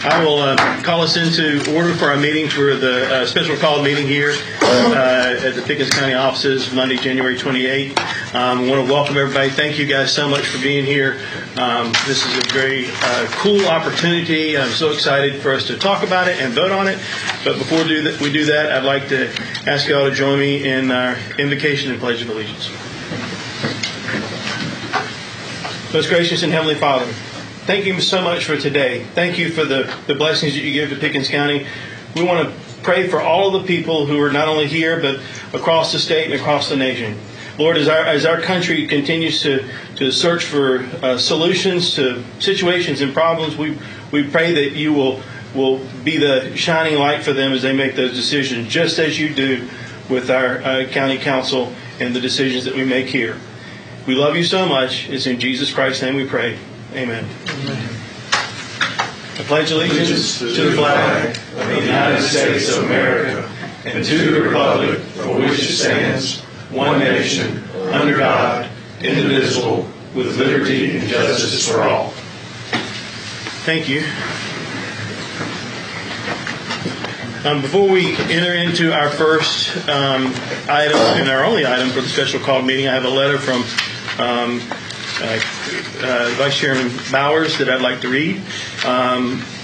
I will call us into order for our meeting for the special call meeting here at the Pickens County offices, Monday, January 28th. I want to welcome everybody. Thank you guys so much for being here. This is a very cool opportunity. I'm so excited for us to talk about it and vote on it. But before we do that, I'd like to ask you all to join me in our invocation and pledge of allegiance. Most gracious and Heavenly Father, thank you so much for today. Thank you for the blessings that you give to Pickens County. We want to pray for all of the people who are not only here, but across the state and across the nation. Lord, as our country continues to search for solutions to situations and problems, we pray that you will be the shining light for them as they make those decisions, just as you do with our county council and the decisions that we make here. We love you so much. It's in Jesus Christ's name we pray. Amen. Amen. I pledge allegiance to the flag of the United States of America and to the republic for which it stands, one nation, under God, indivisible, with liberty and justice for all. Thank you. Before we enter into our first item and our only item for the special call meeting, I have a letter from Vice Chairman Bowers that I'd like to read.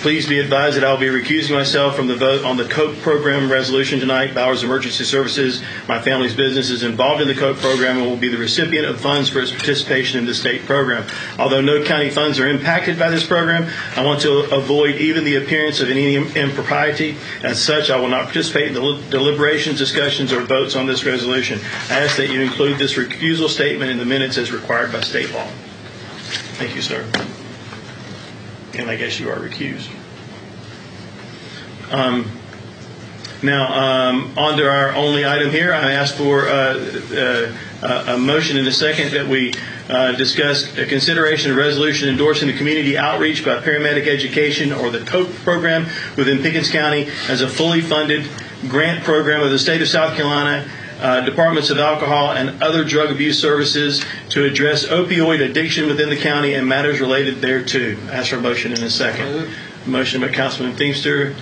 Please be advised that I'll be recusing myself from the vote on the COPE program resolution tonight. Bowers Emergency Services, my family's business, is involved in the COPE program and will be the recipient of funds for its participation in the state program. Although no county funds are impacted by this program, I want to avoid even the appearance of any impropriety. As such, I will not participate in the deliberations, discussions, or votes on this resolution. I ask that you include this recusal statement in the minutes as required by state law. Thank you, sir. And I guess you are recused. Now, on to our only item here. I ask for a motion in a second that we discuss a consideration of resolution endorsing the community outreach by paramedic education, or the COPE program, within Pickens County as a fully funded grant program of the state of South Carolina, Departments of Alcohol and Other Drug Abuse Services to address opioid addiction within the county and matters related thereto. Ask for a motion in a second. Motion by Councilman Feimster.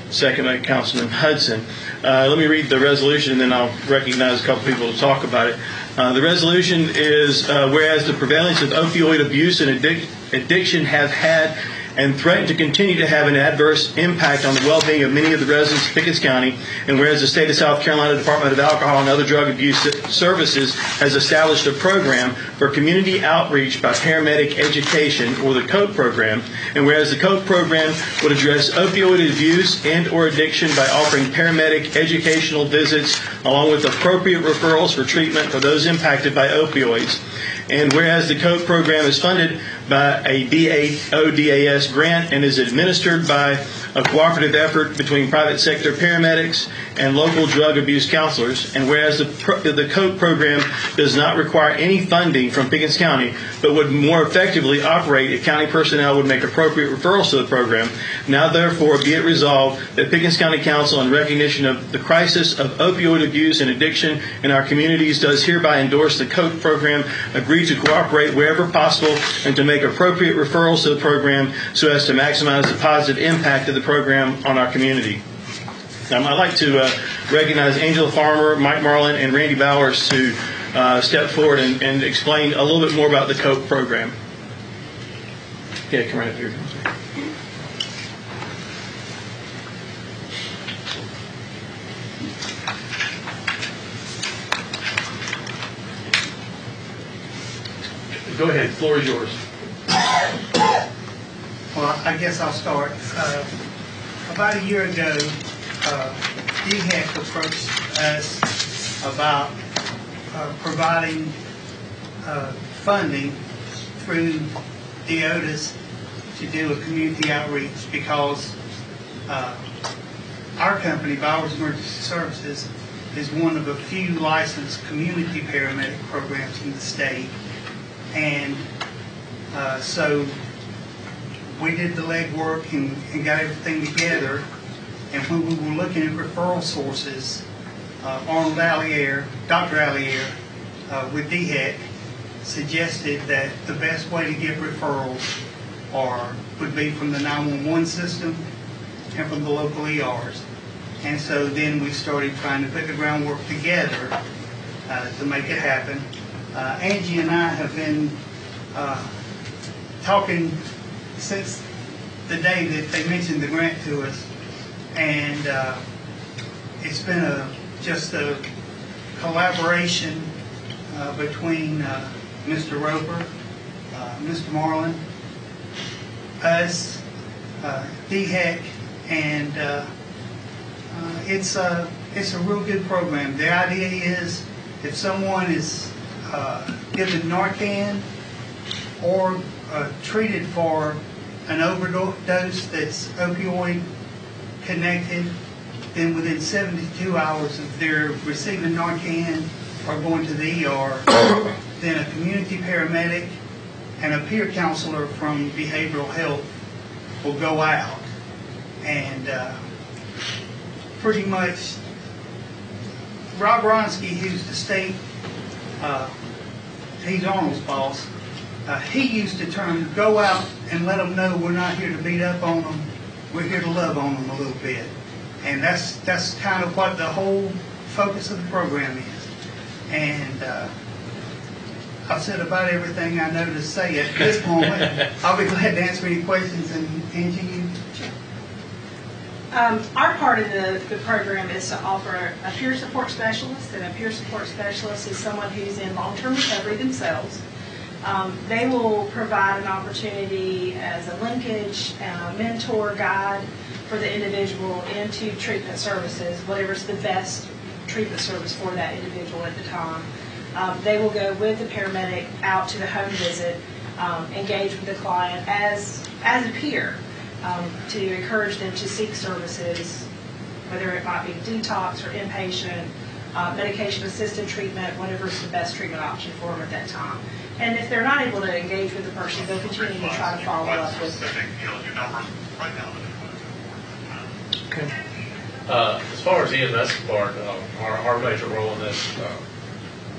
Second by Councilman Hudson. Let me read the resolution, and then I'll recognize a couple people to talk about it. The resolution is, whereas the prevalence of opioid abuse and addiction have had and threaten to continue to have an adverse impact on the well-being of many of the residents of Pickens County, and whereas the state of South Carolina Department of Alcohol and Other Drug Abuse Services has established a program for community outreach by paramedic education, or the COPE program, and whereas the COPE program would address opioid abuse and or addiction by offering paramedic educational visits along with appropriate referrals for treatment for those impacted by opioids. And whereas the COPE program is funded by a DAODAS grant and is administered by a cooperative effort between private sector paramedics and local drug abuse counselors, and whereas the COPE program does not require any funding from Pickens County, but would more effectively operate if county personnel would make appropriate referrals to the program, now therefore be it resolved that Pickens County Council, in recognition of the crisis of opioid abuse and addiction in our communities, does hereby endorse the COPE program, agree to cooperate wherever possible, and to make appropriate referrals to the program so as to maximize the positive impact of the program on our community. I'd like to recognize Angela Farmer, Mike Marlin, and Randy Bowers to step forward and explain a little bit more about the COPE program. Yeah, come right up here. Go ahead, the floor is yours. Well, I guess I'll start. About a year ago, DHEC approached us about providing funding through DAODAS to do a community outreach, because our company, Bowers Emergency Services, is one of a few licensed community paramedic programs in the state. And so we did the legwork and got everything together. And when we were looking at referral sources, Arnold Allier, Dr. Allier with DHEC suggested that the best way to get referrals would be from the 911 system and from the local ERs. And so then we started trying to put the groundwork together to make it happen. Angie and I have been talking since the day that they mentioned the grant to us, and it's been just a collaboration between Mr. Roper, Mr. Marlin, us, DHEC, and it's a real good program. The idea is if someone is given Narcan or treated for an overdose that's opioid connected, then within 72 hours of their receiving Narcan or going to the ER, then a community paramedic and a peer counselor from behavioral health will go out and pretty much Rob Ronsky, who's the state, he's Arnold's boss, he used to go out and let them know we're not here to beat up on them, we're here to love on them a little bit. And that's kind of what the whole focus of the program is. And I've said about everything I know to say at this moment. I'll be glad to answer any questions. And Angie, you? Our part of the program is to offer a peer support specialist, and a peer support specialist is someone who's in long-term recovery themselves. They will provide an opportunity as a linkage, mentor, guide for the individual into treatment services, whatever's the best treatment service for that individual at the time. They will go with the paramedic out to the home visit, engage with the client as a peer, to encourage them to seek services, whether it might be detox or inpatient, medication-assisted treatment, whatever's the best treatment option for them at that time. And if they're not able to engage with the person, they'll continue to try to follow up with them. Okay. As far as EMS part, our major role in this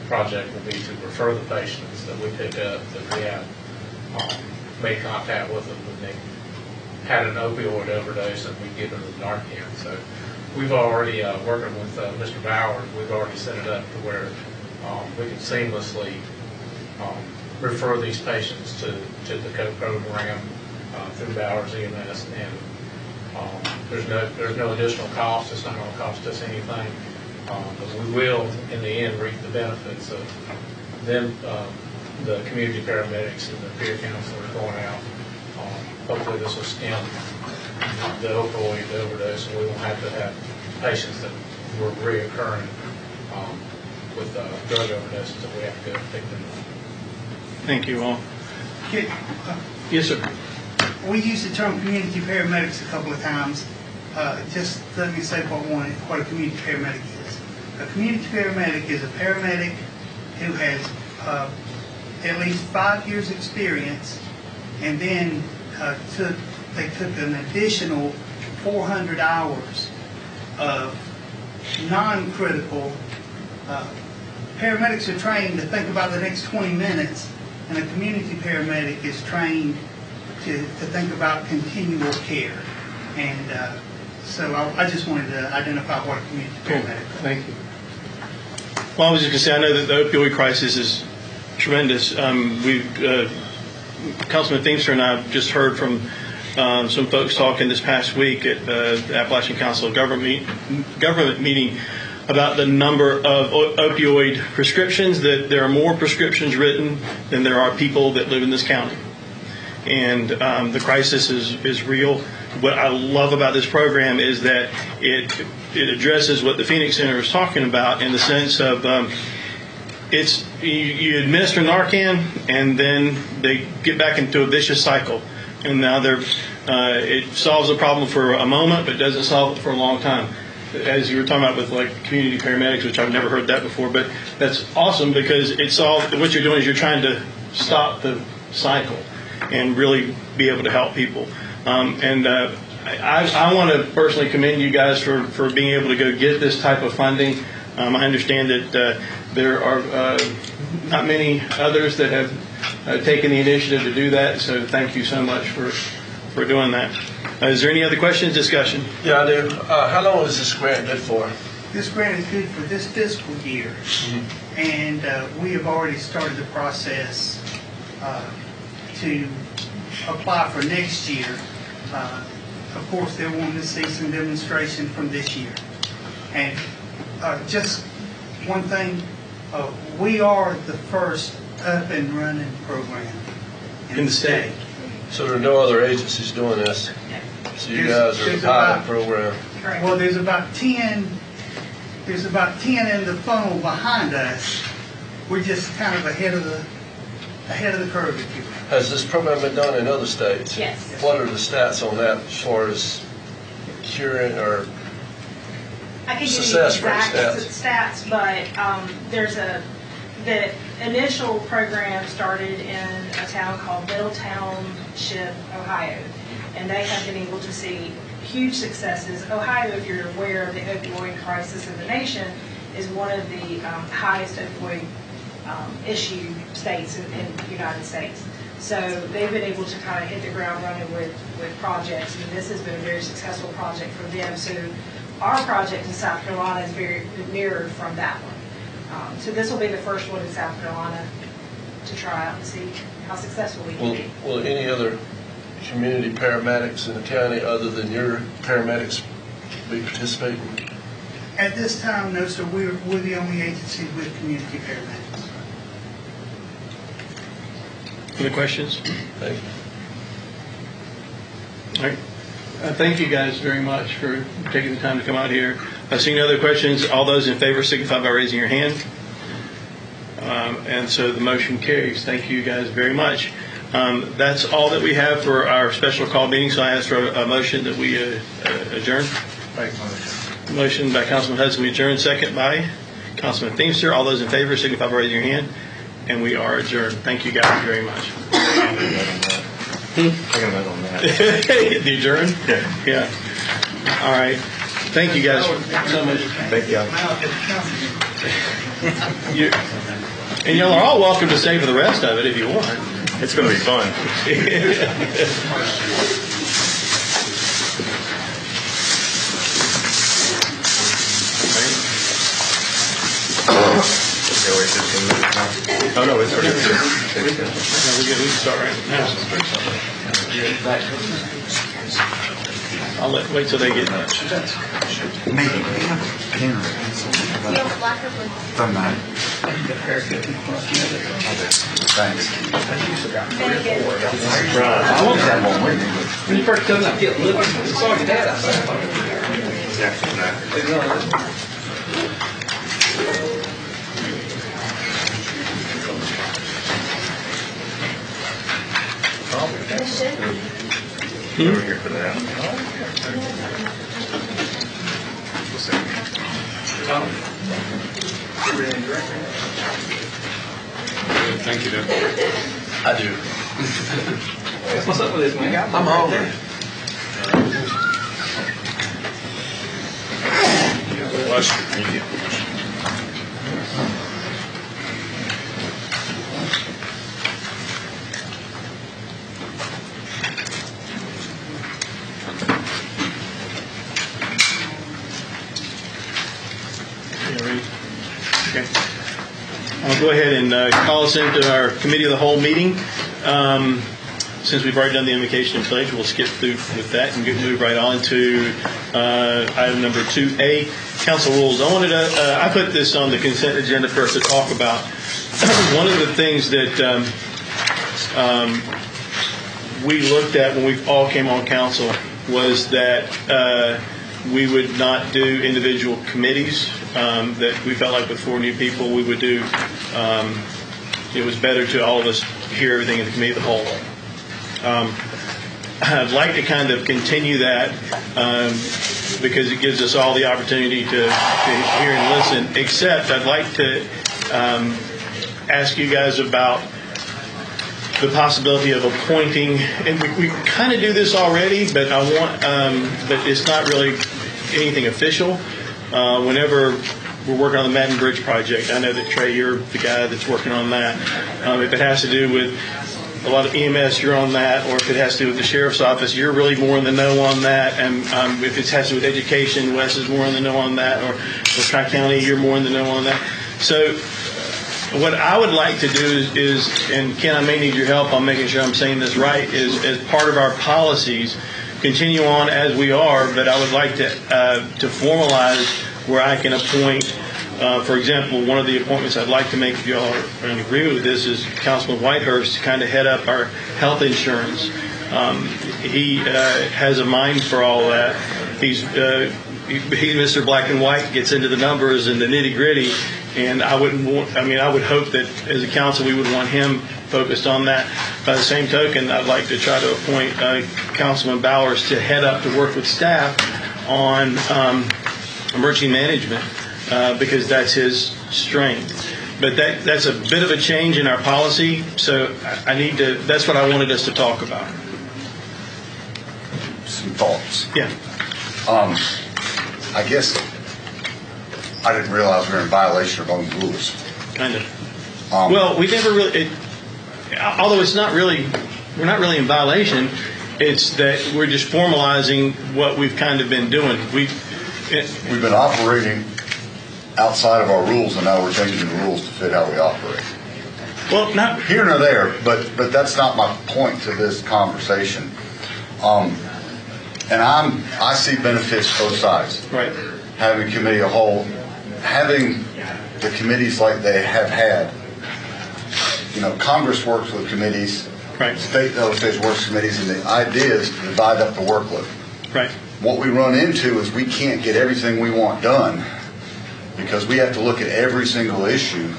project will be to refer the patients that we pick up that we have made contact with them when they had an opioid overdose and we give them the Narcan. So we've already, working with Mr. Bowers, we've already set it up to where we can seamlessly refer these patients to the COPE program through Bowers EMS, and there's no additional cost. It's not going to cost us anything, but we will, in the end, reap the benefits of them, the community paramedics and the peer counselors going out. Hopefully, this will stem the opioid overdose, and we won't have to have patients that were reoccurring with drug overdoses that we have to go pick them up. Thank you all. Yes, sir. We used the term community paramedics a couple of times. Just let me say what a community paramedic is. A community paramedic is a paramedic who has at least 5 years experience, and then they took an additional 400 hours of non-critical. Paramedics are trained to think about the next 20 minutes, and a community paramedic is trained to think about continual care. And so I just wanted to identify what a community paramedic is. Thank you. Well, I was just going to say, I know that the opioid crisis is tremendous. Councilman Thiemster and I have just heard from some folks talking this past week at the Appalachian Council of Government meeting about the number of opioid prescriptions, that there are more prescriptions written than there are people that live in this county. And the crisis is real. What I love about this program is that it addresses what the Phoenix Center is talking about, in the sense of you administer Narcan and then they get back into a vicious cycle. And now it solves a problem for a moment, but doesn't solve it for a long time. As you were talking about with like community paramedics, which I've never heard that before, but that's awesome because what you're doing is you're trying to stop the cycle and really be able to help people. I want to personally commend you guys for being able to go get this type of funding. I understand that there are not many others that have taken the initiative to do that, so thank you so much for doing that. Is there any other questions, discussion? Yeah, I do. How long is this grant good for? This grant is good for this fiscal year, and we have already started the process to apply for next year. Of course, they're wanting to see some demonstration from this year. And just one thing, we are the first up and running program in the state. So there are no other agencies doing this? So you guys are the pilot program? Correct. Well, there's about 10 in the funnel behind us. We're just kind of ahead of the curve, if you will. Has this program been done in other states? Yes. What are the stats on that as far as curing or I can give you success rate exact stats, but the initial program started in a town called Middletownship, Ohio, and they have been able to see huge successes. Ohio, if you're aware of the opioid crisis in the nation, is one of the highest opioid issue states in the United States. So they've been able to kind of hit the ground running with projects, and this has been a very successful project for them. So our project in South Carolina is very mirrored from that one. So this will be the first one in South Carolina to try out and see how successful we can be. will any other community paramedics in the county other than your paramedics be participating? At this time, no, sir. We're the only agency with community paramedics. Any questions? Thank you. All right. Thank you guys very much for taking the time to come out here. Seeing no other questions, all those in favor signify by raising your hand. And so the motion carries. Thank you guys very much. That's all that we have for our special call meeting, so I ask for a motion that we adjourn. Motion by Councilman Hudson, we adjourn. Second by Councilman Feimster. All those in favor signify by raising your hand. And we are adjourned. Thank you guys very much. I got a vote on that. The adjourn? Yeah. All right. Thank you guys so much. Thank you. And y'all are all welcome to stay for the rest of it if you want. It's going to be fun. Okay, wait 15 minutes now. Oh, no, it's already No, we're good. We can start right now. I'll wait till they get lunch. Maybe we have a pen or a pencil. Doesn't matter. Thanks. I won't have one with me. When you first come up, get living. It's all your dad outside. Over here for that. Thank you, Deb. I do. What's up with this, man? I'm hungry. Thank you. Okay. I'll go ahead and call us into our committee of the whole meeting. Since we've already done the invocation and pledge, we'll skip through with that and move right on to item number 2A, council rules. I put this on the consent agenda for us to talk about. One of the things that we looked at when we all came on council was that we would not do individual committees, that we felt like with 4 new people we would do. It was better to all of us hear everything in the committee of the whole. I'd like to kind of continue that because it gives us all the opportunity to hear and listen, except I'd like to ask you guys about the possibility of appointing, and we kind of do this already, but but it's not really anything official. Whenever we're working on the Madden Bridge project. I know that Trey, you're the guy that's working on that. If it has to do with a lot of EMS, you're on that, or if it has to do with the sheriff's office, you're really more in the know on that. And if it has to do with education, Wes is more in the know on that, or Tri-County, you're more in the know on that. So what I would like to do is, and Ken, I may need your help on making sure I'm saying this right, is as part of our policies, continue on as we are, but I would like to formalize where I can appoint, for example, one of the appointments I'd like to make, if you all are in agreement with this, is Councilman Whitehurst to kind of head up our health insurance. He has a mind for all that. He's Mr. Black and White, gets into the numbers and the nitty gritty, and I would hope that as a council we would want him focused on that. By the same token, I'd like to try to appoint Councilman Bowers to head up to work with staff on emergency management because that's his strength. But that's a bit of a change in our policy, so that's what I wanted us to talk about. Some thoughts. Yeah. I guess I didn't realize we were in violation of our own rules. Kind of. Well, we never really, although it's not really, we're not really in violation, it's that we're just formalizing what we've kind of been doing. We've been operating outside of our rules, and now we're changing the rules to fit how we operate. Well, not here nor there, but that's not my point to this conversation. And I see benefits both sides. Right. Having committee a whole, having the committees like they have had. Congress works with committees. Right. State legislatures works with committees, and the idea is to divide up the workload. Right. What we run into is we can't get everything we want done because we have to look at every single issue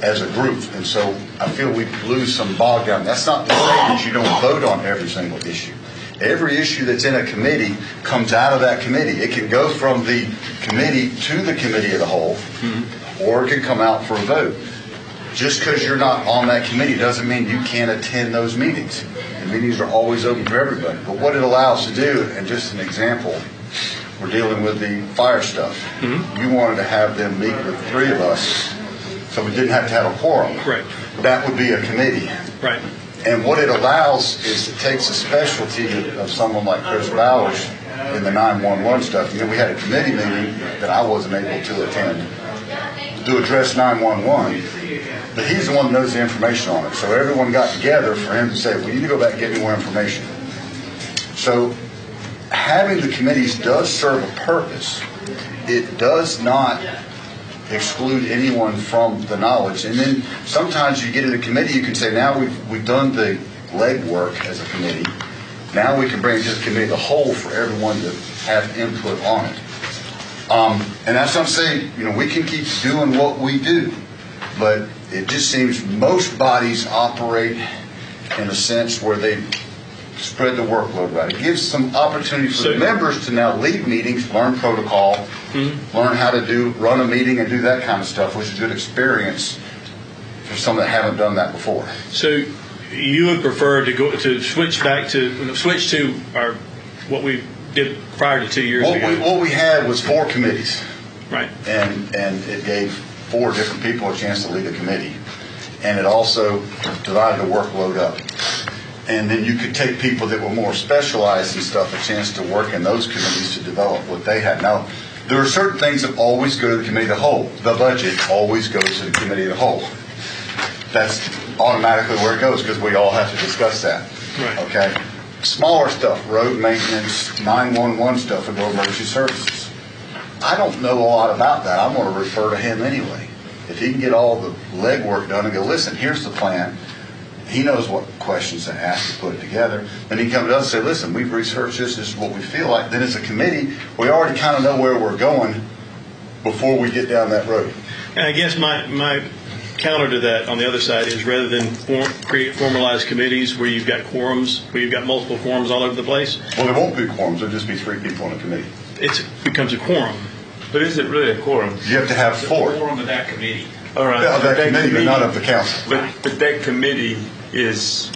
as a group, and so I feel we lose some bog down. That's not to say that you don't vote on every single issue. Every issue that's in a committee comes out of that committee. It can go from the committee to the committee of the whole, or it can come out for a vote. Just because you're not on that committee doesn't mean you can't attend those meetings. The meetings are always open for everybody. But what it allows to do, and just an example, we're dealing with the fire stuff. You wanted to have them meet with 3 of us, so we didn't have to have a quorum. Right. That would be a committee. Right. And what it allows is it takes a specialty of someone like Chris Bowers in the 911 stuff. We had a committee meeting that I wasn't able to attend to address 911, but he's the one that knows the information on it. So everyone got together for him to say, well, you need to go back and get me more information. So having the committees does serve a purpose. It does not exclude anyone from the knowledge. And then sometimes you get in a committee, you can say, now we've done the legwork as a committee. Now we can bring it to the committee of the whole for everyone to have input on it. And that's what I'm saying, we can keep doing what we do, but it just seems most bodies operate in a sense where they spread the workload right. It gives some opportunity for the members to now lead meetings, learn protocol, learn how to run a meeting and do that kind of stuff, which is a good experience for some that haven't done that before. So you would prefer to switch to our what we did prior to 2 years ago? What we had was 4 committees. Right. And it gave 4 different people a chance to lead a committee. And it also divided the workload up. And then you could take people that were more specialized and stuff a chance to work in those committees to develop what they had. Now, there are certain things that always go to the committee of the whole. The budget always goes to the committee of the whole. That's automatically where it goes because we all have to discuss that. Right. Okay? Smaller stuff, road maintenance, 911 stuff, and emergency services. I don't know a lot about that. I'm going to refer to him anyway. If he can get all the legwork done and go, listen, here's the plan. He knows what questions to ask to put it together. Then he comes to us and say, listen, we've researched this is what we feel like. Then as a committee, we already kind of know where we're going before we get down that road. And I guess my counter to that on the other side is rather than create formalized committees where you've got quorums, where you've got multiple quorums all over the place. Well, there won't be quorums. There'll just be 3 people on a committee. It becomes a quorum. But is it really a quorum? You have to have 4. Quorum of that committee. All right. Of that committee, but not of the council. But that committee is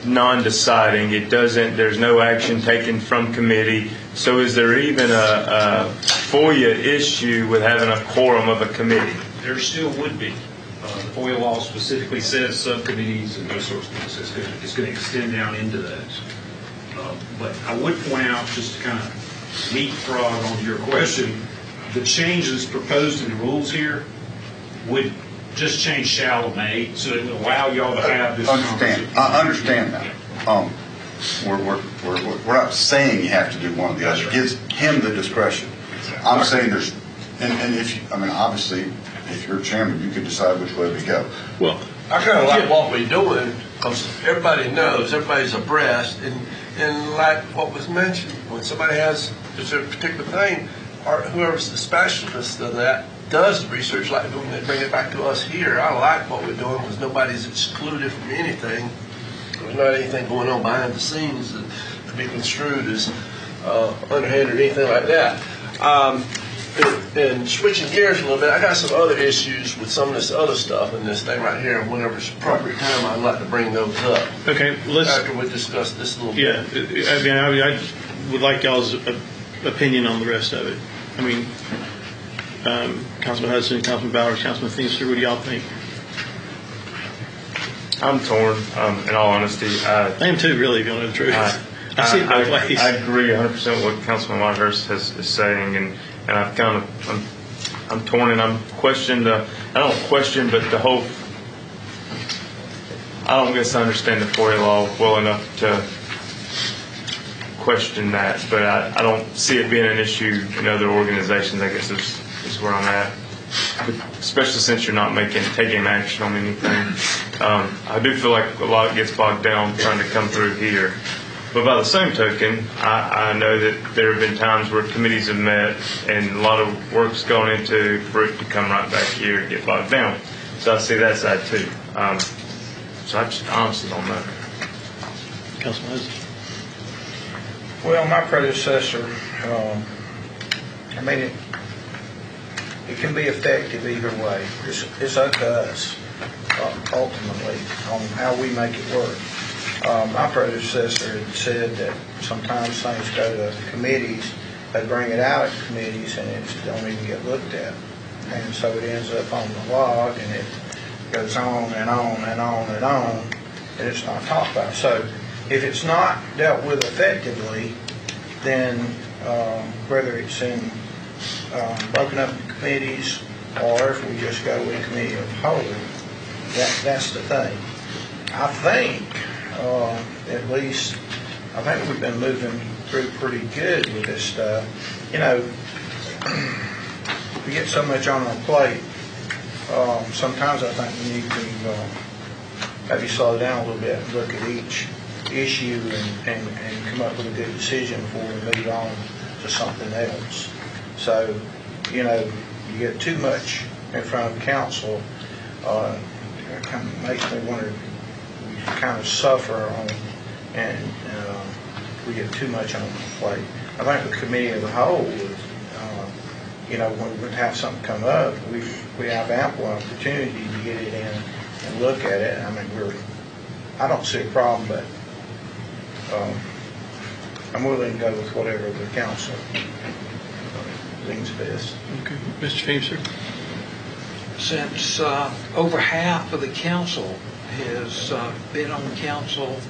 non-deciding. It doesn't. There's no action taken from committee. So is there even a FOIA issue with having a quorum of a committee? There still would be. The FOIA law specifically says subcommittees and those sorts of things. It's going to extend down into that. But I would point out, just to kind of leapfrog onto your question, the changes proposed in the rules here would just change shall or may, so it would allow y'all to have this conversation. I understand that. We're not saying you have to do one or the other. It gives him the discretion. I'm saying there's, and if you, I mean, obviously, if you're chairman, you can decide which way we go. Well, I kind of like what we're doing, because everybody knows, everybody's abreast, and like what was mentioned, when somebody has a particular thing, or whoever's the specialist of that does the research, like when they bring it back to us here. I like what we're doing, because nobody's excluded from anything. There's not anything going on behind the scenes that could be construed as underhanded or anything like that. And switching gears a little bit, I got some other issues with some of this other stuff in this thing right here. Whenever it's appropriate time, I'd like to bring those up. okay, let's. After we discuss this a little bit. Yeah, I mean, I would like y'all's opinion on the rest of it. I mean, Councilman Hudson, Councilman Bowers, Councilman Feenstra, what do y'all think? I'm torn, in all honesty. I am too, really, if you know the truth. I see it both ways. I agree 100% what Councilman Whitehurst is saying, and I've kind of, I'm torn, and I'm questioned, I don't question, but the whole, I don't guess I understand the FOIA law well enough to question that, but I don't see it being an issue in other organizations, I guess is where I'm at. But especially since you're not taking action on anything. I do feel like a lot gets bogged down trying to come through here. But by the same token, I know that there have been times where committees have met and a lot of work's gone into for it to come right back here and get bogged down. So I see that side too. So I just honestly don't know. Councilman Hudson. Well, my predecessor, I mean, it can be effective either way. It's up to us, ultimately, on how we make it work. My predecessor had said that sometimes things go to committees, they bring it out at committees, and it don't even get looked at. And so it ends up on the log, and it goes on and on and on and on, and it's not talked about. So if it's not dealt with effectively, then whether it's in broken up committees or if we just go with committee of the whole, that's the thing. I think, at least, I think we've been moving through pretty good with this stuff. You know, we get so much on our plate. Sometimes I think we need to maybe slow down a little bit and look at each issue and come up with a good decision before we move on to something else. So, you know, you get too much in front of council, it kind of makes me wonder, we kind of suffer on, and we get too much on the plate. I think the committee of the whole would, you know, when we would have something come up, we have ample opportunity to get it in and look at it. I mean, I don't see a problem, but I'm willing to go with whatever the council thinks best. Okay, Mr. Feenstra. Since over half of the council has been on council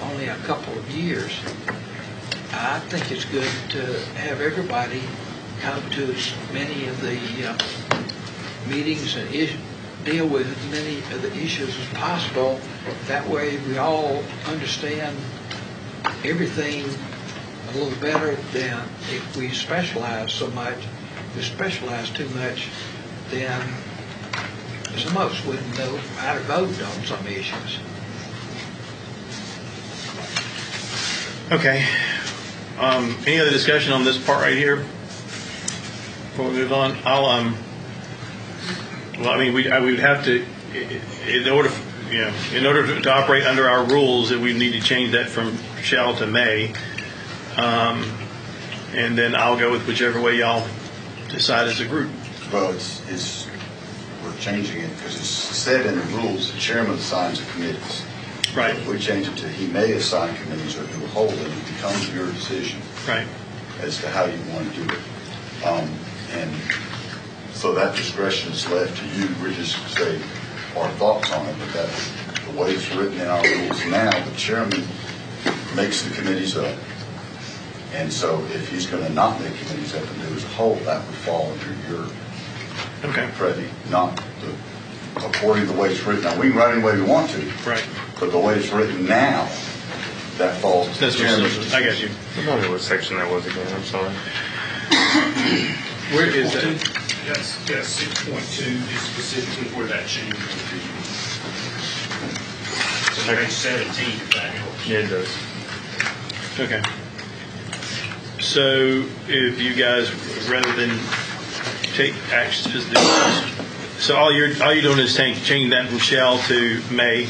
only a couple of years, I think it's good to have everybody come to as many of the meetings and deal with as many of the issues as possible. That way we all understand everything a little better than if we specialize so much. If we specialize too much, then some of us wouldn't know how to vote on some issues. Okay. Any other discussion on this part right here before we move on? Well, I mean, we would have to, in order to operate under our rules, that we need to change that from shall to may, and then I'll go with whichever way y'all decide as a group. Well, we're changing it because it's said in the rules the chairman assigns the committees. Right. If we change it to he may assign committees or do a whole, then it becomes your decision Right. as to how you want to do it. And so that discretion is left to you. We just say our thoughts on it, but that's the way it's written in our rules now. The chairman makes the committees up. And so if he's going to not make committees up and do as a whole, that would fall under your privy, not the, according to the way it's written. Now, we can write any way we want to. Right. But the way it's written now, that falls to the That's chairman. what I got you. Remind me what section that was again, I'm sorry. Where is that? Yes, 6.2 is specifically where that change will be. So page 17, if that helps. Yeah, it does. Okay. So if you guys, rather than take actions, so all you're doing is changing that from shall to may,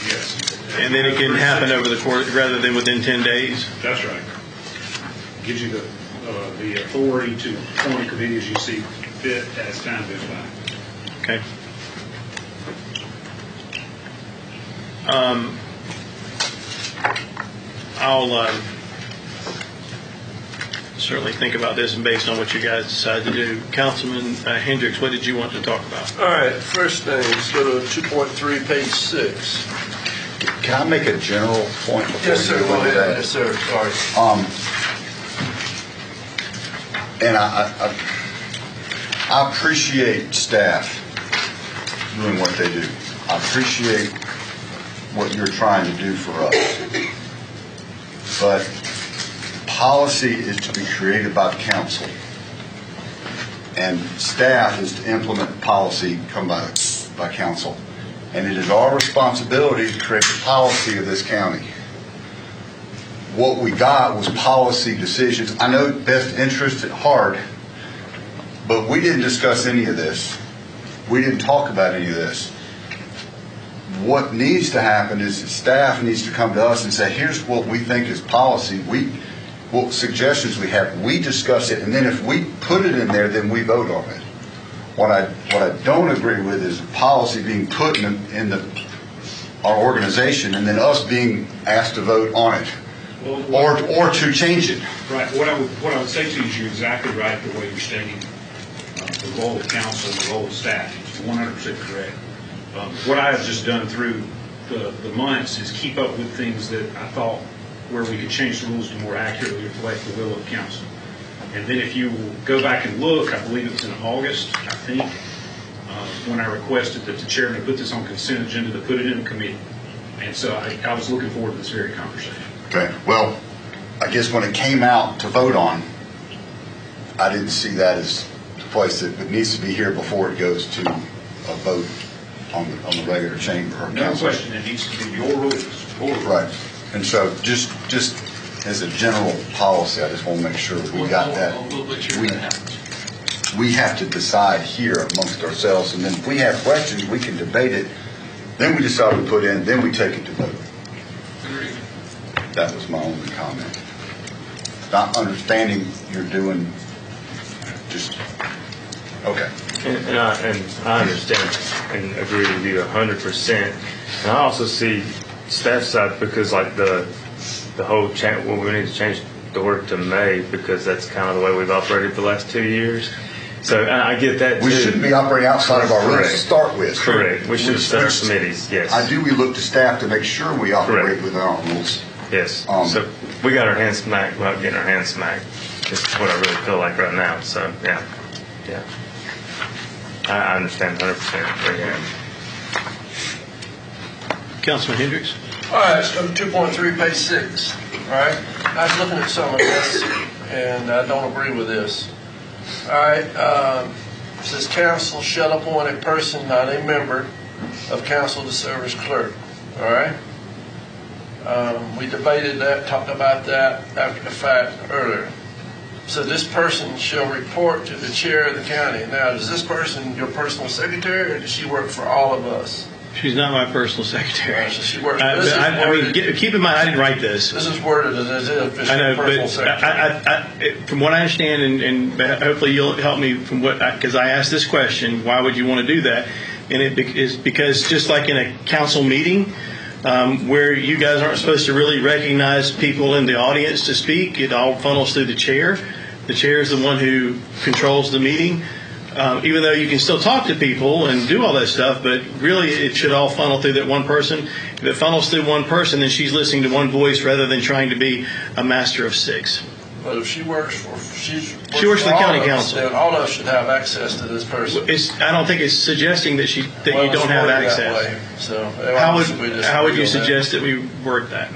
Yes. and then it can happen over the course, rather than within 10 days? That's right. Gives you the authority to appoint committees you see fit as time goes by. Okay. I'll certainly think about this, and based on what you guys decide to do. Councilman Hendricks, what did you want to talk about? All right, first thing, let's go to 2.3, page 6. Can I make a general point before Yes, sir, you go go into ahead. that? Yes, sir, sorry. And I appreciate staff doing what they do. I appreciate what you're trying to do for us. But policy is to be created by the council. And staff is to implement policy come by council. And it is our responsibility to create the policy of this county. What we got was policy decisions. I know best interest at heart, but we didn't discuss any of this. We didn't talk about any of this. What needs to happen is that staff needs to come to us and say, here's what we think is policy. What suggestions we have. We discuss it, and then if we put it in there, then we vote on it. What I don't agree with is policy being put in our organization and then us being asked to vote on it. Or to change it. Right. What I would say to you is you're exactly right the way you're stating the role of council and the role of staff. It's 100% correct. What I have just done through the months is keep up with things that I thought where we could change the rules to more accurately reflect the will of council. And then if you will go back and look, I believe it was in August, I think, when I requested that the chairman put this on consent agenda to put it in a committee. And so I was looking forward to this very conversation. Okay, well, I guess when it came out to vote on, I didn't see that as the place that it needs to be here before it goes to a vote on the regular chamber or No council. question, it needs to be your rules. Right, and so just as a general policy, I just want to make sure we got that. We have to decide here amongst ourselves, and then if we have questions, we can debate it. Then we decide we put in, then we take it to vote. That was my only comment. Not understanding you're doing just, okay. And I understand and agree with you 100%. And I also see staff side because like the whole we need to change the word to may because that's kind of the way we've operated the last 2 years. So I get that too. We shouldn't be operating outside of our rules to start with. Correct. We should set our committees, yes. I do, we look to staff to make sure we operate within our rules. Yes. So we got our hands smacked without getting our hands smacked. It's what I really feel like right now. So, yeah. I understand 100% where you're at. Councilman Hendricks? All right, let's go to 2.3, page 6. All right, I was looking at some of this, and I don't agree with this. All right, it says council shall appoint a person, not a member of council to serve as clerk. All right? We debated that, talked about that after the fact earlier. So this person shall report to the chair of the county. Now, is this person your personal secretary, or does she work for all of us? She's not my personal secretary. So she works. Keep in mind, I didn't write this. This is worded as if it's I know, your personal but secretary. from what I understand, and hopefully you'll help me from because I asked this question, why would you want to do that? And it is because just like in a council meeting, where you guys aren't supposed to really recognize people in the audience to speak, it all funnels through the chair. The chair is the one who controls the meeting, even though you can still talk to people and do all that stuff, but really it should all funnel through that one person. If it funnels through one person, then she's listening to one voice rather than trying to be a master of six. But if she works for works for the all county of us, council. then all of us should have access to this person. I don't think it's suggesting that Well, you don't it's have worded that access. way, So How would you suggest that we word that?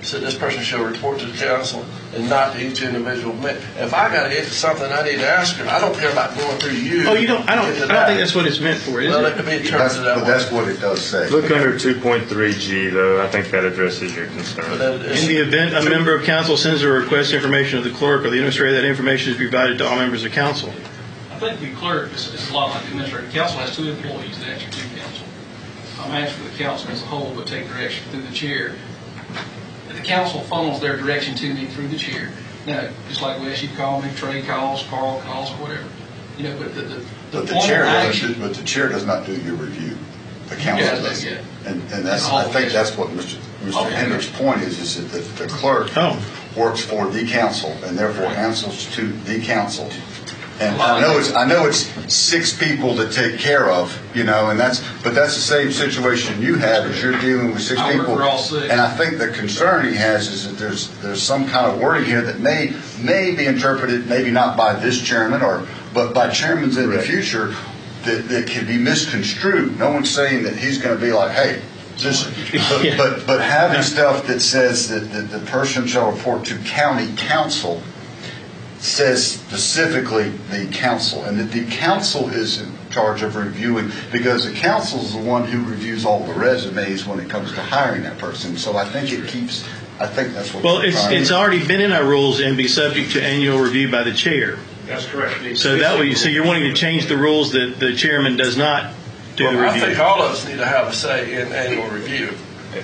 So this person shall report to the council and not to each individual. If I got to get to something I need to ask her, I don't care about going through you. Oh, you don't. I don't think that's what it's meant for, is Well, it? it could be That's, interpreted that but way. that's what it does say. Look under 2.3G, though. I think that addresses your But concern. then In the event a member of council sends or requests information of the clerk or the administrator, that information is provided to all members of council. I think the clerk is a lot like the administrator. Council has 2 employees that answer to council. I'm asking for the council as a whole, but take direction through the chair. The council funnels their direction to me through the chair. Now, just like Wes, you call me, Trey calls, Carl calls, whatever. You know, but the But the formal chair action. doesn't, but the chair does not do your review. The council guys do, does. yeah. And that's, I think that's what Mr. Okay. Hendrick's point is that the clerk works for the council and therefore answers to the council. And I know it's 6 people to take care of, and but that's the same situation you have as you're dealing with 6 I work people. for all 6. And I think the concern he has is that there's some kind of wording here that may be interpreted, maybe not by this chairman but by chairmans in the future that can be misconstrued. No one's saying that he's going to be like, hey, but having stuff that says that the person shall report to county council says specifically the council, and that the council is in charge of reviewing, because the council is the one who reviews all the resumes when it comes to hiring that person. So I think that's what. Well, it's already been in our rules and be subject to annual review by the chair. That's correct. So so you're wanting to change the rules that the chairman does not do the I review. think all of us need to have a say in annual review,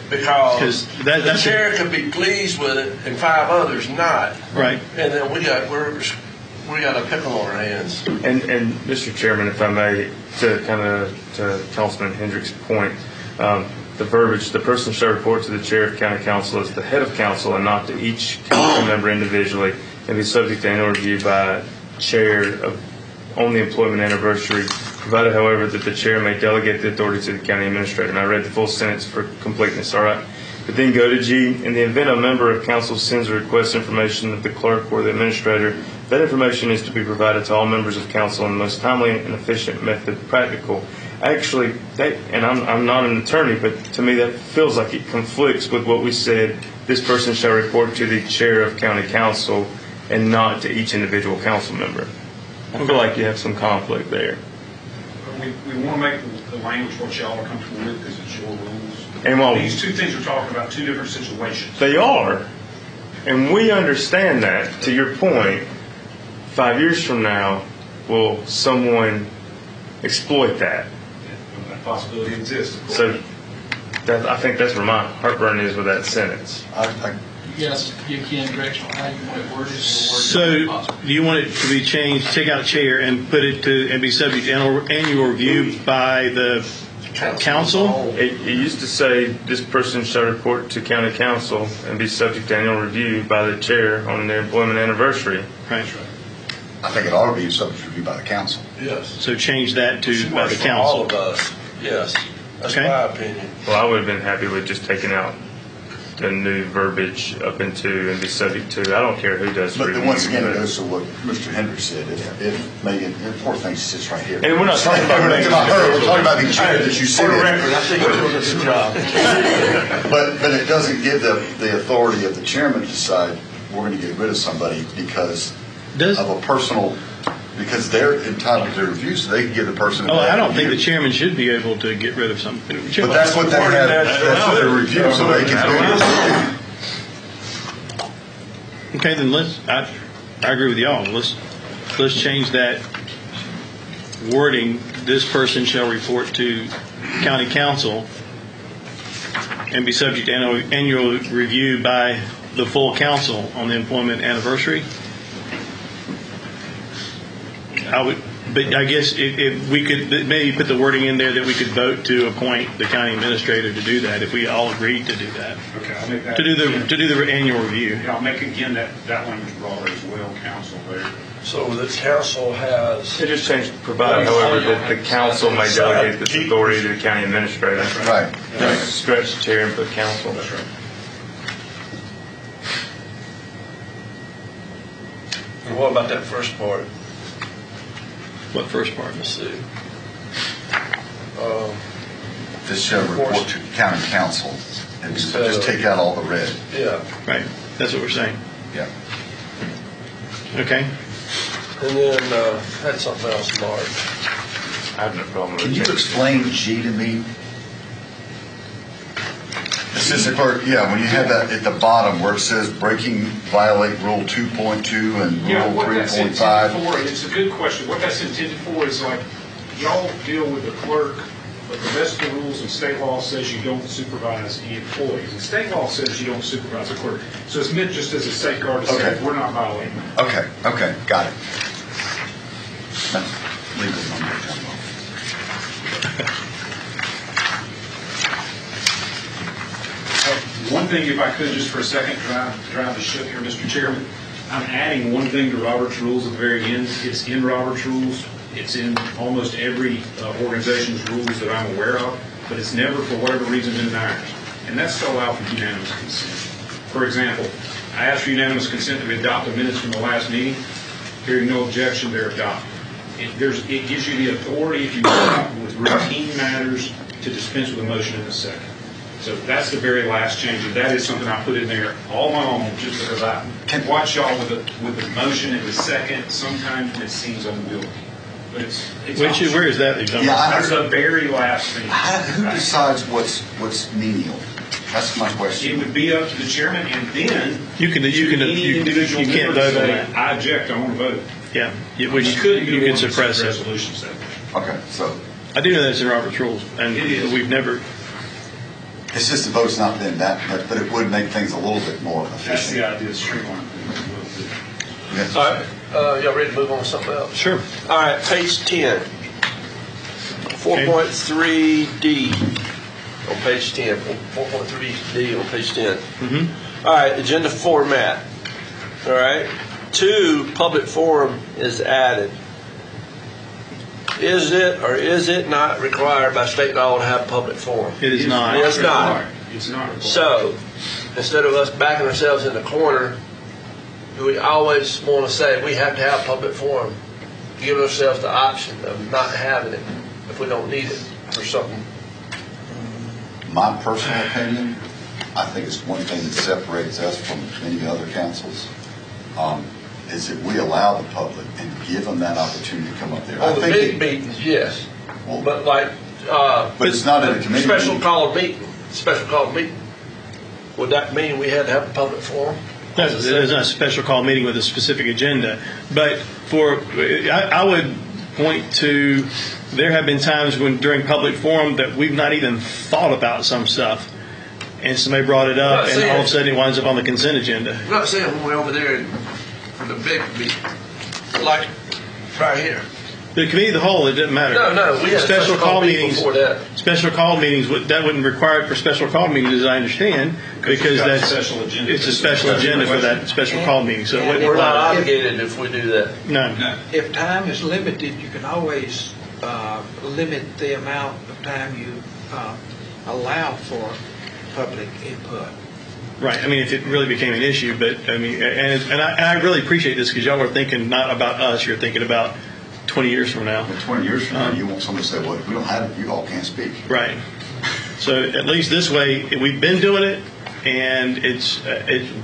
because the chair could be pleased with it and 5 others not. Right. And then we got a pickle on our hands. And Mr. Chairman, if I may, to Councilman Hendrick's point, the verbiage, the person shall report to the chair of county council as the head of council and not to each council member individually, and be subject to annual review by chair on the employment anniversary, provided, however, that the chair may delegate the authority to the county administrator. And I read the full sentence for completeness, all right? But then go to G. In the event a member of council sends or requests information of the clerk or the administrator, that information is to be provided to all members of council in the most timely and efficient method practical. Actually, and I'm not an attorney, but to me that feels like it conflicts with what we said. This person shall report to the chair of county council and not to each individual council member. I feel like you have some conflict there. We want to make the language what y'all are comfortable with because it's your rules. And while These 2 things are talking about 2 different situations. they are, and we understand that, to your point, 5 years from now, will someone exploit that? That possibility exists, of course. So I think that's where my heartburn is with that sentence. Yes, you can direction on how you want it worded. So do you want it to be changed, take out chair and put it to, and be subject to annual review by the council? It used to say this person shall report to county council and be subject to annual review by the chair on their employment anniversary. Right. I think it ought to be subject to review by the council. Yes. So change that to She by works the for all council. of us. Yes. That's Okay. my opinion. Well, I would have been happy with just taking out the new verbiage up into and be subject to. I don't care who does the But review. then once again, it goes to what Mr. Hendrick said. If Megan, the poor thing sits right here. And we're not talking about We're Megan. not her, we're talking about the chair that you sit For the in. record, I think we're doing a good job. But it doesn't give the authority of the chairman to decide we're going to get rid of somebody because of a personal, because they're entitled to review, so they can give the person. I don't think the chairman should be able to get rid of something. But that's what they have, that's what they review, so they can do it. Okay, then I agree with y'all. Let's change that wording. This person shall report to county council and be subject to annual review by the full council on the employment anniversary. But I guess if we could maybe put the wording in there that we could vote to appoint the county administrator to do that, if we all agreed to do that, Okay, I'll make that. to do the annual review. Yeah, I'll make again that language broader as well, council there. So the council has, It just changed, provide, however, that the council may delegate this authority to the county administrator. Right. Stretch the chair and put council. That's right. what about that first part? What first part? Let's see. This shall report to county council, and just take out all the red. Yeah, Right. That's what we're saying. Yeah. Okay. and then, had something else, Mark. I have no problem with Can it. you explain G to me? Assistant clerk, yeah, when you have that at the bottom where it says breaking, violate Rule 2.2 and Yeah, Rule what that's intended 3.5. for, and it's a good question, what that's intended for is like, y'all deal with the clerk, but the rest of the rules and state law says you don't supervise any employees. And state law says you don't supervise a clerk. So it's meant just as a safeguard to say, Okay. we're not violating. Okay, got it. Now, leave it on there, Jumbo. One thing, if I could, just for a second, drive the ship here, Mr. Chairman. I'm adding one thing to Robert's Rules at the very end. It's in Robert's Rules. It's in almost every organization's rules that I'm aware of, but it's never, for whatever reason, been in ours. And that's to allow for unanimous consent. For example, I asked for unanimous consent to adopt the minutes from the last meeting. Hearing no objection, they're adopted. It gives you the authority, if you want, with routine matters, to dispense with a motion in a second. So that's the very last change, and that is something I put in there all my own, just because I watch y'all with the motion in the second. Sometimes it seems unwieldy, but it's optional. Where is that? Yeah, That's the very last thing. Who decides what's menial? That's my It question. would be up to the chairman, and then You can't member vote on say, that. I object, I want to vote. Yeah, You which could you can suppress it. resolution set. Okay, so I do know that's in Robert's rules, and It is. we've never. it's just the vote's not been that much, but it would make things a little bit more That's efficient. the idea, streamline things a little bit. Yes. All right, y'all ready to move on to something else? Sure. All right, page 10, 4.3D on page 10, 4.3D on page 10. All right, agenda format. All right, 2, public forum is added. Is it or is it not required by state law to have public forum? It is not. It's not. It's not required. So, instead of us backing ourselves in the corner, we always want to say we have to have public forum. Give ourselves the option of not having it if we don't need it for something. My personal opinion, I think it's one thing that separates us from many other councils, is that we allow the public and give them that opportunity to come up there. I On the think big it- meetings, yes. Well, But like, But it's not in a committee special meeting. called meeting, would that mean we had to have a public forum? There's not a special call meeting with a specific agenda, but I would point to, there have been times when during public forum that we've not even thought about some stuff, and somebody brought it up, Not and all of saying- a sudden it winds up on the consent agenda. I'm not saying when we're over there for the big meeting, like right here. The committee of the whole, it doesn't matter. No, we had a special call meeting before that. Special call meetings, that wouldn't require it for special call meetings, as I understand, because you've got a that's, special agenda. it's a special agenda for that special call meeting, so it wouldn't We're not apply. obligated if we do that. No. If time is limited, you can always limit the amount of time you allow for public input. Right. I mean, if it really became an issue, but I mean, and I really appreciate this because y'all are thinking not about us, you're thinking about 20 years from now. But 20 years from now, you want someone to say, well, if we don't have it, you all can't speak. Right. So at least this way, we've been doing it, and it's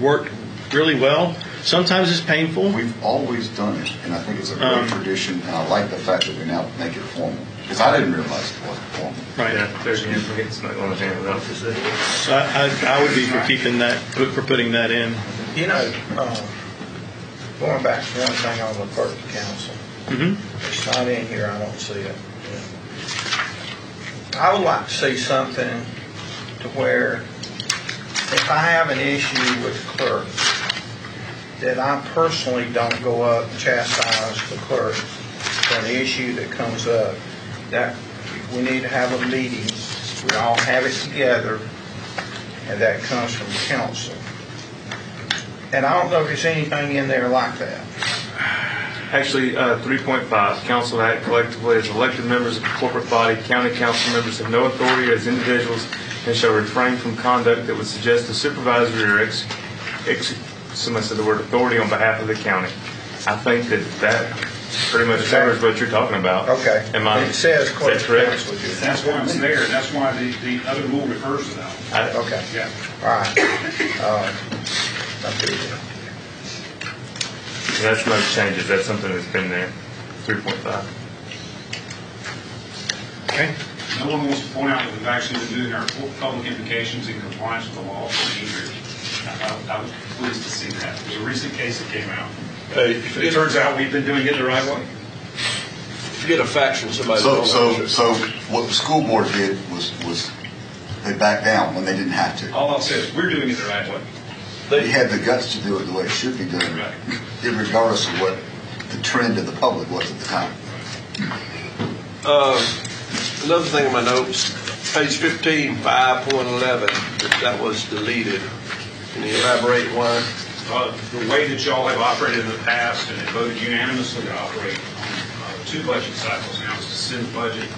worked really well. Sometimes it's painful. We've always done it, and I think it's a great tradition, and I like the fact that we now make it formal. Because I didn't realize it wasn't formal. Right. Yeah, there's it's not going to handle that. So I would be for keeping that, for putting that in. You know, going back to one thing on the clerk council, it's not in here, I don't see it. I would like to see something to where if I have an issue with the clerk, that I personally don't go up and chastise the clerk for an issue that comes up, that we need to have a meeting, we all have it together, and that comes from council. And I don't know if there's anything in there like that. Actually, 3.5, council to act collectively as elected members of the corporate body. County council members have no authority as individuals and shall refrain from conduct that would suggest a supervisory or somebody said the word authority on behalf of the county. I think that pretty much covers what you're talking about. Okay. It says is clerk that correct? council. That's why it's there, and that's why the other rule refers to that. Okay. Yeah. All right. That's it. That's no changes. That's something that's been there. 3.5. Okay. No one wants to point out that we've actually been doing our public implications in compliance with the law for years. I was pleased to see that. There's a recent case that came out. Hey, It turns out we've been doing it the right way. if you get a fax from somebody. So what the school board did was they backed down when they didn't have to. All I'll say is, we're doing it the right way. They had the guts to do it the way it should be done, Right. regardless of what the trend of the public was at the time. Another thing in my notes, page 15, 5.11, that was deleted. Can you elaborate why? The way that y'all have operated in the past and have voted unanimously to operate on 2 budget cycles now is to send the budget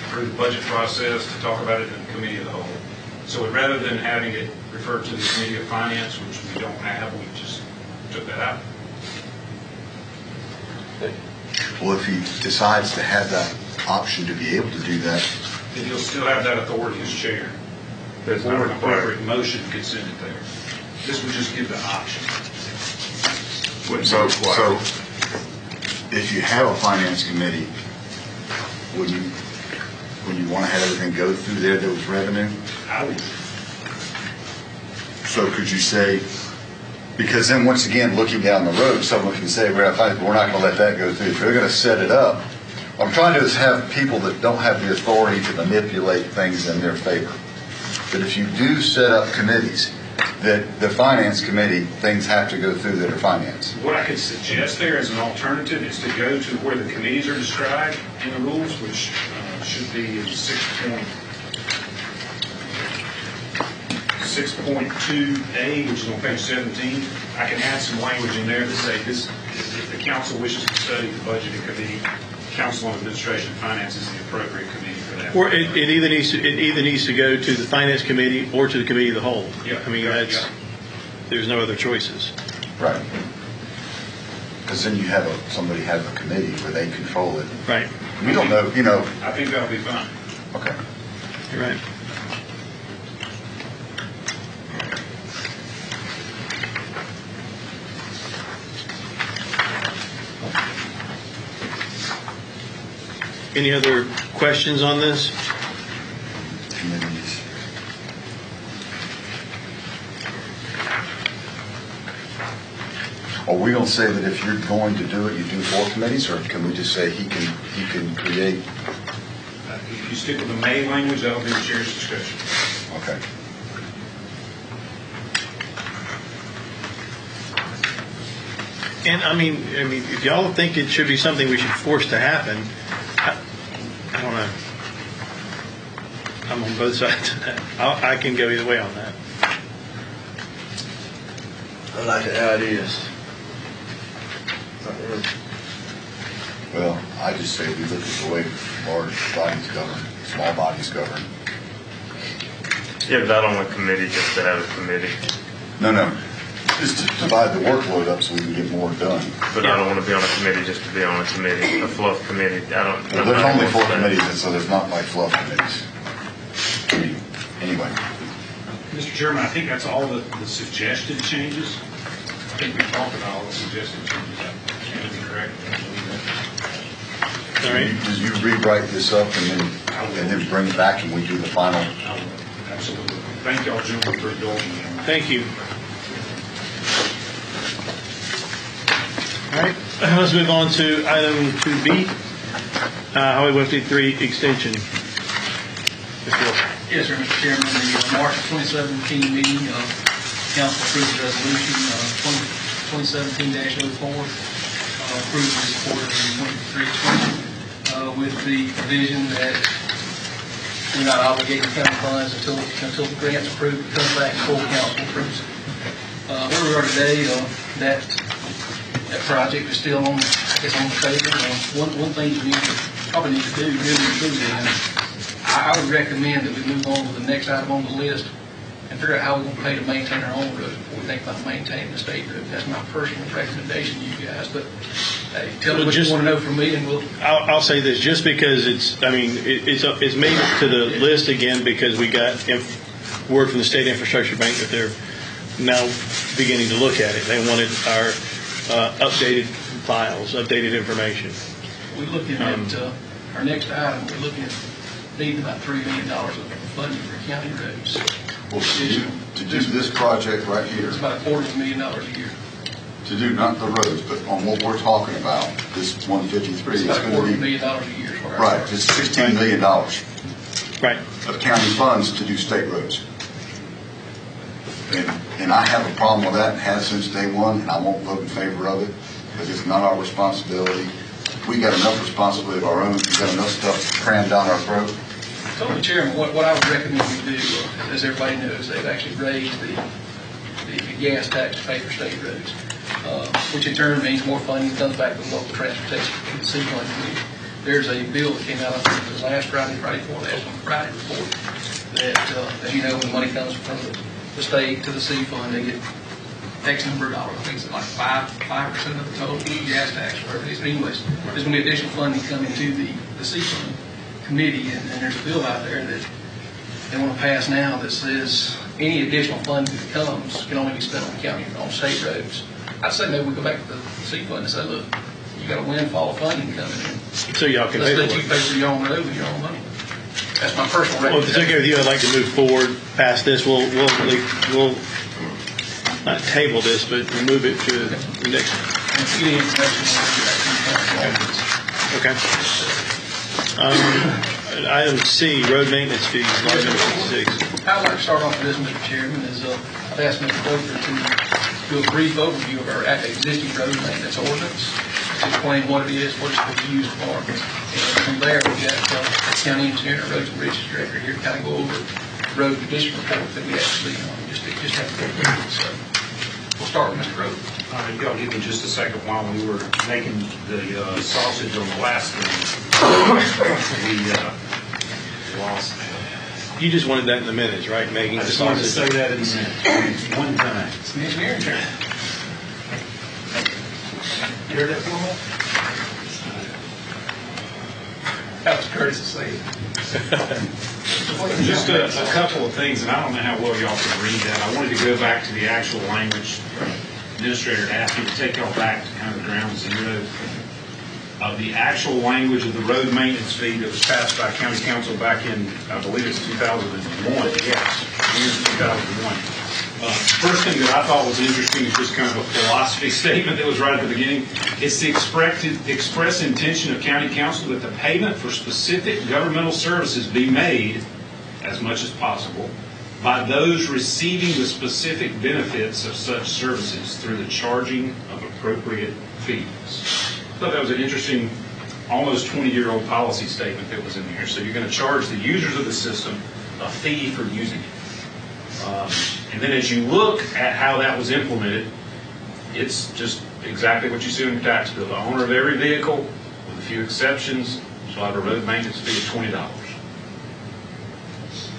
through the budget process, to talk about it in the committee of the whole. So rather than having it referred to the committee of finance, which we don't have, we just took that out. Well, if he decides to have that option to be able to do that, Then you'll still have that authority as chair. That's Or not an required. appropriate motion could send it there. This would just give the option. Wouldn't be so required. if you have a finance committee, when you want to have everything go through there that was revenue, I would, so could you say, because then once again, looking down the road, someone can say, well, we're not going to let that go through. If they're going to set it up, what I'm trying to do is have people that don't have the authority to manipulate things in their favor. But if you do set up committees, that the finance committee, things have to go through that are finance. what I could suggest there as an alternative is to go to where the committees are described in the rules, which should be in 6.2A, which is on page 17. I can add some language in there to say this, if the council wishes to study the budget in committee, Council on Administration and Finance is the appropriate committee for that. Or it either needs to go to the finance committee or to the committee of the whole. Yeah. I mean, there's no other choices. Right. Because then you have somebody have a committee where they control it. Right. We don't know, I think that'll be fine. okay. You're right. Any other questions on this? Committees. Are we going to say that if you're going to do it, you do 4 committees, or can we just say he can create? If you stick with the May language, that'll be the chair's discussion. Okay. And I mean, if y'all think it should be something we should force to happen, I don't know. I'm on both sides of that. I can go either way on that. I like it how it is. Well, I just say we look at the way large bodies govern, small bodies govern. Yeah, but I don't want a committee just to have a committee. No. Just to divide the workload up so we can get more done. But I don't want to be on a committee just to be on a committee, a fluff committee. Well, there's only 4 committees, and so there's not like fluff committees. I mean, anyway. Mr. Chairman, I think that's all the suggested changes. I think we talked about all the suggested changes. That be correct. All right. Did you rewrite this up and then bring it back and we do the final? I will, absolutely. Thank y'all, gentlemen, for indulging me. Thank you. All right, let's move on to item 2B, Highway 153 extension. Mr. Wilson. Yes, sir, Mr. Chairman, the March 2017 meeting, council approved the resolution 2017-04. approved and supported in 2320 with the provision that we're not obligating county funds until the grant's approved, it comes back full council approves it. Where we are today, that project is still on, I guess, on the table. One thing we probably need to do, really and truly, and I would recommend that we move on to the next item on the list and figure out how we're going to pay to maintain our own roads before we think about maintaining the state road. That's my personal recommendation to you guys, but hey, tell me what you want to know from me, and we'll. I'll say this, just because it's made it to the list again because we got word from the State Infrastructure Bank that they're now beginning to look at it. They wanted our updated files, updated information. We're looking at our next item. We're looking at needing about $3 million of funding for county roads. Well, to do this project right here, It's about $40 million a year. to do not the roads, but on what we're talking about, this 153 It's is about going $40 to be, million a year. is what our- right, it's $16 million Right. of county funds to do state roads. And I have a problem with that, and have since day one, and I won't vote in favor of it, because it's not our responsibility. We got enough responsibility of our own, we got enough stuff crammed down our throat. So, Mr. Chairman, what I would recommend we do, as everybody knows, they've actually raised the gas tax to pay for state roads, which in turn means more funding comes back to the local transportation and the city fund. There's a bill that came out, I think it was last Friday before, that, as you know, when money comes from the state to the city fund, they get X number of dollars. I think it's like 5% of the total gas tax, or whatever it is. But anyways, there's going to be additional funding coming to the city fund committee, and there's a bill out there that they want to pass now that says any additional funding that comes can only be spent on county, on state roads. I'd say maybe we go back to the city fund and say, look, you got a windfall of funding coming in. So y'all can Let's pay let for you it. pay for your own road with your own money. That's my personal Well, if it's okay recommendation. with you, I'd like to move forward past this. We'll not table this, but move it to the next. And if you need information, we'll get that to you. Okay. Item C, road maintenance fees, line number 66. I'd like to start off with this, Mr. Chairman, is I've asked Mr. Coker to do a brief overview of our existing road maintenance ordinance, to explain what it is, what it's used for. And from there, we've got county engineer, roads and bridges director here to kind of go over the road condition report that we actually just have to go through. So we'll start with Mr. Rowe. If y'all give me just a second while we were making the sausage on the last thing. We lost. You just wanted that in the minutes, right, Megan? I just wanted to say that in a minute, one time. It's the engineering chair. You heard that for me? That was courteous to say. Just a couple of things, and I don't know how well y'all can read that. I wanted to go back to the actual language. Administrator asked me to take y'all back to kind of ground zero of the actual language of the road maintenance fee that was passed by county council back in, I believe it's 2001. Yes, year 2001. First thing that I thought was interesting is just kind of a philosophy statement that was right at the beginning. It's the express intention of county council that the payment for specific governmental services be made, as much as possible, by those receiving the specific benefits of such services through the charging of appropriate fees. I thought that was an interesting, almost 20-year-old policy statement that was in here. So you're going to charge the users of the system a fee for using it. And then as you look at how that was implemented, it's just exactly what you see in your tax bill. The owner of every vehicle, with a few exceptions, shall have a road maintenance fee of $20.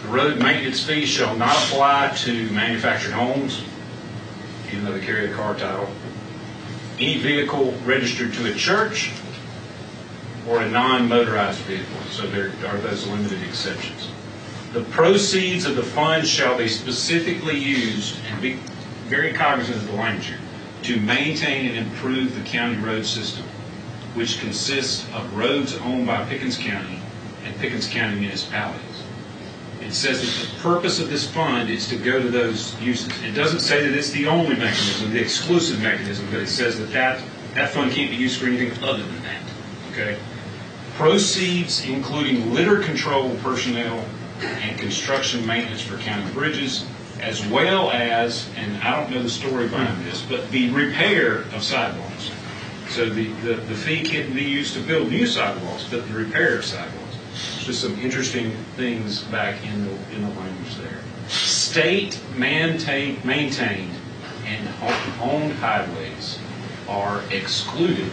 The road maintenance fee shall not apply to manufactured homes, even though they carry a car title, any vehicle registered to a church, or a non-motorized vehicle. So there are those limited exceptions. The proceeds of the funds shall be specifically used, and be very cognizant of the language here, to maintain and improve the county road system, which consists of roads owned by Pickens County and Pickens County municipalities. It says that the purpose of this fund is to go to those uses. It doesn't say that it's the only mechanism, the exclusive mechanism, but it says that fund can't be used for anything other than that. Okay? Proceeds, including litter control personnel and construction maintenance for county bridges, as well as, and I don't know the story behind this, but the repair of sidewalks. So the fee can be used to build new sidewalks, but to repair sidewalks. Just some interesting things back in the language there. State maintained and owned highways are excluded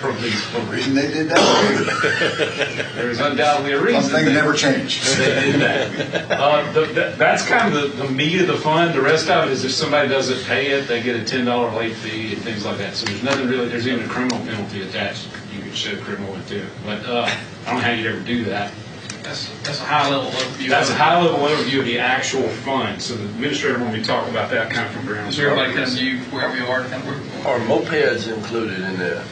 from these The programs. reason they did that, There is undoubtedly a reason. some things never change. They did that. That's kind of the meat of the fund. The rest of it is if somebody doesn't pay it, they get a $10 late fee and things like that. So there's nothing really, there's even a criminal penalty attached. You could show criminal into it. But I don't know how you'd ever do that. That's a high level overview. That's a high level overview of the actual fund. So the administrator wanted me to talk about that kind of from ground. So everybody kind of view where we are, kind of where we're going. Are mopeds included in there?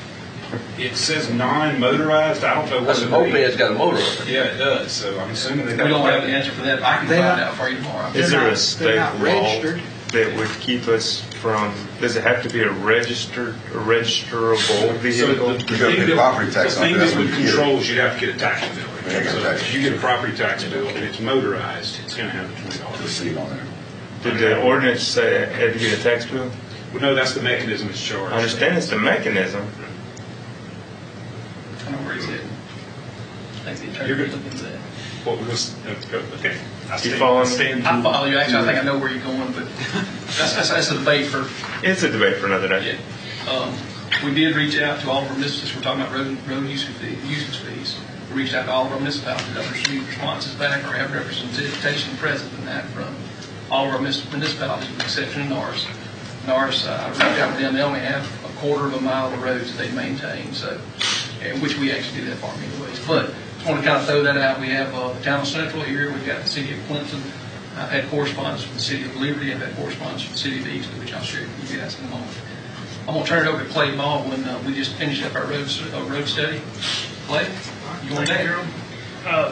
It says non-motorized. I don't know what Because it a means. moped's got a motor on it. Yeah, it does. So I'm assuming they We got. don't have the answer for that, but I can They find are- out for you tomorrow. Is there They're a state not law registered. that would keep us from, does it have to be a registerable vehicle? The You gotta pay thing property tax on The thing that that when would you get it. control is you'd have to get a tax bill. Yeah, get a So tax if you get a property tax bill and it's motorized, it's going to have the The $20. seat on there. Did the ordinance say I had to get a tax bill? Well, no, that's the mechanism it's charged. I understand it's the mechanism. I know where he's heading. I think the attorney You're good. was looking at that. What was, okay. You following me? stand I follow you, actually, I think I know where you're going, but that's a debate for, It's a debate for another day. yeah. We did reach out to all of our municipalities, we're talking about road usage fees. We reached out to all of our municipalities, I've received responses back, or have representation present in that from all of our municipalities, with the exception of NARS. NARS, I reached out to them, they only have a quarter of a mile of roads that they maintain, so, which we actually do that for them anyways. But, just want to kind of throw that out, we have the town of Central here, we've got the city of Clemson, I've had correspondence from the city of Liberty, I've had correspondence from the city of Easley, which I'll share with you guys in a moment. I'm going to turn it over to Clay Baldwin. We just finished up our road study. Clay, you want that?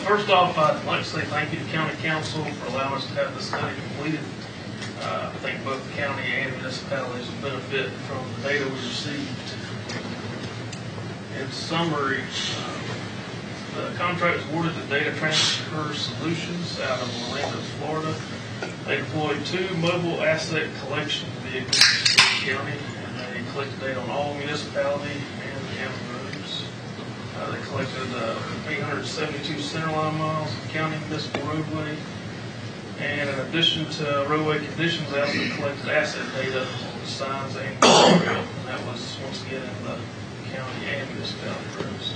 First off, I'd like to say thank you to County Council for allowing us to have this study completed. I think both the county and municipalities will benefit from the data we received. In summary, the contract was awarded to Data Transfer Solutions out of Orlando, Florida. They deployed 2 mobile asset collection vehicles in the county, and they collected data on all municipality and county roads. They collected 872 centerline miles of county municipal roadway. And in addition to roadway conditions, they also collected asset data on the signs and guardrail. And that was once again in the county and municipality roads.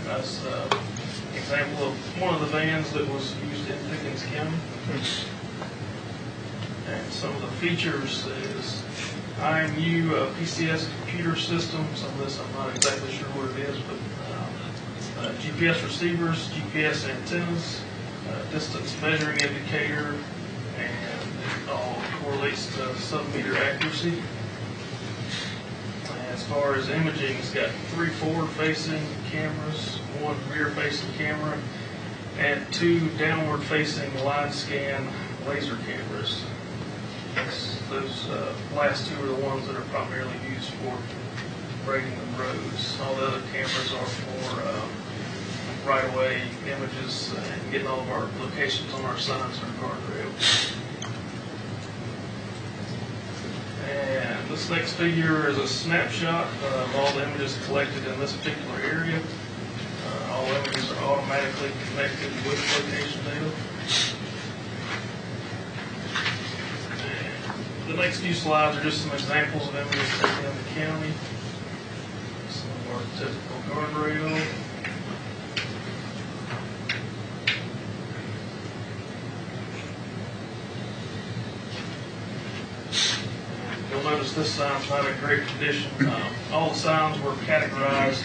That's an example of one of the vans that was used in Pickens County. And some of the features is IMU PCS computer system. Some of this I'm not exactly sure what it is, but GPS receivers, GPS antennas, distance measuring indicator, and it all correlates to sub-meter accuracy. As far as imaging, it's got 3 forward-facing cameras, 1 rear-facing camera, and 2 downward-facing line scan laser cameras. Those last 2 are the ones that are primarily used for grading the roads. All the other cameras are for right-of-way images and getting all of our locations on our signs and our guardrails. And this next figure is a snapshot of all the images collected in this particular area. All images are automatically connected with location data. The next few slides are just some examples of images taken in the county. Some of our typical guardrail. You'll notice this sign's not in great condition. All the signs were categorized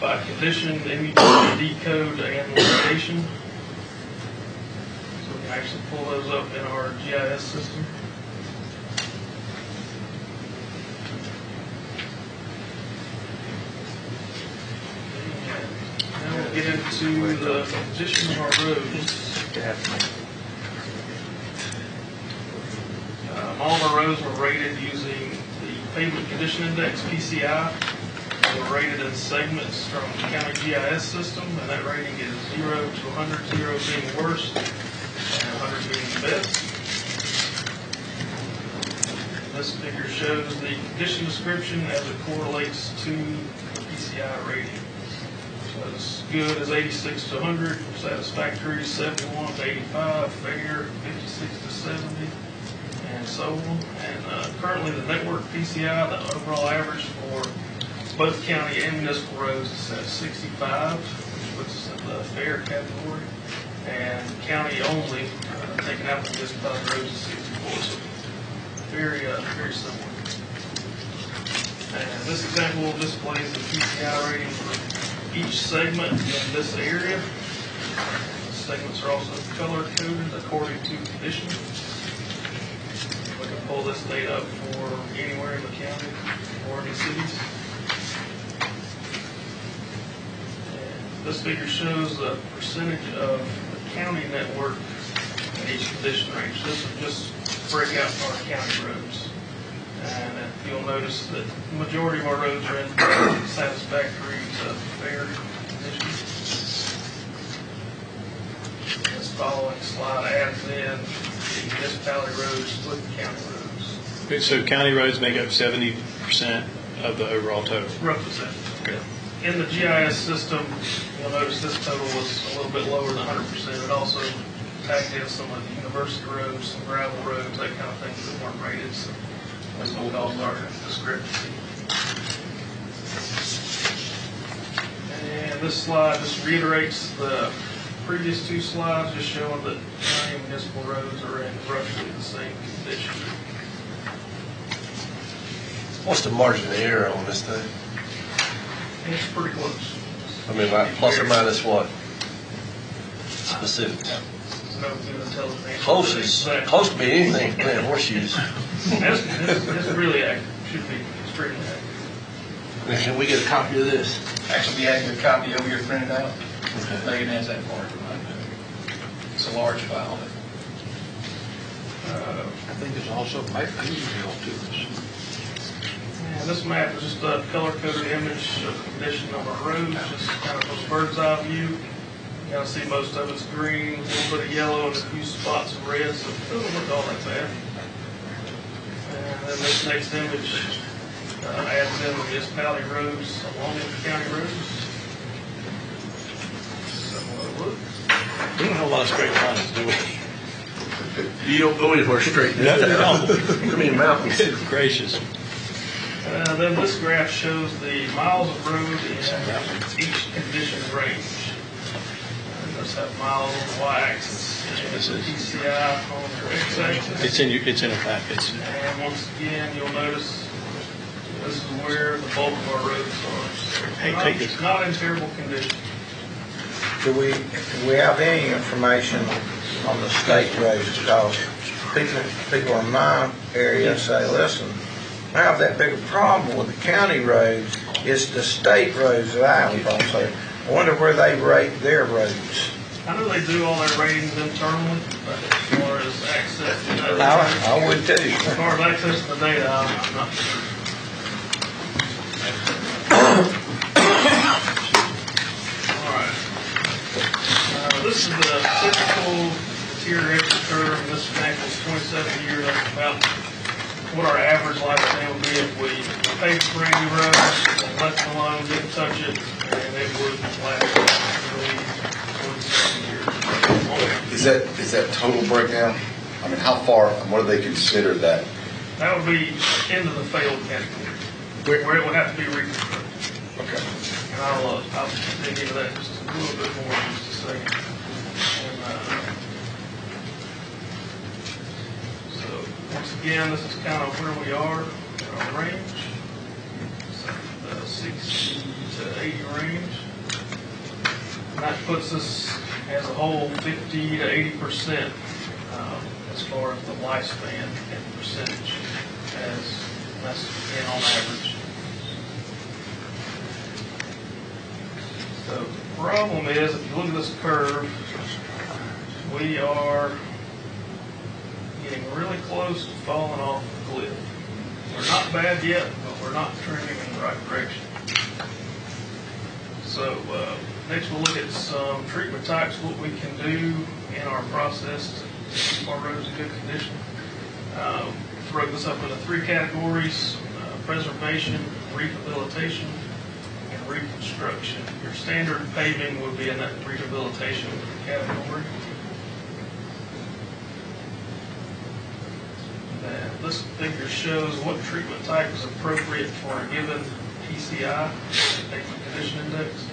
by condition, MUD code, and location. So we can actually pull those up in our GIS system. And now we'll get into the condition of our roads. All of our roads were rated using the Pavement Condition Index, PCI. They were rated in segments from the county GIS system, and that rating is 0 to 100, 0 being worst, and 100 being the best. This figure shows the condition description as it correlates to the PCI rating. So as good as 86 to 100, satisfactory 71 to 85, fair 56 to 70, and so on. And currently the network PCI, the overall average for both county and municipal roads is at 65, which puts us in the fair category. And county only, taking out the municipality roads, is 64. So very similar. And this example displays the PCI rating for each segment in this area. The segments are also color coded according to condition. We can pull this data up for anywhere in the county or any cities. And this figure shows the percentage of the county network in each condition range. This will just break out our county roads. And you'll notice that the majority of our roads are in satisfactory to fair condition. This following slide adds in the municipality roads with the county roads. So county roads make up 70% of the overall total? Roughly 70%. Okay. In the GIS system, you'll notice this total was a little bit lower than 100%. It also tagged in some of the university roads, some gravel roads, that kind of thing that weren't rated. So that's what caused our discrepancy. And this slide just reiterates the previous two slides, just showing that county and municipal roads are in roughly the same condition. What's the margin of error on this thing? And it's pretty close. I mean, like plus or minus what? Specifics. No good intelligent answer. Close to be anything playing horseshoes. It's really accurate. Should be extremely accurate. Can we get a copy of this? Actually, you have your copy over here printed out. Okay. Megan has that for you. It's a large file. I think it's also email to us. And this map is just a color-coded image of the condition of our roads, just kind of from a bird's eye view. You gotta see most of it's green, a little bit of yellow, and a few spots of red, so it doesn't look all that bad. And then this next image adds in the municipality roads along with the county roads. Similar look. We don't have a lot of straight lines, do we? You don't go anywhere straight. No. I mean, mountains. Goodness gracious. Then this graph shows the miles of road in each condition range. Let's have miles on the y-axis, This is- PCI on the x-axis. It's in a package. And once again, you'll notice this is where the bulk of our roads are. Hey, take this. Not in terrible condition. Do we have any information on the state roads? Because people in my area say, listen, I have that big a problem with the county roads. It's the state roads that I have a problem. So I wonder where they rate their roads. I know they do all their ratings internally, but as far as access to that, I would too. as far as access to the data, I'm not sure. All right. This is the typical deterioration curve. This example is 27 years. That's about what our average lifespan would be if we paved a brand new road, left it alone, didn't touch it, and it would last really 27 years. Is that total breakdown? I mean, how far, what do they consider that? That would be into the failed category, where it would have to be reconstructed. Okay. And I'll dig into that just a little bit more in just a second. And, so, once again, this is kind of where we are in our range. So, the 60 to 80 range. And that puts us as a whole 50 to 80% as far as the lifespan and percentage, as that's again on average. So the problem is, if you look at this curve, we are getting really close to falling off the cliff. We're not bad yet, but we're not trending in the right direction. So next we'll look at some treatment types, what we can do in our process to keep our roads in good condition. broke this up into 3 categories: preservation, rehabilitation, and reconstruction. Your standard paving would be in that rehabilitation category. And this figure shows what treatment type is appropriate for a given PCI, pavement condition index,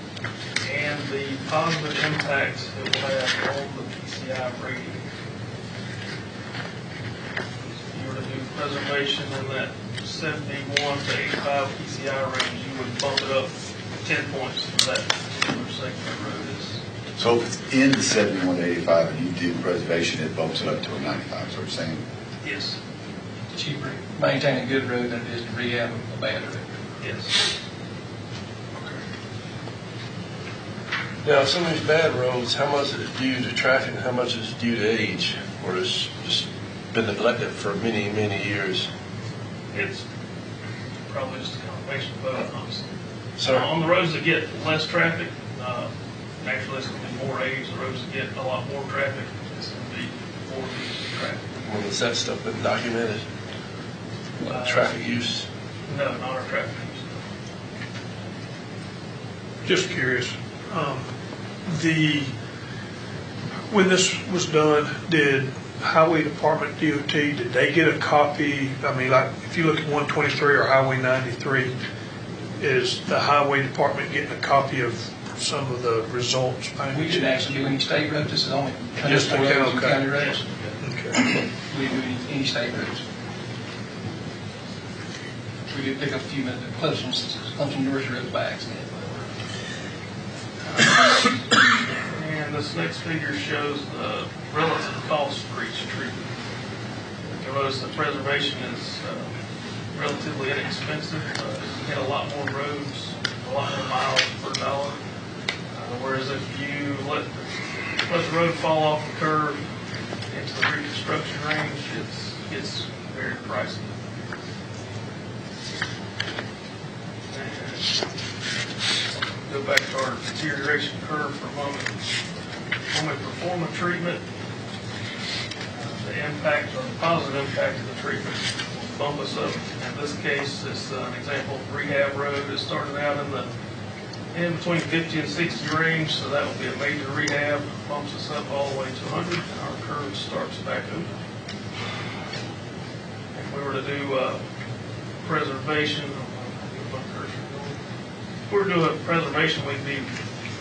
and the positive impact it will have on the PCI rating. If you were to do preservation in that 71 to 85 PCI range, you would bump it up 10 points for that particular segment of road. So if it's in the 71 to 85 and you do preservation, it bumps it up to a 95, is what you're saying? Yes. Cheaper to maintain a good road than it is to rehab a bad road. Yes. Now, some of these bad roads, how much is it due to traffic and how much is due to age? Or it's just been neglected for many, many years? It's probably just a combination of both, honestly. So, On the roads that get less traffic, naturally it's going to be more age. The roads that get a lot more traffic, it's going to be more traffic. well, has that stuff been documented? Traffic use? No, not our traffic use. Just curious, when this was done, did Highway Department DOT, did they get a copy? I mean, like, if you look at 123 or Highway 93, is the Highway Department getting a copy of some of the results? We didn't actually do any state roads, this is only Just the roads and county. county roads. Okay. We didn't do any state roads. We did pick up a few minutes, Clemson University roads by accident. And this next figure shows the relative cost for each treatment. You'll notice that preservation is relatively inexpensive. You get a lot more roads, a lot more miles per dollar. Whereas if you let the road fall off the curve into the reconstruction range, it's very pricey. Go back to our deterioration curve for a moment. When we perform a treatment, the impact or the positive impact of the treatment will bump us up. In this case, it's an example of rehab road. It started out in between 50 and 60 range, so that will be a major rehab, bumps us up all the way to 100, and our curve starts back over. If we were to do preservation, if we were to do a preservation, we'd be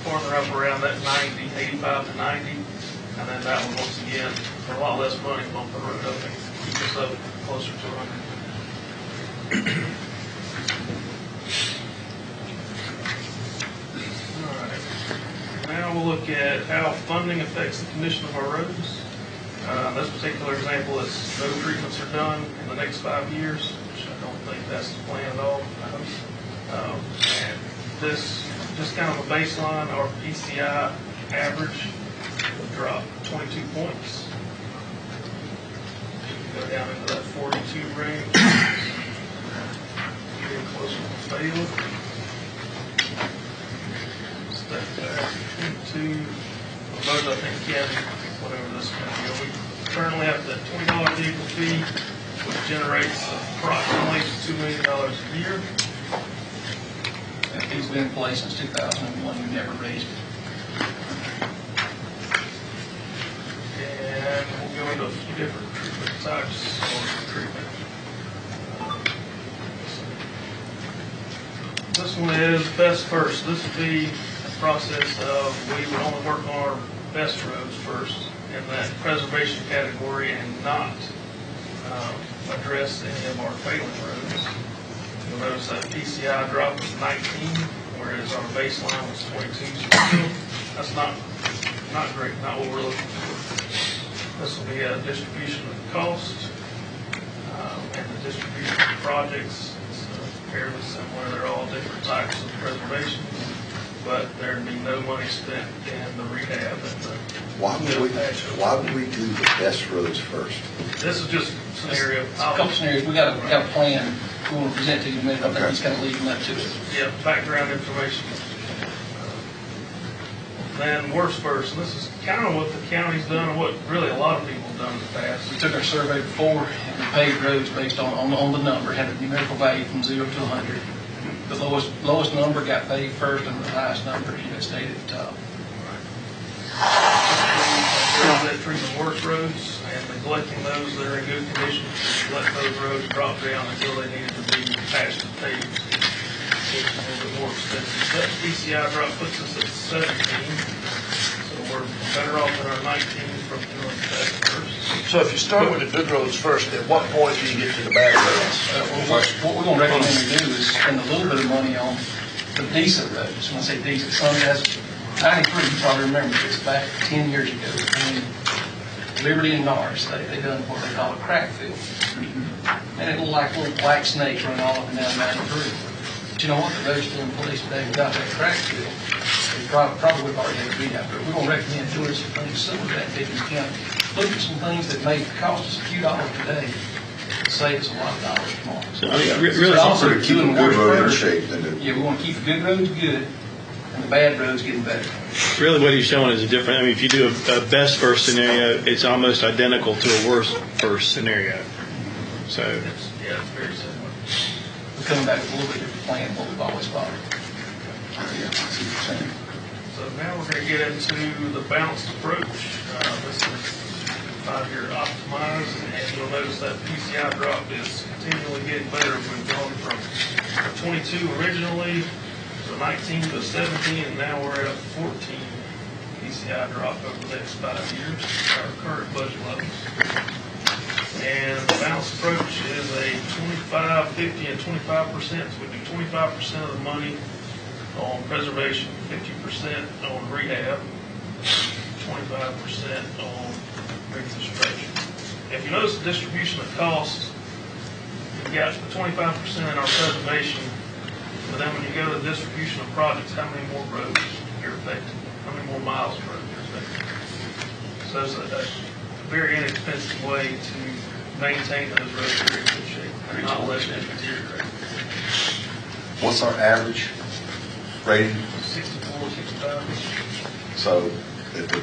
farther up around that 90, 85 to 90, and then that one, once again, for a lot less money, bump the road up and keep us up closer to 100. All right. Now we'll look at how funding affects the condition of our roads. This particular example is no treatments are done in the next 5 years, which I don't think that's the plan at all. And this, just kind of a baseline, our PCI average would drop 22 points. Go down into that 42 range. Getting closer to fail. Step back into, both I think, yeah, whatever this is going to be. We currently have the $20 vehicle fee, which generates approximately $2 million a year. That fee's been in place since 2001, we've never raised it. And we'll go into a few different treatment types of treatment. This one is best first. This would be a process of we would only work on our best roads first in that preservation category and not address any of our failing roads. You'll notice that PCI drop was 19, whereas our baseline was 22. So that's not great, not what we're looking for. This will be a distribution of the cost and the distribution of the projects. It's fairly similar. They're all different types of preservation, but there'd be no money spent in the rehab and the Why would we do the best roads first? This is just scenario. It's a couple scenarios, we got a plan we want to present to you in a minute, I think he's kind of leading up to it. Yeah, background information. then worst first, and this is kind of what the county's done, and what really a lot of people have done in the past. We took our survey before and we paved roads based on the number, had a numerical value from 0 to 100. The lowest number got paved first, and the highest number, stayed at the top. That treat the worst roads and neglecting those that are in good condition, let those roads drop down until they needed to be patched and paved. It's a little bit more expensive. That PCI drop puts us at 17, so we're better off than our 19 from doing that first. So if you start with the good roads first, at what point do you get to the bad roads? What we're going to recommend we do is spend a little bit of money on the decent roads. When I say decent, some has 93, you probably remember this, back 10 years ago, between Liberty and Norris, they done what they call a crack fill. And it looked like little black snakes running all up and down 93. But you know what, the road's still in place today without that crack fill. They probably would have already had to be out there. We're going to recommend doing some things similar to that, Pickens County. Look at some things that may cost us a few dollars today, save us a lot of dollars tomorrow. So, I mean, really, also Keep doing a good work road in first. shape than to. Yeah, we want to keep the good roads good and the bad roads getting better. really what he's showing is a different, I mean, if you do a best first scenario, it's almost identical to a worst first scenario. So, It's very similar. We're coming back with a little bit different plan than what we've always followed. So now we're going to get into the balanced approach. This is 5-year optimized, and you'll notice that PCI drop is continually getting better. We've gone from 22 originally to 19 to 17, and now we're at a 14 PCI drop over the next 5 years, our current budget levels. And the balanced approach is a 25, 50, and 25%. So we do 25% of the money on preservation, 50% on rehab, 25% on reconstruction. If you notice the distribution of costs, you've got the 25% in our preservation, but then when you go to the distribution of projects, how many more roads you're affected, how many more miles of road you're affected. So it's a very inexpensive way to maintain those roads in very good shape and not let them deteriorate. What's our average rating? 64, 65. So at the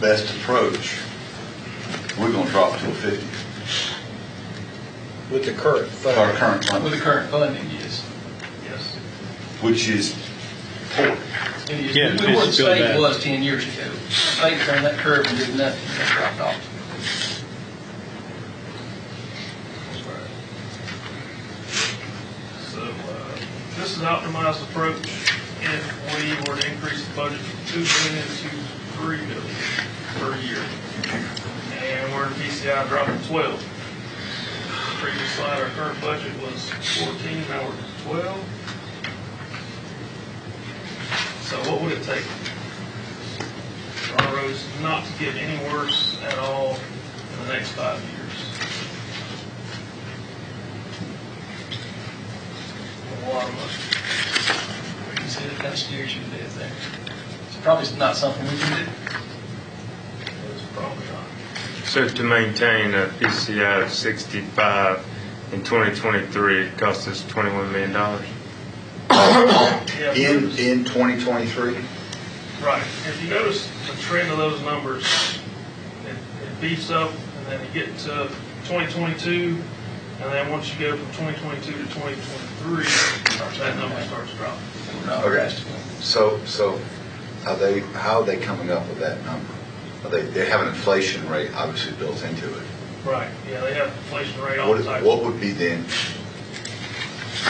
best approach, we're gonna drop to a 50. With the current Our funding. current With funding, the current funding, yes. Yes. which is poor. It is. Yeah, We were where the it's really state bad. was 10 years ago. The state turned that curve and did nothing, and dropped off. So, this is an optimized approach if we were to increase the budget from $2 million to $3 million per year. And we're in PCI dropping 12. The previous slide, our current budget was 14, now we're at 12. So what would it take for our roads not to get any worse at all in the next 5 years? A lot of money. You can see it kind of steers you to death there. It's probably not something we can do. It's probably not. So to maintain a PCI of 65 in 2023, it cost us $21 million. Yeah, In 2023, right. If you notice the trend of those numbers, it beefs up, and then you get to 2022, and then once you go from 2022 to 2023, that number starts dropping. okay. So how are they coming up with that number? They have an inflation rate obviously built into it. Right, yeah, they have inflation rate all the time. What would be then,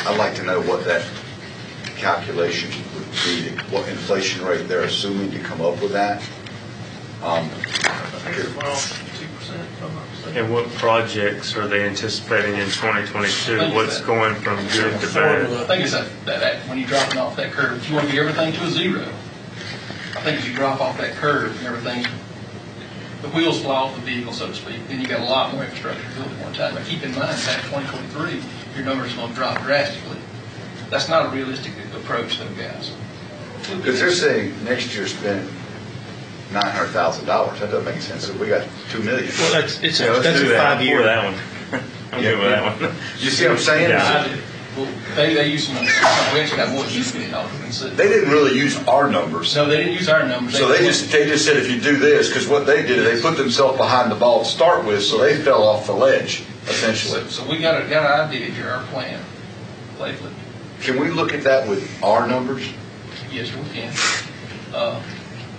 I'd like to know what that calculation would be, what inflation rate they're assuming to come up with that. I think it's around 2%, if I'm not mistaken. And what projects are they anticipating in 2022? What's going from good to I bad? think it's that when you're dropping off that curve, if you want to get everything to a zero, I think as you drop off that curve and everything, the wheels fly off the vehicle, so to speak, then you got a lot more infrastructure built at one time. But keep in mind, that 2023, your numbers are going to drop drastically. That's not a realistic approach, though, guys. Because they're saying next year spend $900,000. That doesn't make sense. We got $2 million. well, that's Yeah, let's a do that. 5-year. For that one. I'm good with that one. You see what I'm saying? Yeah. Well, they use some, we actually got more than $2 million. They didn't really use our numbers. No, they didn't use our numbers. So they just said if you do this, because what they did, they put themselves behind the ball to start with, so they fell off the ledge, essentially. So we got an idea here, our plan, lately. Can we look at that with our numbers? Yes, we can. I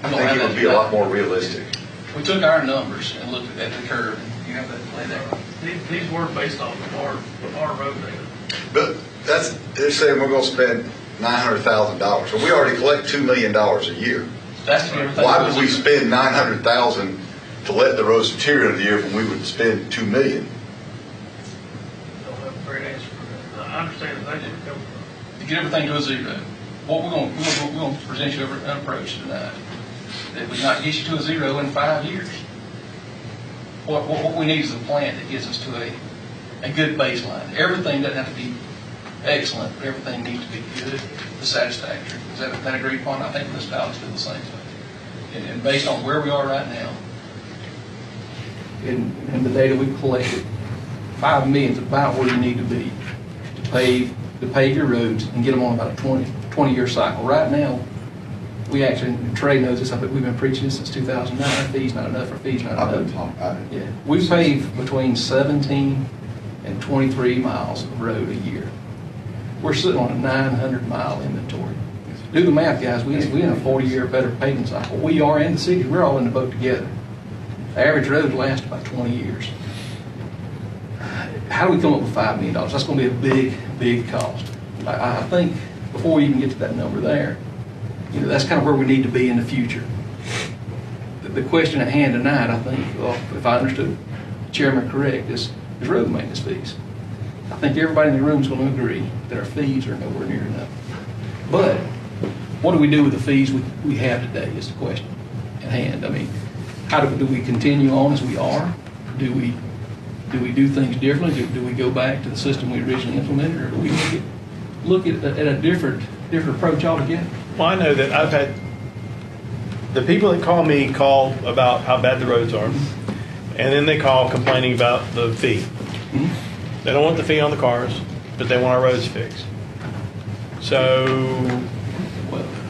think it would be a lot more realistic. We took our numbers and looked at the curve. You have that play there. These were based off of our road data. But they're saying we're gonna spend $900,000, so we already collect $2 million a year. That's everything. Why would we spend $900,000 to let the roads deteriorate in the year when we would spend $2 million? Don't have a great answer for that. I understand that they didn't come from. To get everything to a zero, what we're going to present you an approach tonight that would not get you to a zero in 5 years. What we need is a plan that gets us to a good baseline. Everything doesn't have to be excellent, but everything needs to be good to satisfactory. Is that agreed upon? I think Ms. Bowles did the same thing. And based on where we are right now, and the data we've collected, $5 million is about where you need to be to pave your roads and get them on about a 20-year cycle. Right now, we actually, Trey knows this, we've been preaching this since 2009, fees not enough, or fees not enough. Yeah. We pave between 17 and 23 miles of road a year. We're sitting on a 900-mile inventory. Do the math, guys, we in a 40-year better paving cycle. We are in the city, we're all in the boat together. The average road lasts about 20 years. How do we come up with $5 million? That's going to be a big, big cost. I think before we even get to that number there, that's kind of where we need to be in the future. The question at hand tonight, I think, well, if I understood the chairman correct, is road maintenance fees. I think everybody in the room is going to agree that our fees are nowhere near enough. But what do we do with the fees we have today is the question at hand. I mean, how do we continue on as we are? Do we do things differently? Do we go back to the system we originally implemented, or do we look at a different approach altogether? Well, I know that I've had, the people that call me call about how bad the roads are, and then they call complaining about the fee. Mm-hmm. They don't want the fee on the cars, but they want our roads fixed. So,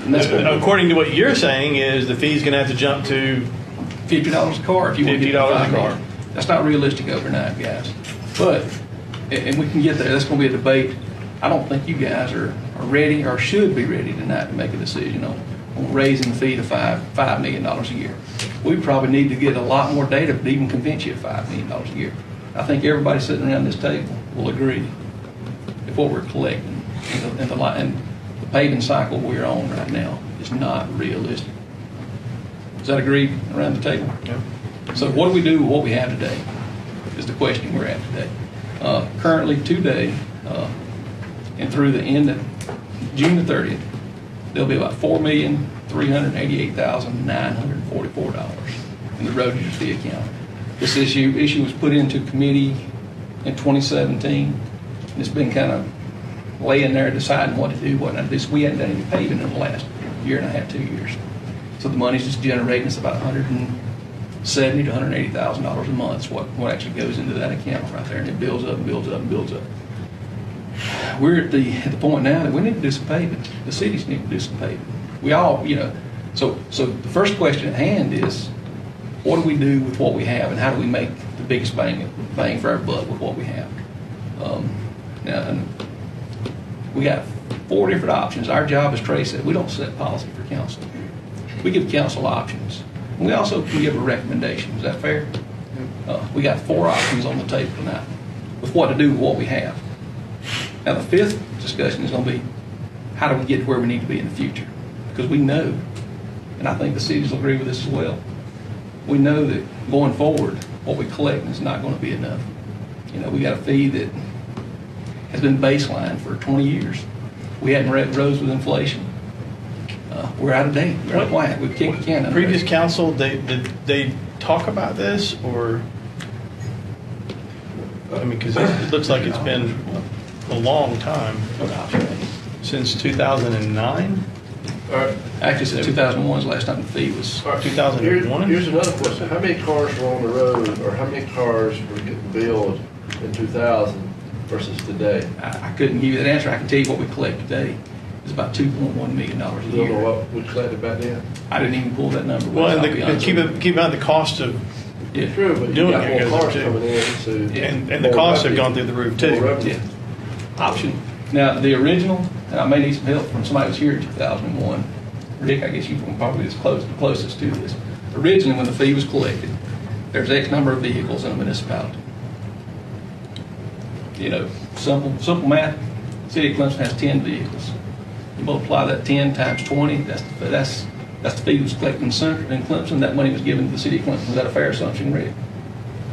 according to what you're saying, is the fee's going to have to jump to $50 a car if you want to get $50 a car. That's not realistic overnight, guys. But, and we can get there, that's going to be a debate. I don't think you guys are ready or should be ready tonight to make a decision on raising the fee to $5 million a year. We probably need to get a lot more data to even convince you of $5 million a year. I think everybody sitting around this table will agree if what we're collecting and the paving cycle we're on right now is not realistic. Is that agreed around the table? Yeah. So what do we do with what we have today is the question we're at today. Currently today, and through the end of June the 30th, there'll be about $4,388,944 in the road user fee account. This issue was put into committee in 2017, and it's been kind of laying there deciding what to do, what not to do. So we hadn't done any paving in the last year and a half, 2 years. So the money's just generating us about $170,000 to $180,000 a month is what actually goes into that account right there, and it builds up and builds up and builds up. We're at the point now that we need to do some paving. The cities need to do some paving. We all, so the first question at hand is, what do we do with what we have, and how do we make the biggest bang for our buck with what we have? Now, we got 4 different options. Our job, as Trey said, we don't set policy for council. We give council options. We also can give a recommendation. Is that fair? We got 4 options on the table tonight with what to do with what we have. Now, the 5th discussion is going to be, how do we get to where we need to be in the future? Because we know, and I think the cities will agree with this as well, we know that going forward, what we collect is not going to be enough. We got a fee that has been baseline for 20 years. We hadn't rose with inflation. We're out of date. We're out of whack. We've kicked the can down the Previous road. council, did they talk about this, or, I mean, because it looks like it's been a long time, since 2009? Actually, since 2001 is the last time the fee was. 2001? Here's another question. How many cars were on the road, or how many cars were getting billed in 2000 versus today? I couldn't give you that answer. I can tell you what we collect today. It's about $2.1 million a You don't know year. what we collected back then? I didn't even pull that number. Well, I'll and be honest keep with you. in mind the cost of, Yeah. True, but you Doing got it more goes cars up, too. coming in, so. and the costs have gone through the roof More too. revenue. Yeah. Option. Now, the original, and I may need some help from somebody who was here in 2001. Rick, I guess you were probably closest to this. Originally, when the fee was collected, there's X number of vehicles in a municipality. You know, simple math, City of Clemson has 10 vehicles. You multiply that 10 times 20, that's the fee that was collected in Clemson. That money was given to the City of Clemson. Is that a fair assumption, Rick?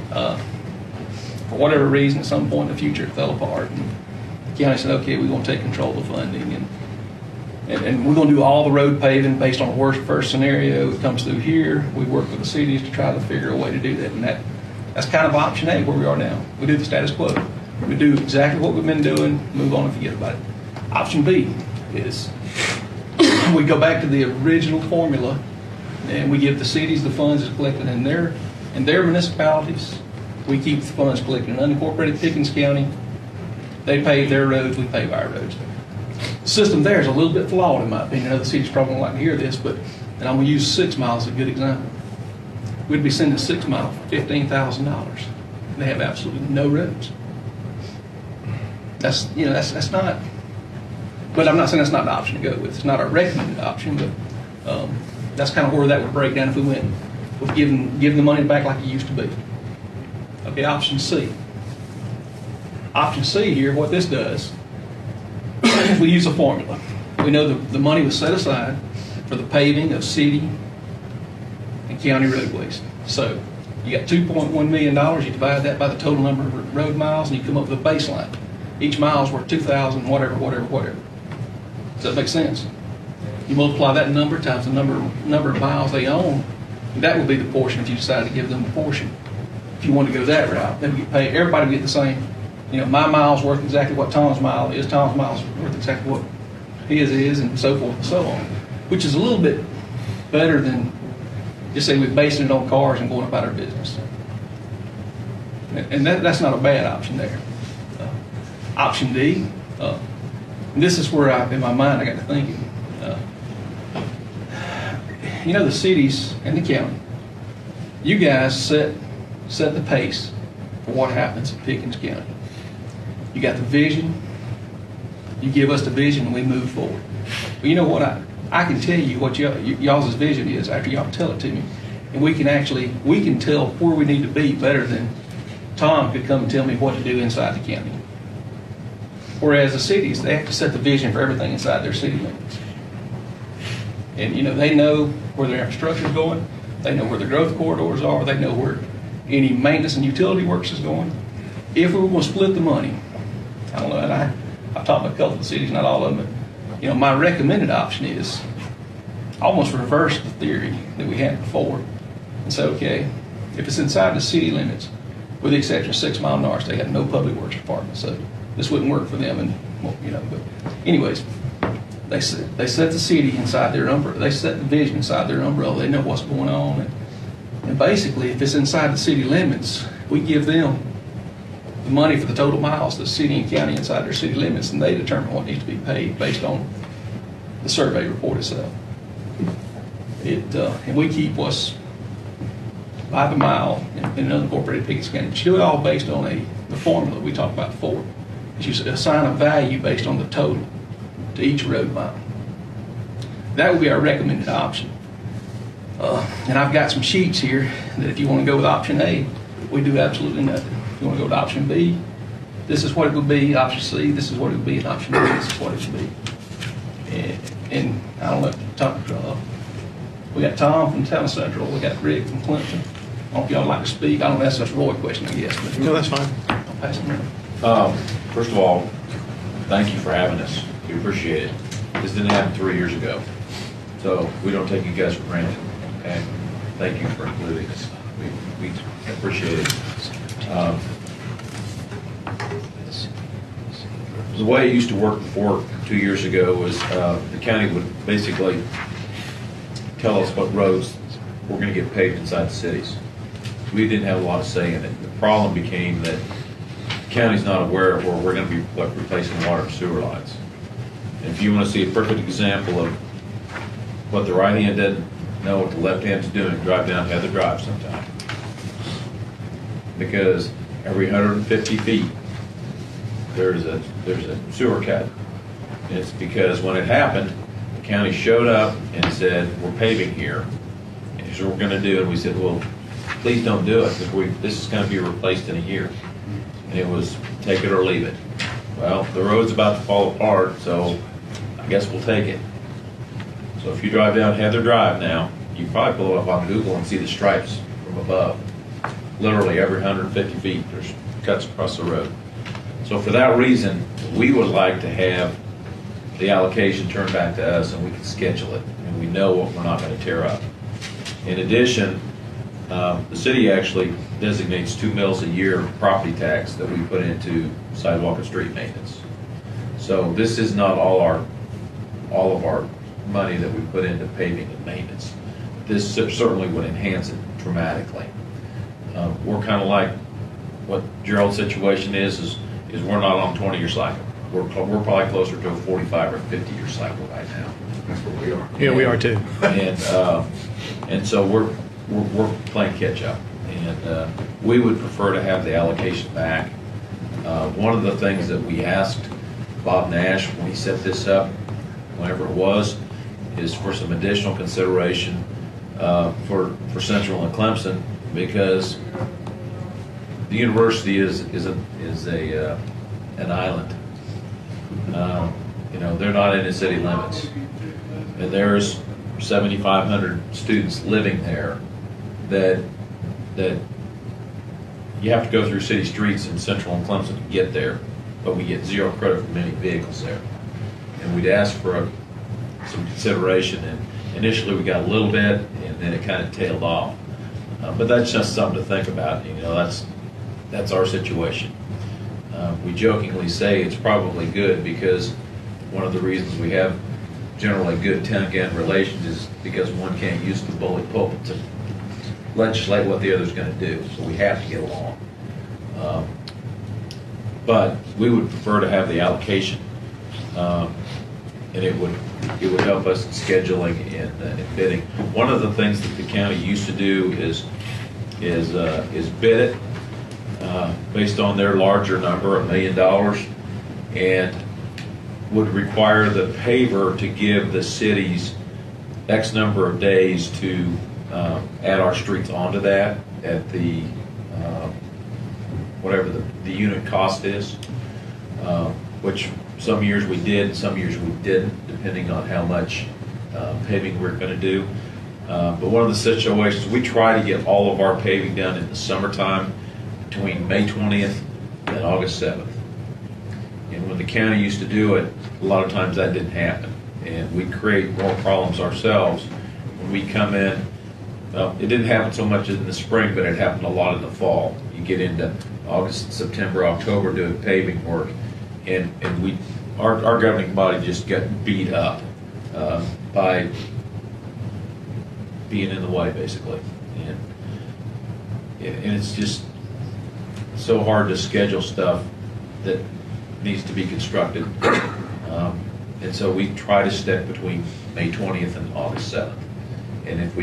For whatever reason, at some point in the future, it fell apart. And the county said, okay, we're going to take control of the funding. And we're going to do all the road paving based on the worst first scenario that comes through here. We work with the cities to try to figure a way to do that. And that's kind of option A where we are now. We do the status quo. We do exactly what we've been doing, move on and forget about it. Option B is we go back to the original formula and we give the cities the funds that's collected in their municipalities. We keep the funds collected in unincorporated Pickens County. They pave their roads, we pave our roads. The system there is a little bit flawed in my opinion. Other cities probably won't like to hear this, but and I'm going to use 6 Mile as a good example. We'd be sending 6 Mile for $15,000. They have absolutely no roads. That's not. But I'm not saying that's not an option to go with. It's not our recommended option, but that's kind of where that would break down if we went with giving the money back like it used to be. Okay, option C. Option C here, what this does is we use a formula. We know the money was set aside for the paving of city and county roadways. So you got $2.1 million, you divide that by the total number of road miles, and you come up with a baseline. Each mile is worth 2,000, whatever. Does that make sense? You multiply that number times the number of miles they own, and that would be the portion if you decided to give them a portion. If you want to go that route, then you pay everybody to get the same. You know, my mile's worth exactly what Tom's mile is. Tom's mile's worth exactly what his is, and so forth and so on. Which is a little bit better than just say we're basing it on cars and going about our business. And that's not a bad option there. Option D, and this is where in my mind I got to thinking. You know, the cities and the county, you guys set the pace for what happens in Pickens County. You got the vision, you give us the vision, and we move forward. Well, you know what, I can tell you what y'all's vision is after y'all tell it to me, and we can tell where we need to be better than Tom could come and tell me what to do inside the county. Whereas the cities, they have to set the vision for everything inside their city limits. And, you know, they know where their infrastructure is going. They know where the growth corridors are. They know where any maintenance and utility works is going. If we were going to split the money, I don't know, and I've talked to a couple of cities, not all of them, but, you know, my recommended option is almost reverse the theory that we had before and say, okay, if it's inside the city limits, with the exception of 6 Mile North, they have no public works department, so this wouldn't work for them. And, well, you know, but anyways, they set the city inside their umbrella. They set the vision inside their umbrella. They know what's going on. And basically, if it's inside the city limits, we give them the money for the total miles, the city and county inside their city limits, and they determine what needs to be paid based on the survey report itself. And we keep what's by the mile in unincorporated Pickens County. It's still all based on the formula we talked about before. You assign a value based on the total to each road mile. That would be our recommended option. And I've got some sheets here that if you want to go with option A, we do absolutely nothing. If you want to go with option B, this is what it would be. Option C, this is what it would be. And option D, this is what it would be. And I don't know, we got Tom from Town Central. We got Rick from Clemson. I don't know if y'all like to speak. I don't know if that's a Roy question, I guess. But No, that's fine. I'll pass it around. First of all, thank you for having us. We appreciate it. This didn't happen 3 years ago, so we don't take you guys for granted. And thank you for including us. We appreciate it. The way it used to work before 2 years ago was the county would basically tell us what roads were going to get paved inside the cities. We didn't have a lot of say in it. The problem became that county's not aware of where we're gonna be replacing water and sewer lines. And if you wanna see a perfect example of what the right hand doesn't know what the left hand's doing, drive down Heather Drive sometime. Because every 150 feet, there's a sewer cut. And it's because when it happened, the county showed up and said, we're paving here, and here's what we're gonna do, and we said, well, please don't do it, because this is gonna be replaced in a year. And it was, take it or leave it. Well, the road's about to fall apart, so I guess we'll take it. So if you drive down Heather Drive now, you probably pull it up on Google and see the stripes from above. Literally every 150 feet, there's cuts across the road. So for that reason, we would like to have the allocation turned back to us and we can schedule it. And we know what we're not going to tear up. In addition, the city actually designates 2 mills a year property tax that we put into sidewalk and street maintenance. So this is not all of our money that we put into paving and maintenance. This certainly would enhance it dramatically. We're kind of like what Gerald's situation is we're not on a 20-year cycle. We're probably closer to a 45 or 50-year cycle right now. That's what we are. Yeah, we are too. And so we're playing catch up. And we would prefer to have the allocation back. One of the things that we asked Bob Nash when he set this up, whenever it was, is for some additional consideration for Central and Clemson, because the university is an island. They're not in the city limits, and there's 7,500 students living there that you have to go through city streets in Central and Clemson to get there, but we get 0 credit for many vehicles there. And we'd ask for some consideration, and initially we got a little bit, and then it kind of tailed off. But that's just something to think about. That's our situation. We jokingly say it's probably good because one of the reasons we have generally good tenant-tenant relations is because one can't use the bully pulpit to legislate what the other's going to do, so we have to get along. But we would prefer to have the allocation, and it would help us in scheduling and bidding. One of the things that the county used to do is bid it based on their larger number, $1 million, and would require the paver to give the cities X number of days to add our streets onto that at the whatever the unit cost is, which some years we did, and some years we didn't, depending on how much paving we're going to do. But one of the situations, we try to get all of our paving done in the summertime between May 20th and August 7th. And when the county used to do it, a lot of times that didn't happen. And we create more problems ourselves when we come in. Well, it didn't happen so much in the spring, but it happened a lot in the fall. You get into August, September, October doing paving work, and our governing body just got beat up by being in the way, basically. And it's just so hard to schedule stuff that needs to be constructed. And so we try to stick between May 20th and August 7th. And if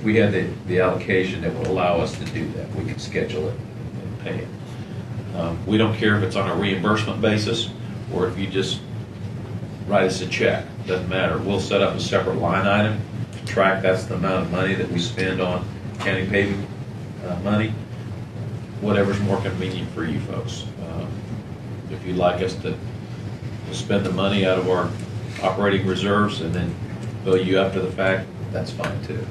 we had the allocation that would allow us to do that, we could schedule it and pay it. We don't care if it's on a reimbursement basis or if you just write us a check. Doesn't matter. We'll set up a separate line item to track that's the amount of money that we spend on county paving money. Whatever's more convenient for you folks. If you'd like us to spend the money out of our operating reserves and then bill you after the fact, that's fine too.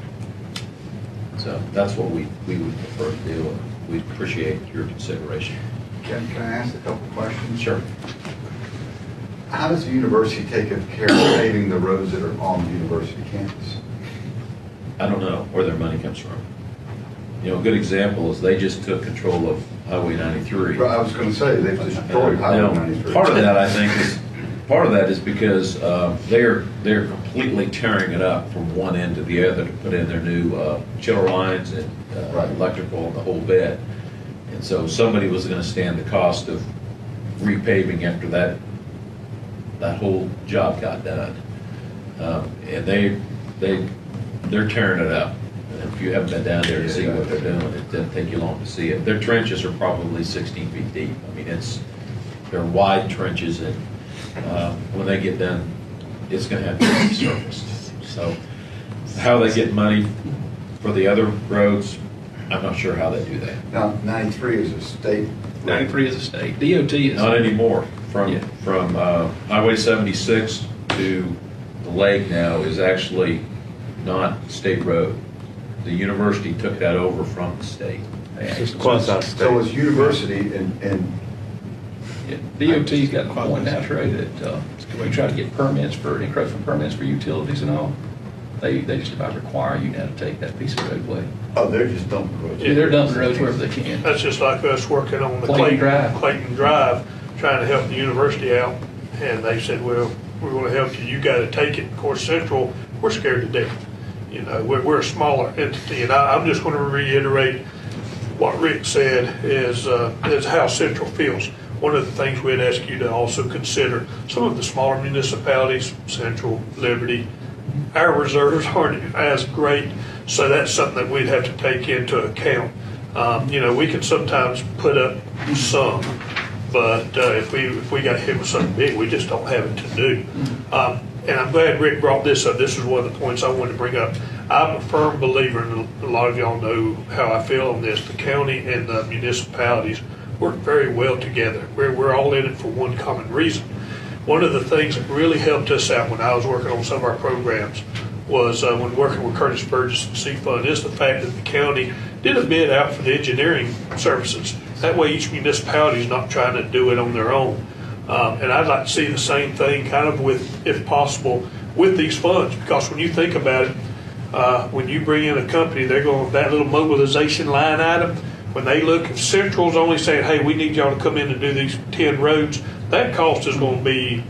So that's what we would prefer to do, and we appreciate your consideration. Can I ask a couple questions? Sure. How does the university take care of paving the roads that are on the university campus? I don't know where their money comes from. A good example is they just took control of Highway 93. Well, I was going to say, they've destroyed Highway 93. Part of that, I think, is because they're completely tearing it up from one end to the other to put in their new chiller lines and electrical and the whole bit. And so somebody was gonna stand the cost of repaving after that whole job got done. And they're tearing it up. And if you haven't been down there to see what they're doing, it doesn't take you long to see it. Their trenches are probably 16 feet deep. I mean, they're wide trenches, and when they get done, it's gonna have to be resurfaced. So how they get money for the other roads, I'm not sure how they do that. Now, 93 is a state. 93 is a state. DOT is. Not anymore. Yeah. From Highway 76 to the lake now is actually not state road. The university took that over from the state. It's quasi-state. So it's university and Yeah, DOT's got the point now, Trey, that we try to get permits for, encroachment permits for utilities and all. They just about require you now to take that piece of roadway. oh, they're just dumping roads. Yeah, they're dumping roads wherever they can. That's just like us working on the Clayton Drive. Clayton Drive, trying to help the university out. And they said, well, we're going to help you. You got to take it. Of course, Central, we're scared to death. You know, we're a smaller entity. And I'm just going to reiterate what Rick said is how Central feels. One of the things we'd ask you to also consider, some of the smaller municipalities, Central, Liberty, our reserves aren't as great, so that's something that we'd have to take into account. You know, we can sometimes put up some, but if we got hit with something big, we just don't have it to do. And I'm glad Rick brought this up. This is one of the points I wanted to bring up. I'm a firm believer, and a lot of y'all know how I feel on this. The county and the municipalities work very well together. We're all in it for one common reason. One of the things that really helped us out when I was working on some of our programs was when working with Curtis Burgess and C-Fund is the fact that the county did a bid out for the engineering services. That way each municipality is not trying to do it on their own. And I'd like to see the same thing kind of with, if possible, with these funds, because when you think about it, when you bring in a company, they're going, that little mobilization line item, when they look, if Central's only saying, hey, we need y'all to come in and do these 10 roads, that cost is going to be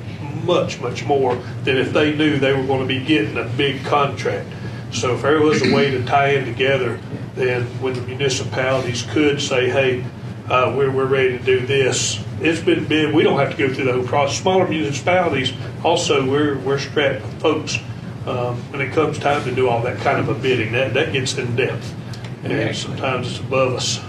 much, much more than if they knew they were going to be getting a big contract. So if there was a way to tie in together, then when the municipalities could say, hey, we're ready to do this, it's been bid, we don't have to go through the whole process. Smaller municipalities, also, we're strapped with folks when it comes time to do all that kind of a bidding. That gets in depth, and sometimes it's above us.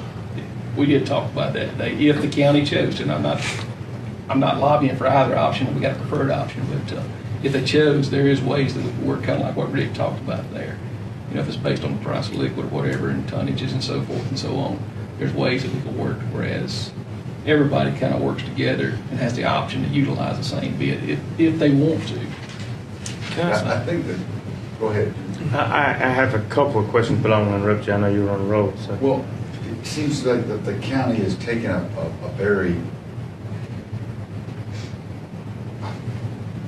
We did talk about that today. If the county chose to, and I'm not lobbying for either option. We got a preferred option, but if they chose, there is ways that we can work, kind of like what Rick talked about there. You know, if it's based on the price of liquid or whatever, and tonnages and so forth and so on, there's ways that we can work. Whereas everybody kind of works together and has the option to utilize the same bid if they want to. I think that, go ahead. I have a couple of questions, but I don't want to interrupt you. I know you're on the road, so. Well, it seems like that the county has taken a very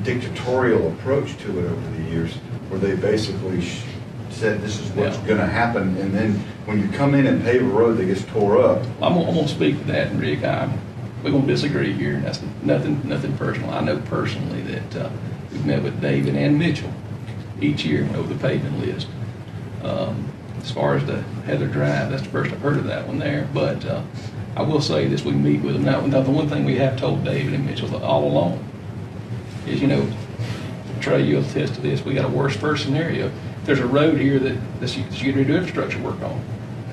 dictatorial approach to it over the years, where they basically said this is what's going to happen, and then when you come in and pave a road that gets tore up. I'm gonna speak to that, and Rick, we're gonna disagree here, and that's nothing personal. I know personally that we've met with David and Mitchell each year over the paving list. As far as the Heather Drive, that's the first I've heard of that one there. But I will say this: we meet with them now. The one thing we have told David and Mitchell all along is, you know, Trey, you'll attest to this. We got a worst first scenario. There's a road here that you get ready to do infrastructure work on.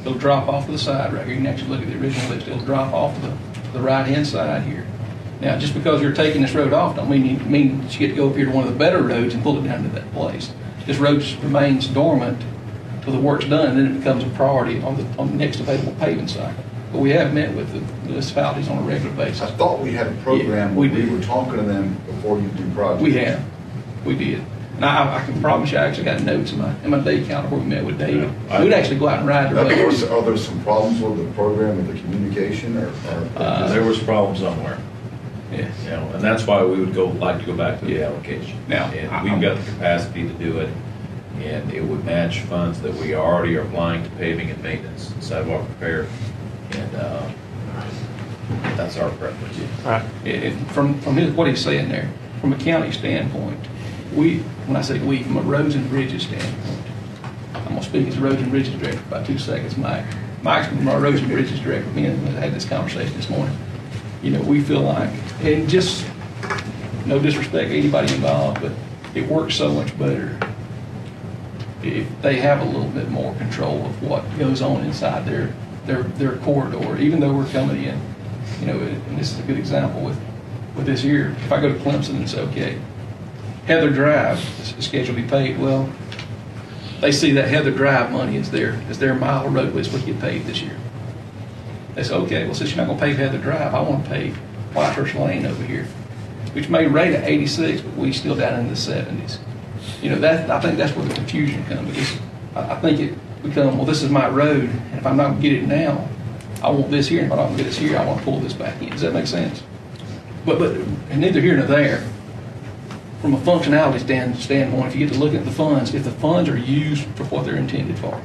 It'll drop off to the side right here. You can actually look at the original list. It'll drop off to the right-hand side here. Now, just because you're taking this road off, don't mean you get to go up here to one of the better roads and pull it down to that place. This road just remains dormant till the work's done, and then it becomes a priority on the next available paving cycle. But we have met with the municipalities on a regular basis. I thought we had a program where we were talking to them before you do projects. We have. We did. And I can promise you, I actually got notes in my day counter where we met with David. We'd actually go out and ride the roads. Are there some problems with the program, with the communication, or there was problems somewhere. Yeah. You know, and that's why we would like to go back to the allocation. Now, and we've got the capacity to do it, and it would match funds that we already are applying to paving and maintenance, and sidewalk repair, and that's our preference. From what he's saying there, from a county standpoint, when I say we, from a roads and bridges standpoint, I'm going to speak as roads and bridges director for about 2 seconds, Mike. Mike's from our Roads and Bridges Director, me and him had this conversation this morning. You know, we feel like, and just, no disrespect to anybody involved, but it works so much better if they have a little bit more control of what goes on inside their corridor, even though we're coming in. You know, and this is a good example with this here. If I go to Clemson and say, okay, Heather Drive is scheduled to be paid, well, they see that Heather Drive money is their mile of roadway is what get paid this year. They say, okay, well, since you're not going to pay Heather Drive, I want to pay Whitehurst Lane over here, which may rate at 86, but we still down in the 70s. You know, I think that's where the confusion comes. Because I think it becomes, well, this is my road, and if I'm not going to get it now, I want this here, and if I'm not going to get this here, I want to pull this back in. Does that make sense? But neither here nor there. From a functionality standpoint, if you get to look at the funds, if the funds are used for what they're intended for.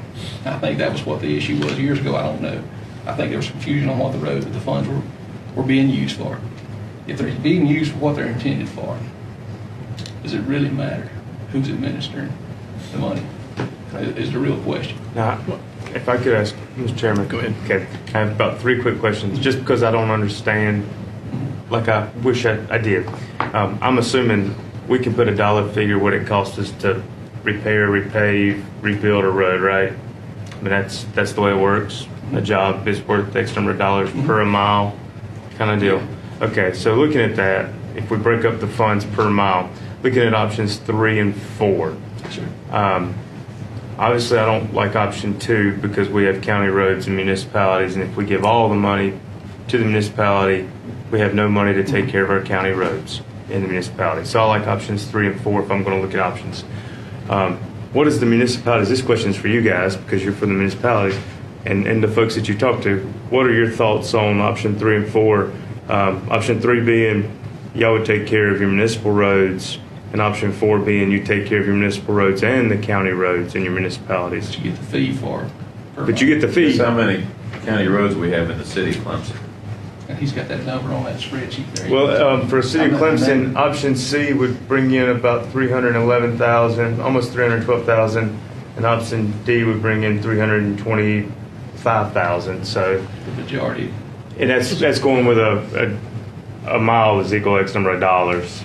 I think that was what the issue was years ago. I don't know. I think there was confusion on what the funds were being used for. If they're being used for what they're intended for, does it really matter who's administering the money? Is the real question. Now, if I could ask, Mr. Chairman. Go ahead. Okay, I have about 3 quick questions, just because I don't understand, like I wish I did. I'm assuming we can put a dollar figure what it costs us to repair, repave, rebuild a road, right? I mean, that's the way it works. A job is worth X number of dollars per a mile kind of deal. Okay, so looking at that, if we break up the funds per mile, looking at options 3 and 4. Sure. Obviously, I don't like option 2 because we have county roads and municipalities, and if we give all the money to the municipality, we have no money to take care of our county roads in the municipality. So I like options 3 and 4 if I'm going to look at options. What is the municipalities? This question is for you guys because you're from the municipalities and the folks that you talk to. What are your thoughts on option 3 and 4? Option 3 being y'all would take care of your municipal roads, and option 4 being you take care of your municipal roads and the county roads in your municipalities. You get the fee for it. But you get the fee. Guess how many county roads we have in the city of Clemson? And he's got that number on that spreadsheet there. Well, for City of Clemson, option C would bring in about 311,000, almost 312,000, and option D would bring in 325,000. So the majority. And that's going with a mile is equal X number of dollars.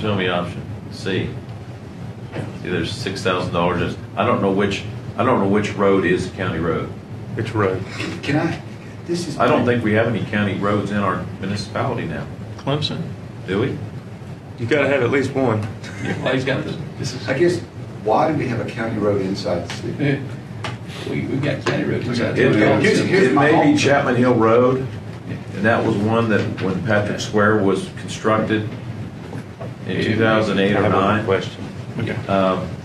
Show me option C. See, there's $6,000. I don't know which road is a county road. Which road? Can I? I don't think we have any county roads in our municipality now. Clemson. Do we? You got to have at least one. Well, he's got I guess, why do we have a county road inside the city? We've got county roads inside It Here's my may be home. Chapman Hill Road, and that was one that when Patrick Square was constructed in 2008 or 9. Question. Okay.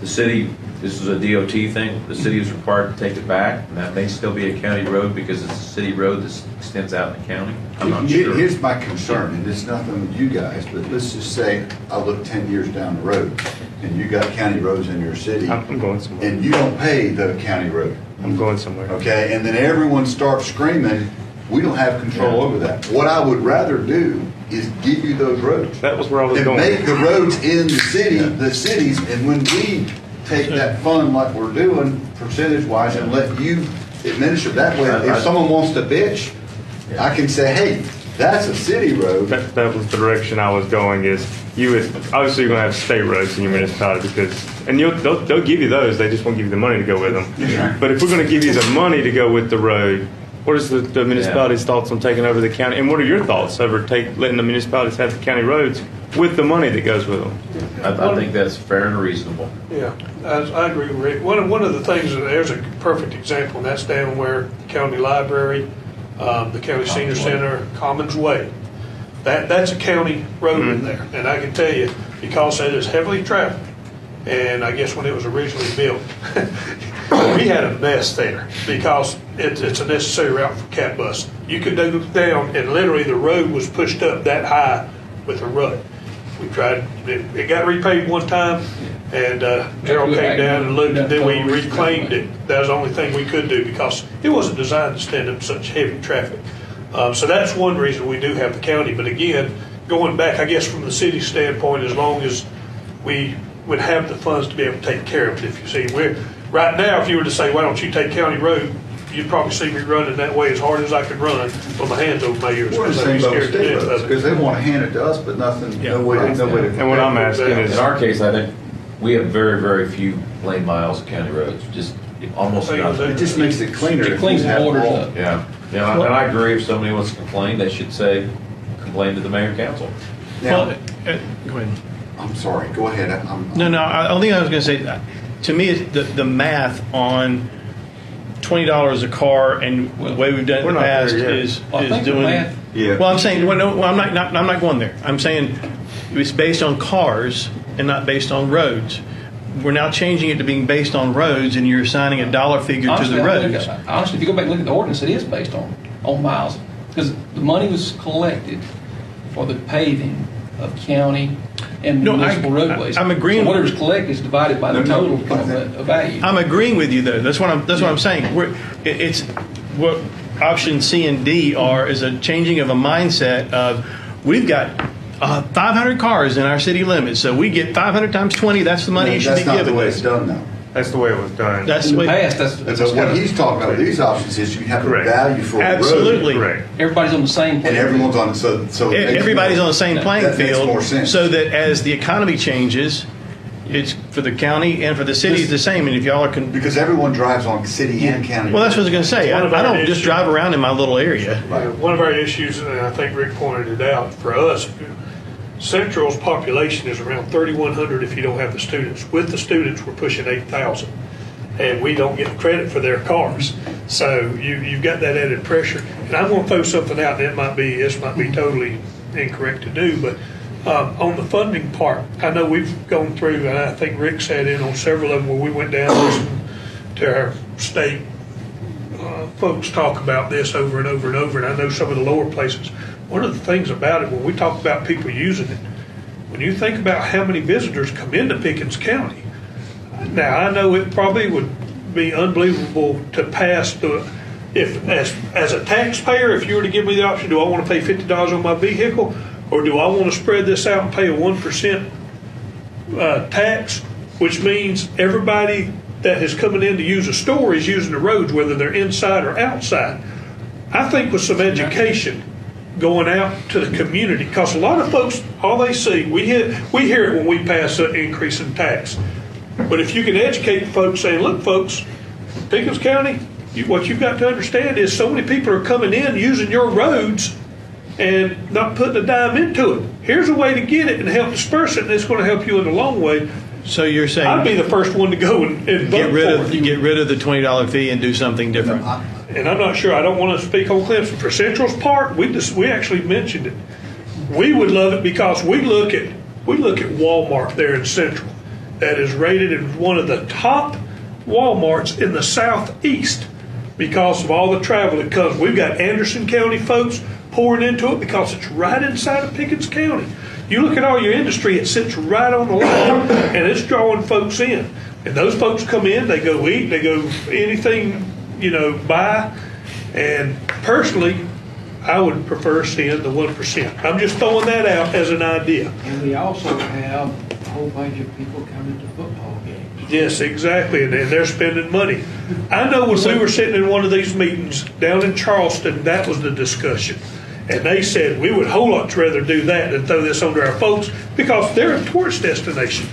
The city, this is a DOT thing, the city is required to take it back, and that may still be a county road because it's a city road that extends out in the county. I'm not sure. Here's my concern, and it's nothing with you guys, but let's just say I look 10 years down the road, and you got county roads in your city, I'm going somewhere. and you don't pay the county road, I'm going somewhere. okay? And then everyone starts screaming, we don't have control over that. What I would rather do is give you those roads. That was where I was And going. make the roads in the city, the cities, and when we take that fund like we're doing, percentage-wise, and let you administer that way, if someone wants to bitch, I can say, hey, that's a city road. That was the direction I was going. Is you would obviously you're going to have state roads in your municipality and they'll give you those. They just won't give you the money to go with them. Yeah. But if we're going to give you the money to go with the road, what is the municipality's thoughts on taking over the county? And what are your thoughts over letting the municipalities have the county roads with the money that goes with them? I think that's fair and reasonable. Yeah, I agree with Rick. One of the things, there's a perfect example, and that's down where the county library, the county senior center, Commons Way. That's a county road in there. And I can tell you, because it is heavily traveled, and I guess when it was originally built, we had a mess there because it's a necessary route for cat bus. You could go down, and literally the road was pushed up that high with a rut. We tried, it got repaved one time, and Gerald came down and looked, and then we reclaimed it. That was the only thing we could do because it wasn't designed to stand up such heavy traffic. So that's one reason we do have the county. But again, going back, I guess from the city standpoint, as long as we would have the funds to be able to take care of it. If you see, right now, if you were to say, why don't you take county road, you'd probably see me running that way as hard as I could run with my hands over my ears. We're in the I'd be same boat with scared to state death roads, of it. because they want to hand it to us, but nothing, no way to. And what I'm asking In is, our case, I think we have very, very few lane miles of county roads, just almost nothing. It just makes it cleaner. It if cleans we the have waters all. up. Yeah, yeah, and I agree, if somebody wants to complain, they should say, complain to the mayor and council. Well, Now, go ahead. I'm sorry, go ahead. No, I don't think I was going to say that. To me, the math on $20 a car and the way we've done it in We're the not there past yet. is Well, I think the doing. math- Yeah. Well, I'm saying, well, no, I'm not going there. I'm saying it's based on cars and not based on roads. We're now changing it to being based on roads, and you're assigning a dollar figure to the roads. Honestly, if you go back and look at the ordinance, it is based on miles. Because the money was collected for the paving of county and No, municipal roadways. I'm agreeing- So whatever's collected is divided by the total to come up with a value. I'm agreeing with you, though. That's what I'm saying. It's what option C and D are is a changing of a mindset of we've got 500 cars in our city limits, so we get 500 times 20. That's the money you should be That's not the giving way us. it's done now. that's the way it was done. That's In the the way. past, that's But what he's talking about, these options is you have a Correct. value for a road. Absolutely. Correct. everybody's on the same plane. And everyone's on, so it makes Everybody's more- on the same playing that makes field, more sense. so that as the economy changes, it's for the county and for the city it's the same. And if y'all are Because everyone drives on city and county. well, that's what I was going to say. One of I our don't just issues- drive around in my little area. One of our issues, and I think Rick pointed it out, for us, Central's population is around 3,100 if you don't have the students. With the students, we're pushing 8,000, and we don't get credit for their cars. So you've got that added pressure. And I'm going to throw something out, and this might be totally incorrect to do, but on the funding part, I know we've gone through, and I think Rick sat in on several of them where we went down and listened to our state folks talk about this over and over and over, and I know some of the lower places. One of the things about it, when we talk about people using it, when you think about how many visitors come into Pickens County, now I know it probably would be unbelievable to pass the, if as a taxpayer, if you were to give me the option, do I want to pay $50 on my vehicle, or do I want to spread this out and pay a 1% tax, which means everybody that is coming in to use a store is using the roads, whether they're inside or outside. I think with some education going out to the community, because a lot of folks, all they see, we hear it when we pass an increase in tax. But if you can educate folks saying, look, folks, Pickens County, what you've got to understand is so many people are coming in using your roads and not putting a dime into it. Here's a way to get it and help disperse it, and it's going to help you in the long way. So you're saying I'd be the first one to go and vote get rid for it. of the $20 fee and do something different. And I'm not sure, I don't want to speak on Clemson. For Central's part, we actually mentioned it. We would love it because we look at Walmart there in Central. That is rated as one of the top Walmarts in the southeast because of all the travel that comes. We've got Anderson County folks pouring into it because it's right inside of Pickens County. You look at all your industry, it sits right on the line, and it's drawing folks in. And those folks come in, they go eat, they go anything, buy. And personally, I would prefer seeing the 1%. I'm just throwing that out as an idea. And we also have a whole bunch of people coming to football games. Yes, exactly, and they're spending money. I know when we were sitting in one of these meetings down in Charleston, that was the discussion. And they said, we would a whole lot rather do that than throw this onto our folks because they're a tourist destination.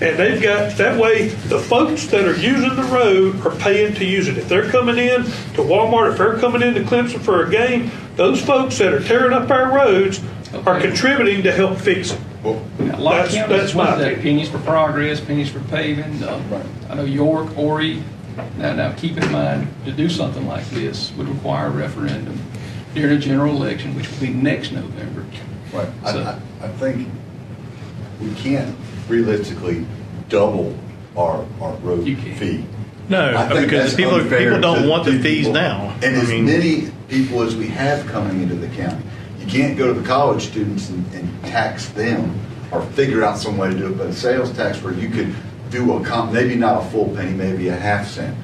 And they've got, that way, the folks that are using the road are paying to use it. If they're coming in to Walmart, if they're coming into Clemson for a game, those folks that are tearing up our roads are contributing to help fix it. A lot of counties that's want my that, opinion. pennies for progress, pennies for paving. I know York, Horry. Now keep in mind, to do something like this would require a referendum during a general election, which will be next November. Right. So- I think we can't realistically double our road fee. No, I think because that's people unfair don't to want the fees people. now. And I as mean- many people as we have coming into the county, you can't go to the college students and tax them or figure out some way to do it, but a sales tax where you could do maybe not a full penny, maybe a half cent.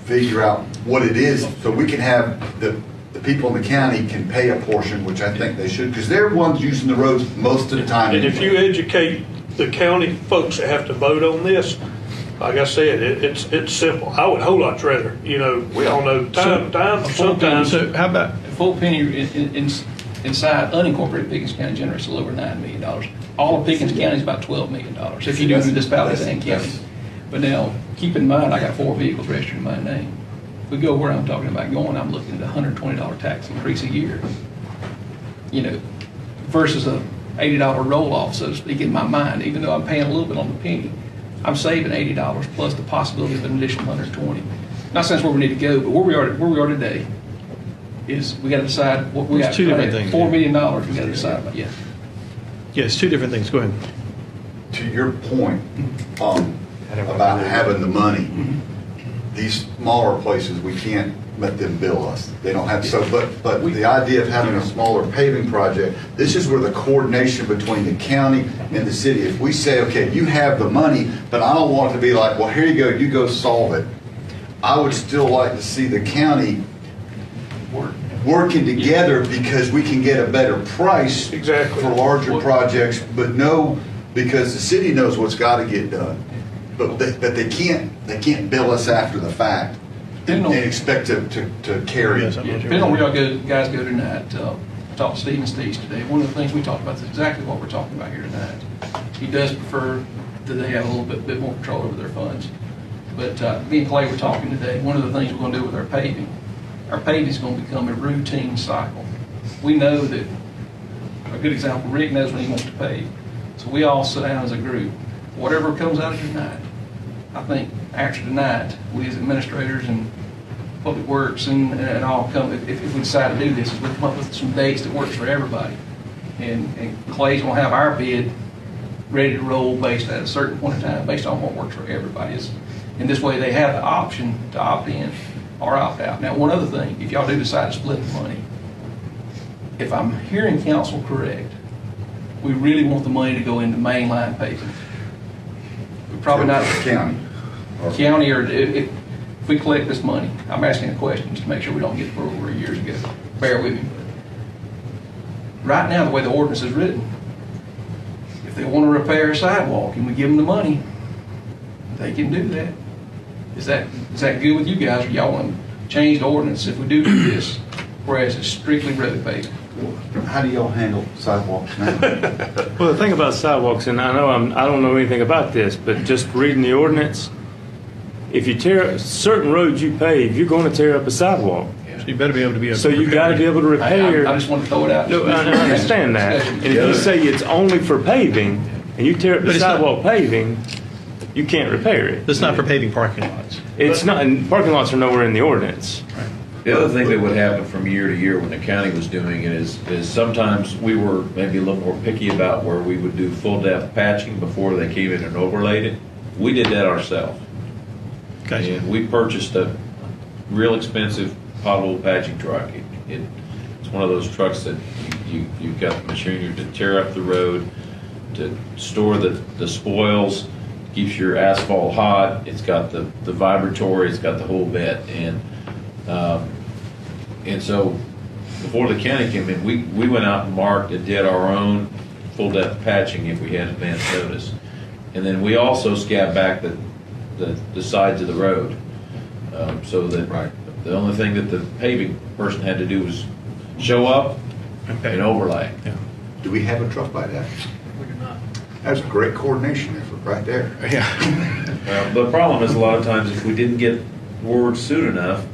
Figure out what it is so we can have the people in the county can pay a portion, which I think they should, because they're ones using the roads most of the time. And if you educate the county folks that have to vote on this, like I said, it's simple. I would a whole lot rather, we all know sometimes. So how about? Fort Penny inside unincorporated Pickens County generates a little over $9 million. All of Pickens County is about $12 million, if you do municipalities and counties. But now, keep in mind, I got 4 vehicles registered in my name. If we go where I'm talking about going, I'm looking at a $120 tax increase a year. Versus a $80 roll-off, so to speak, in my mind, even though I'm paying a little bit on the penny. I'm saving $80 plus the possibility of an additional $120. Not saying that's where we need to go, but where we are today is we got to decide what we got. It's two different things. $4 million we got to decide about. Yeah. Yeah, it's two different things. Go ahead. To your point, about having the money, these smaller places, we can't let them bill us. They don't have, but the idea of having a smaller paving project, this is where the coordination between the county and the city, if we say, okay, you have the money, but I don't want it to be like, well, here you go solve it. I would still like to see the county working together because we can get a better price for larger projects, but because the city knows what's got to get done. But they can't bill us after the fact and expect to carry it. Depending on where y'all guys go tonight, talked to Stephen Stees today. One of the things we talked about is exactly what we're talking about here tonight. He does prefer that they have a little bit more control over their funds. But me and Clay were talking today. One of the things we're going to do with our paving is going to become a routine cycle. We know that, a good example, Rick knows when he wants to pave. So we all sit down as a group. Whatever comes out of tonight, I think after tonight, we as administrators and Public Works and all come, if we decide to do this, is we come up with some dates that works for everybody. And Clay's going to have our bid ready to roll based at a certain point in time, based on what works for everybody. And this way they have the option to opt in or opt out. Now, one other thing, if y'all do decide to split the money, if I'm hearing council correct, we really want the money to go into mainline paving. We're probably not county, or if we collect this money, I'm asking a question just to make sure we don't get where we were years ago. Bear with me. Right now, the way the ordinance is written, if they want to repair a sidewalk and we give them the money, they can do that. Is that good with you guys, or y'all want to change the ordinance if we do this, whereas it's strictly road paving? How do y'all handle sidewalks now? Well, the thing about sidewalks, and I don't know anything about this, but just reading the ordinance, if you tear certain roads you pave, you're going to tear up a sidewalk. So you better be able to be. So you got to be able to repair. I just want to throw it out. No, I understand that. And if you say it's only for paving, and you tear up the sidewalk paving, you can't repair it. That's not for paving parking lots. It's not, and parking lots are nowhere in the ordinance. The other thing that would happen from year to year when the county was doing it is sometimes we were maybe a little more picky about where we would do full depth patching before they came in and overlaid it. We did that ourselves. Gotcha. And we purchased a real expensive pothole patching truck. It's one of those trucks that you've got the machinery to tear up the road, to store the spoils, keeps your asphalt hot. It's got the vibratory, it's got the whole bit. And so before the county came in, we went out and marked and did our own full depth patching if we had advance notice. And then we also scabbed back the sides of the road. So that the only thing that the paving person had to do was show up and overlay. Yeah. Do we have a truck by that? We do not. That's a great coordination effort right there. Yeah. The problem is a lot of times if we didn't get word soon enough,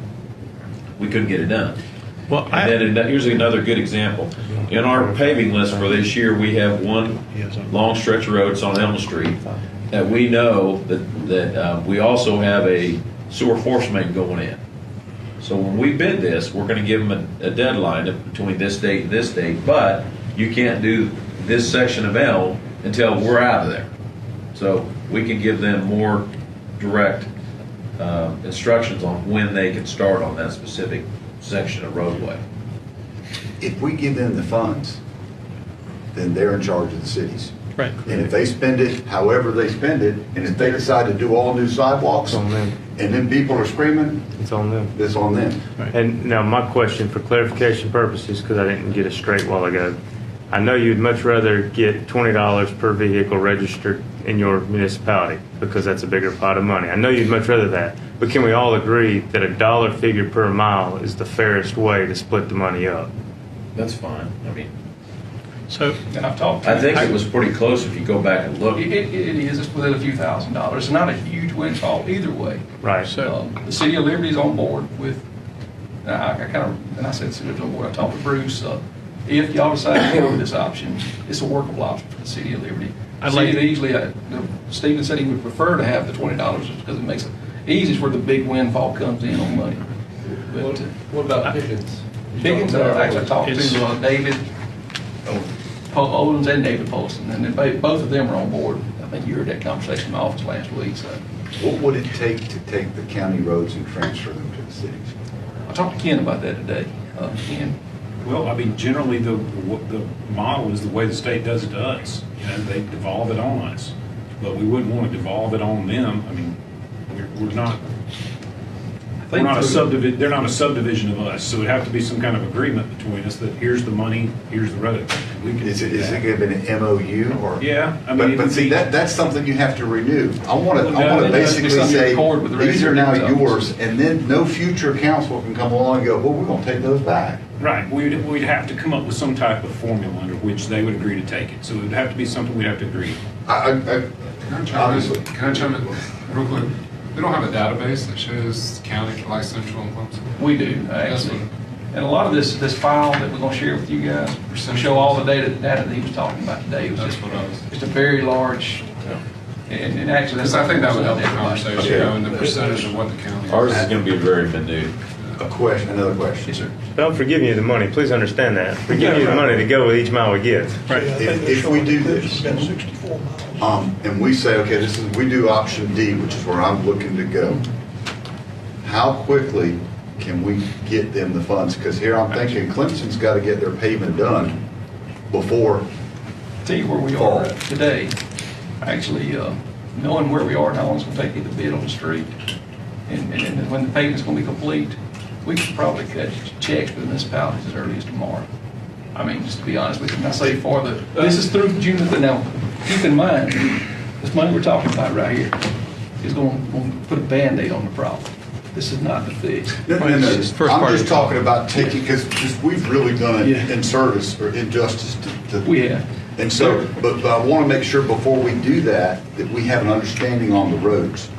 we couldn't get it done. Well, and then here's another good example. In our paving list for this year, we have one long stretch of road, it's on Elm Street, that we know that we also have a sewer force main going in. So when we bid this, we're going to give them a deadline between this date and this date, but you can't do this section of Elm until we're out of there. So we can give them more direct instructions on when they can start on that specific section of roadway. If we give them the funds, then they're in charge of the cities. Right. And if they spend it however they spend it, and if they decide to do all new sidewalks, It's on them. and then people are screaming, It's on them. it's on them. And now my question for clarification purposes, because I didn't get it straight a while ago, I know you'd much rather get $20 per vehicle registered in your municipality because that's a bigger pot of money. I know you'd much rather that, but can we all agree that a dollar figure per mile is the fairest way to split the money up? That's fine. I mean, So, And I've talked. I think it was pretty close if you go back and look. It is, it's within a few $1,000s. It's not a huge windfall either way. Right. The city of Liberty's on board with, I kind of, and I said city's on board, I talked to Bruce, if y'all decide to go with this option, it's a workable option for the city of Liberty. I'd City like- of Easley, Stephen said he would prefer to have the $20 just because it makes it easy where the big windfall comes in on money. But What about Pickens? Pickens, actually I talked It's- to David Owens and David Polson, and both of them are on board. I think you heard that conversation in my office last week, so. What would it take to take the county roads and transfer them to the cities? I talked to Ken about that today. Ken, Well, I mean, generally, the model is the way the state does it to us. You know, they devolve it on us. But we wouldn't want to devolve it on them. I mean, we're not, they're not a subdivision of us, so it'd have to be some kind of agreement between us that here's the money, here's the road. We can Is do it that. going to be an MOU or? Yeah, I mean, it But would see, be- that's something you have to renew. I want to Well, no, it has to be basically something you say, record with the these are now registry yours, and then no future council can come along and go, well, we're going to take those back. Right, we'd have to come up with some type of formula under which they would agree to take it. So it would have to be something we'd have to agree on. Obviously. Can I chime in real quick? We don't have a database that shows county, like Central and Clemson. we do, actually. And a lot of this file that we're gonna share with you guys, will show all the data that he was talking about today. It was That's just, what I was. just a very large, and actually. Because I think that would help the Everybody. conversation, Okay. knowing the percentage of what the county. Ours is going to be very minute. Another question. Yes, sir. But I'm forgiving you the money. Please understand that. We're giving you the money to go with each mile we give. If we do this, and we say, okay, we do option D, which is where I'm looking to go, how quickly can we get them the funds? Because here I'm thinking Clemson's got to get their pavement done before. Tell you where we Fall. are today. Actually, knowing where we are and how long it's gonna take to get the bid on the street, and then when the pavement's gonna be complete, we could probably cut checks for the municipalities as early as tomorrow. I mean, just to be honest with you, and I say this is through June, now, keep in mind, this money we're talking about right here is gonna put a Band-Aid on the problem. This is not the fix. No, I'm just talking about taking, because we've really done it in service or injustice to. We have. And so, but I want to make sure before we do that we have an understanding on the roads.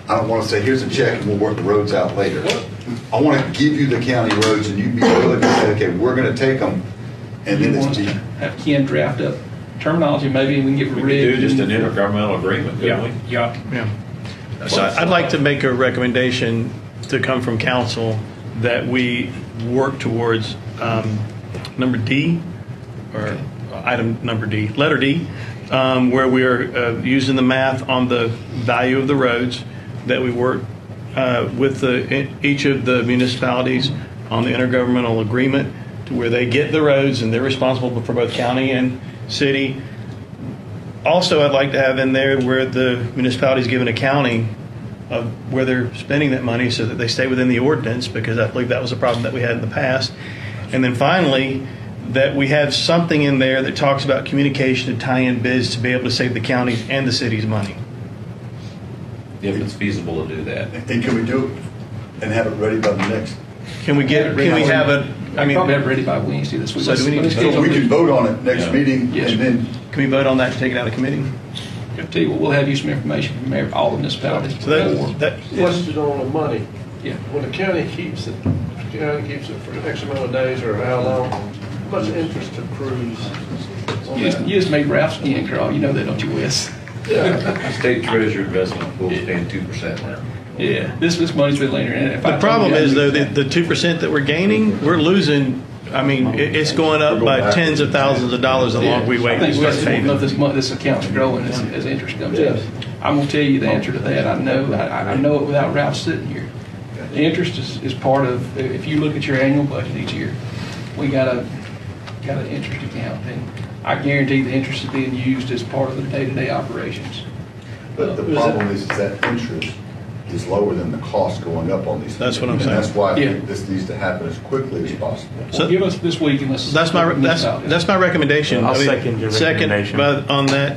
I don't want to say, here's a check and we'll work the roads out later. I want to give you the county roads and you be willing to say, okay, we're going to take them. And then You want it's us to have Ken draft up terminology, maybe we can get We rid. could do just an intergovernmental agreement, couldn't we? Yeah. yeah. So I'd like to make a recommendation to come from council that we work towards number D, or item number D, letter D, where we are using the math on the value of the roads, that we work with each of the municipalities on the intergovernmental agreement to where they get the roads and they're responsible for both county and city. Also, I'd like to have in there where the municipality is given accounting of where they're spending that money so that they stay within the ordinance, because I believe that was a problem that we had in the past. And then finally, that we have something in there that talks about communication to tie in bids to be able to save the county and the city's money. If it's feasible to do that. And can we do it and have it ready by the next? Can we have it? I mean, Probably have it ready by Wednesday this week. So do we need to- So we can vote on it next meeting Yes. and then. can we vote on that to take it out of committee? I'll tell you what, we'll have you some information from all the municipalities. So that Question on the money. Yeah. When the county keeps it, for X amount of days or how long, how much interest accrues on You that? just made Ralph's skin crawl, you know that, don't you, Wes? State Treasurer Investment Pool is paying 2% now. Yeah, this money's been laying there. The problem is, though, the 2% that we're gaining, we're losing. I mean, it's going up by tens of thousands of dollars the longer we wait I to think start Wes won't know if paying. this account's growing as interest comes in. I'm gonna tell you the answer to that. I know it without Ralph sitting here. The interest is part of, if you look at your annual budget each year, we got an interest account, and I guarantee the interest is being used as part of the day-to-day operations. But the problem is that interest is lower than the cost going up on these. That's what I'm And saying. that's why I Yeah. think this needs to happen as quickly as possible. So give us this week and let's. That's my recommendation. I'll I mean, second your recommendation. Second, but on that,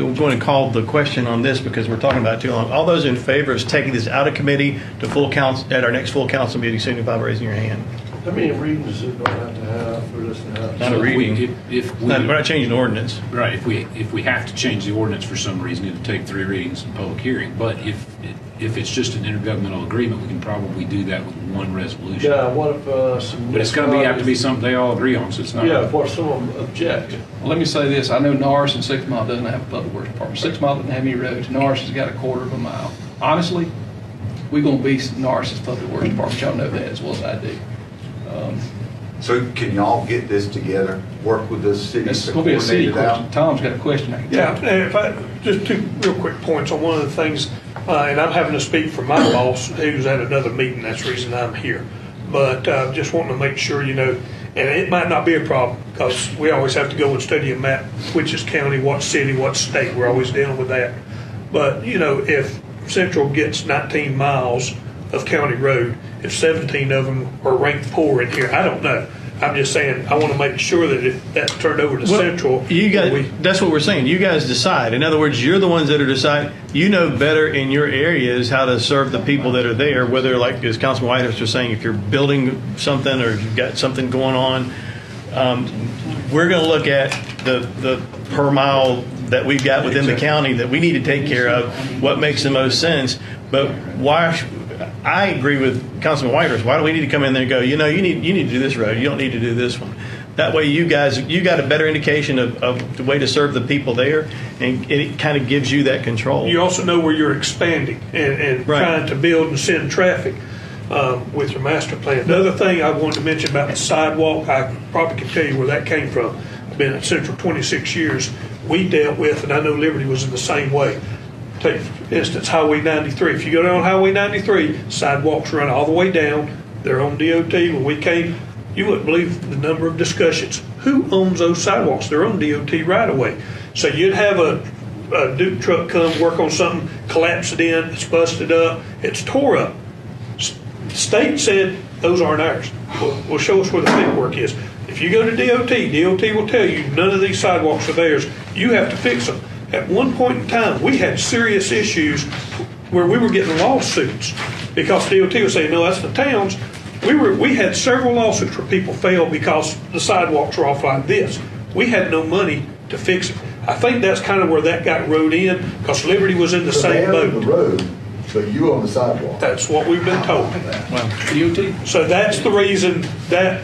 we're going to call the question on this because we're talking about it too long. All those in favor of taking this out of committee to full council at our next full council meeting, signify by raising your hand. How many readings is it going to have for this to happen? Not a reading. If we, We're not changing the ordinance. right, if we have to change the ordinance for some reason, it'll take 3 readings and public hearing. But if it's just an intergovernmental agreement, we can probably do that with one resolution. Yeah, what if some... But it's going to have to be something they all agree on, so it's not. Yeah, what if someone object? Well, let me say this, I know Norris and 6 Mile doesn't have a public works department. 6 Mile doesn't have any roads. Norris has got a quarter of a mile. Honestly, we're gonna be Norris's public works department. Y'all know that as well as I do. So can y'all get this together, work with the cities It's to gonna be a city coordinate it out? question. Tom's got a question I can Yeah, tell. and if I, just 2 real quick points on one of the things, and I'm having to speak for my boss, who's at another meeting, that's the reason I'm here. But just wanting to make sure, and it might not be a problem, because we always have to go and study a map, which is county, what city, what state, we're always dealing with that. But, if Central gets 19 miles of county road, if 17 of them are ranked poor in here, I don't know. I'm just saying, I want to make sure that if that's turned over to Central. You guys, that's what we're saying. You guys decide. In other words, you're the ones that are deciding. You know better in your areas how to serve the people that are there, whether, like as Councilman Whitehurst was saying, if you're building something or you've got something going on. We're going to look at the per mile that we've got within the county that we need to take care of, what makes the most sense. But I agree with Councilman Whitehurst. Why do we need to come in there and go, you need to do this road. You don't need to do this one. That way you got a better indication of the way to serve the people there, and it kind of gives you that control. You also know where you're expanding and Right. trying to build and send traffic with your master plan. The other thing I wanted to mention about the sidewalk, I probably can tell you where that came from. I've been at Central 26 years. We dealt with, and I know Liberty was in the same way. Take, for instance, Highway 93. If you go down Highway 93, sidewalks run all the way down. They're on DOT. When we came, you wouldn't believe the number of discussions. Who owns those sidewalks? They're on DOT right away. So you'd have a Duke truck come work on something, collapse it in, it's busted up, it's tore up. State said those aren't ours. Well, show us where the paperwork is. If you go to DOT will tell you none of these sidewalks are theirs. You have to fix them. At one point in time, we had serious issues where we were getting lawsuits because DOT was saying, no, that's the town's. We had several lawsuits where people failed because the sidewalks were off like this. We had no money to fix it. I think that's kind of where that got rode in because Liberty was in the same boat. The road, but you on the sidewalk. That's what we've been told. DOT. So that's the reason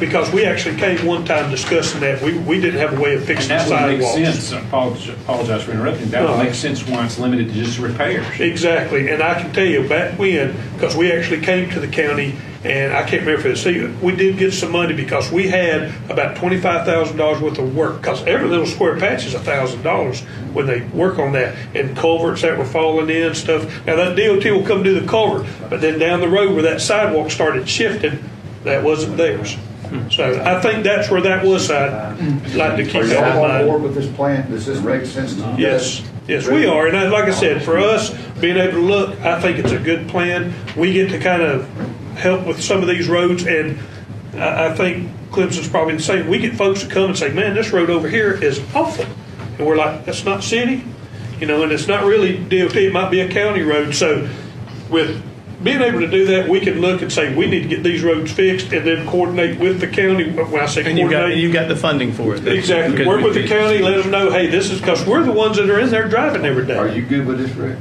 because we actually came one time discussing that. We didn't have a way of And fixing the that would make sidewalks. sense, I apologize for interrupting, that No. would make sense why it's limited to just repairs. Exactly, and I can tell you back when, because we actually came to the county, and I can't remember if it's, we did get some money because we had about $25,000 worth of work, because every little square patch is $1,000 when they work on that, and culverts that were falling in, stuff. Now that DOT will come do the culvert, but then down the road where that sidewalk started shifting, that wasn't theirs. So I think that's where that was. I'd like to keep Are that in y'all on mind. board with this plan? Does this make sense to you? Yes, yes, we are. And like I said, for us, being able to look, I think it's a good plan. We get to kind of help with some of these roads, and I think Clemson's probably the same. We get folks to come and say, man, this road over here is awful. And we're like, that's not city, and it's not really DOT, it might be a county road. So with being able to do that, we can look and say, we need to get these roads fixed and then coordinate with the county. When I say And coordinate. you've got the funding for it. Exactly. Because Work with the county, let them know, hey, this is, because we're the ones that are in there driving every day. Are you good with this, Rick?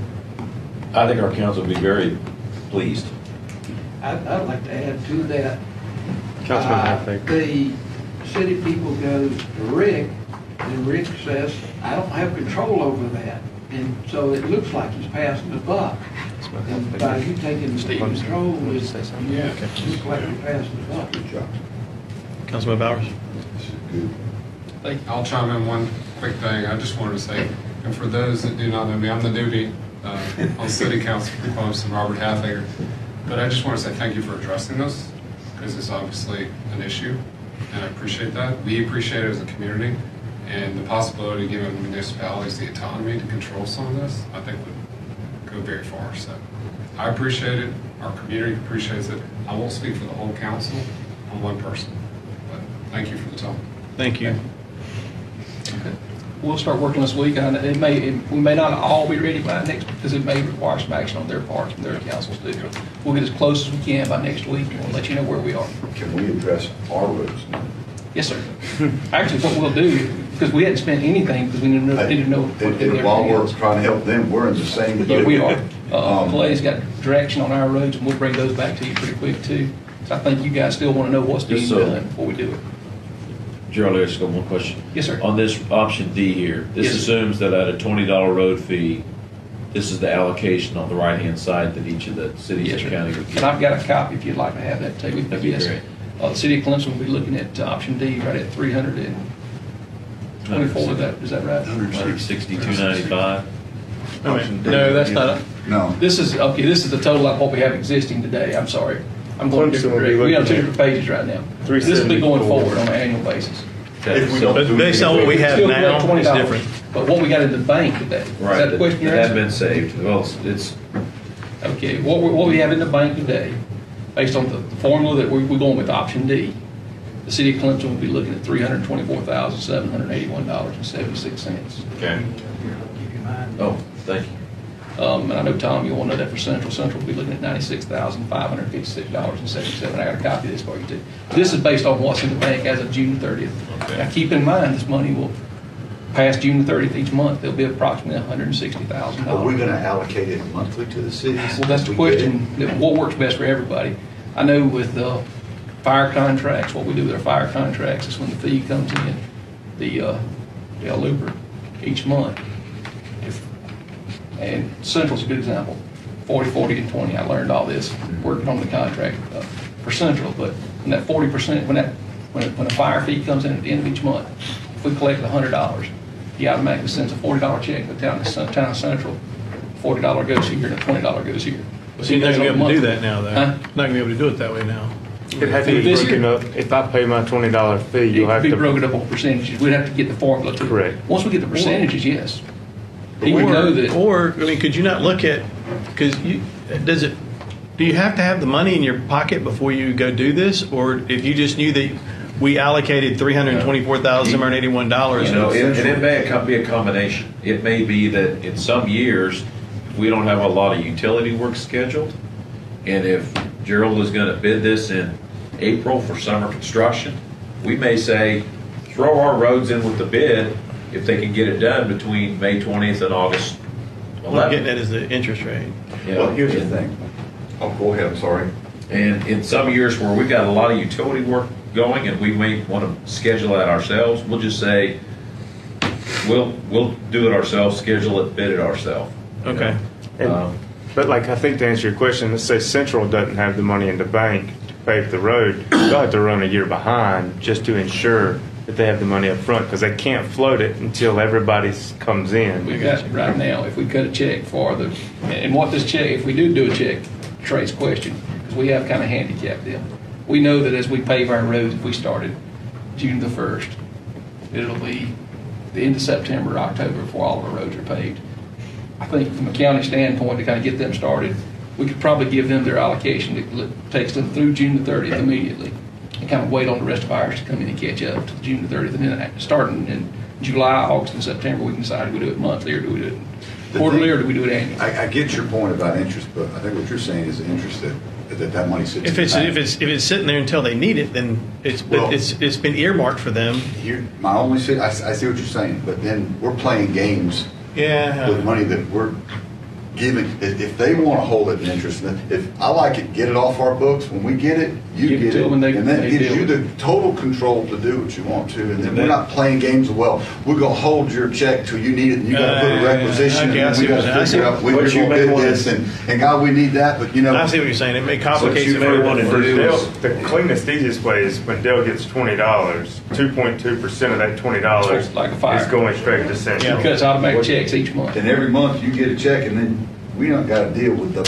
I think our council would be very pleased. I'd like to add to that. Councilman Hatfield. The city people goes to Rick, and Rick says, I don't have control over that. And so it looks like he's passing the buck. And by you taking the control, it's, yeah, it looks like you're passing the buck. Good job. Councilman Bowers. I'll chime in one quick thing. I just wanted to say, and for those that do not know me, I'm the newbie on City Council for Clemson, Robert Hathager. But I just want to say thank you for addressing this, because it's obviously an issue, and I appreciate that. We appreciate it as a community, and the possibility of giving municipalities the autonomy to control some of this, I think would go very far. So I appreciate it. Our community appreciates it. I won't speak for the whole council. I'm one person. But thank you for the time. Thank you. We'll start working this week, and we may not all be ready by next, because it may require some action on their part and their councils too. We'll get as close as we can by next week, and we'll let you know where we are. Can we address our roads now? Yes, sir. Actually, what we'll do, because we hadn't spent anything, because we didn't know. And while we're trying to help them, we're in the same boat. Yeah, we are. Clay's got direction on our roads, and we'll bring those back to you pretty quick too. So I think you guys still want to know what's being done before we do it. Gerald, I just got one question. Yes, sir. On this option D here, this Yes, sir. assumes that at a $20 road fee, this is the allocation on the right-hand side that each of the cities Yes, and sir. counties would And get. I've got a copy if you'd like to have that too. That'd be Yes. great. The city of Clemson will be looking at option D right at 324, is that right? 162.95. No, that's not, No. This is the total of what we have existing today. I'm sorry. I'm going Clemson different will be direction. We have two looking different pages right now. This will be going 374. forward on an annual basis. If we don't but do based on what we have Still now, collect it's $20. different. But what we got in the bank today, is Right, that the question you're that had asking? been saved. Well, it's, Okay, what we have in the bank today, based on the formula that we're going with option D, the city of Clemson will be looking at $324,781.76. okay. Oh, thank you. And I know, Tom, you'll want to know that for Central. Central will be looking at $96,556.77. I got a copy of this for you too. This is based on what's in the bank as of June 30th. Okay. Now, keep in mind, this money will, past June 30th each month, there'll be approximately $160,000. Are we going to allocate it monthly to the cities? Well, that's the question, that what works best for everybody. I know with fire contracts, what we do with our fire contracts is when the fee comes in, the looper each month. And Central's a good example, 40, 40, and 20. I learned all this working on the contract for Central, but when that 40%, when a fire fee comes in at the end of each month, if we collect $100, he automatically sends a $40 check to the town of Central. $40 goes here and $20 goes here. So you're not going to be able to do that now, though. Huh? Not going to be able to do it that way now. It'd have to be This broken year- up. If I pay my $20 fee, It you'll could have be to. broken up on percentages. We'd have to get the formula to it. Correct. Once we get the percentages, yes. He would know that. Or, I mean, could you not look at, because do you have to have the money in your pocket before you go do this? Or if you just knew that we allocated $324,781? You know, and it may be a combination. It may be that in some years, we don't have a lot of utility work scheduled. And if Gerald is going to bid this in April for summer construction, we may say, throw our roads in with the bid if they can get it done between May 20th and August What I'm getting 11th. at is the interest rate. You know, Well, here's the thing. Oh, go ahead, I'm sorry. And in some years where we've got a lot of utility work going and we may want to schedule that ourselves, we'll just say, we'll do it ourselves, schedule it, bid it ourselves. Okay. But like, I think to answer your question, let's say Central doesn't have the money in the bank to pave the road, they'll have to run a year behind just to ensure that they have the money up front, because they can't float it until everybody comes in. We got right now, if we cut a check for and what this check, if we do a check, Trey's question, because we have kind of handicapped them. We know that as we pave our roads, if we started June the 1st, it'll be the end of September, October before all of our roads are paved. I think from a county standpoint, to kind of get them started, we could probably give them their allocation that takes them through June the 30th immediately, and kind of wait on the rest of ours to come in and catch up to June the 30th. And then starting in July, August, and September, we can decide if we do it monthly or do we do it quarterly or do we do it annually. I get your point about interest, but I think what you're saying is the interest that money sits in If the bank. it's sitting there until they need it, then it's been earmarked for them. Here, my only, I see what you're saying, but then we're playing games Yeah. with money that we're giving. If they want to hold it in interest, if I like it, get it off our books. When we get it, you Give it get to it, them and they that gives deal you with the total control to do what you want to. And then we're not playing games of, well, we're going to hold your check till you need it, and you got to put a requisition, okay, I and see then we what got you're to saying. figure out when you're going to bid this, and God, we need that, but you know. I see what you're saying. It may complicate So it. you For do Dale, is- the cleanest, easiest way is when Dale gets $20, 2.2% of that $20 Like a fire. is going straight to Central. Because automatic checks each month. And every month you get a check, and then we don't got to deal with the.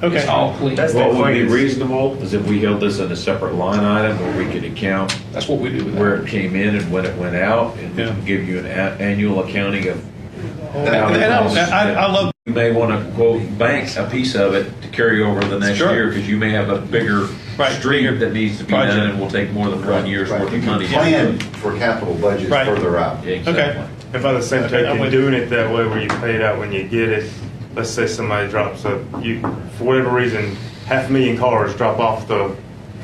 Okay. It's all clean. That's What would be cleanest. reasonable is if we held this in a separate line item where we could account That's what we do with where that. it came in and when it went out, and we Yeah. can give you an annual accounting of. And I love You may want to quote bank a piece of it to carry over the next Sure. year, because you may have a bigger Right, street bigger that needs to be done project. and will take more than 1 year's Right, worth you of can money. plan for capital budgets Right. further out. Yeah, exactly. Okay. And by the same Okay, I'm token, with doing it that way where you pay it out when you get it, let's say somebody drops for whatever reason, 500,000 cars drop off the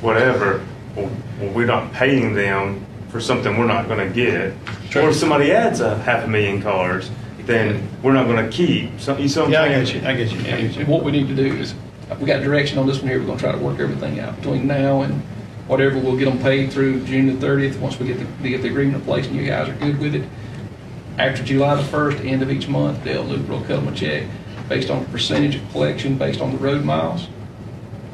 whatever, well, we're not paying them for something we're not gonna get. Or if somebody adds 500,000 cars, then we're not gonna keep. So, you see what I'm Yeah, I saying? get you, I get you. I get you. And what we need to do is, we got direction on this one here, we're gonna try to work everything out between now and whatever, we'll get them paid through June the 30th, once we get the agreement in place and you guys are good with it. After July the 1st, end of each month, they'll cut them a check based on the percentage of collection, based on the road miles.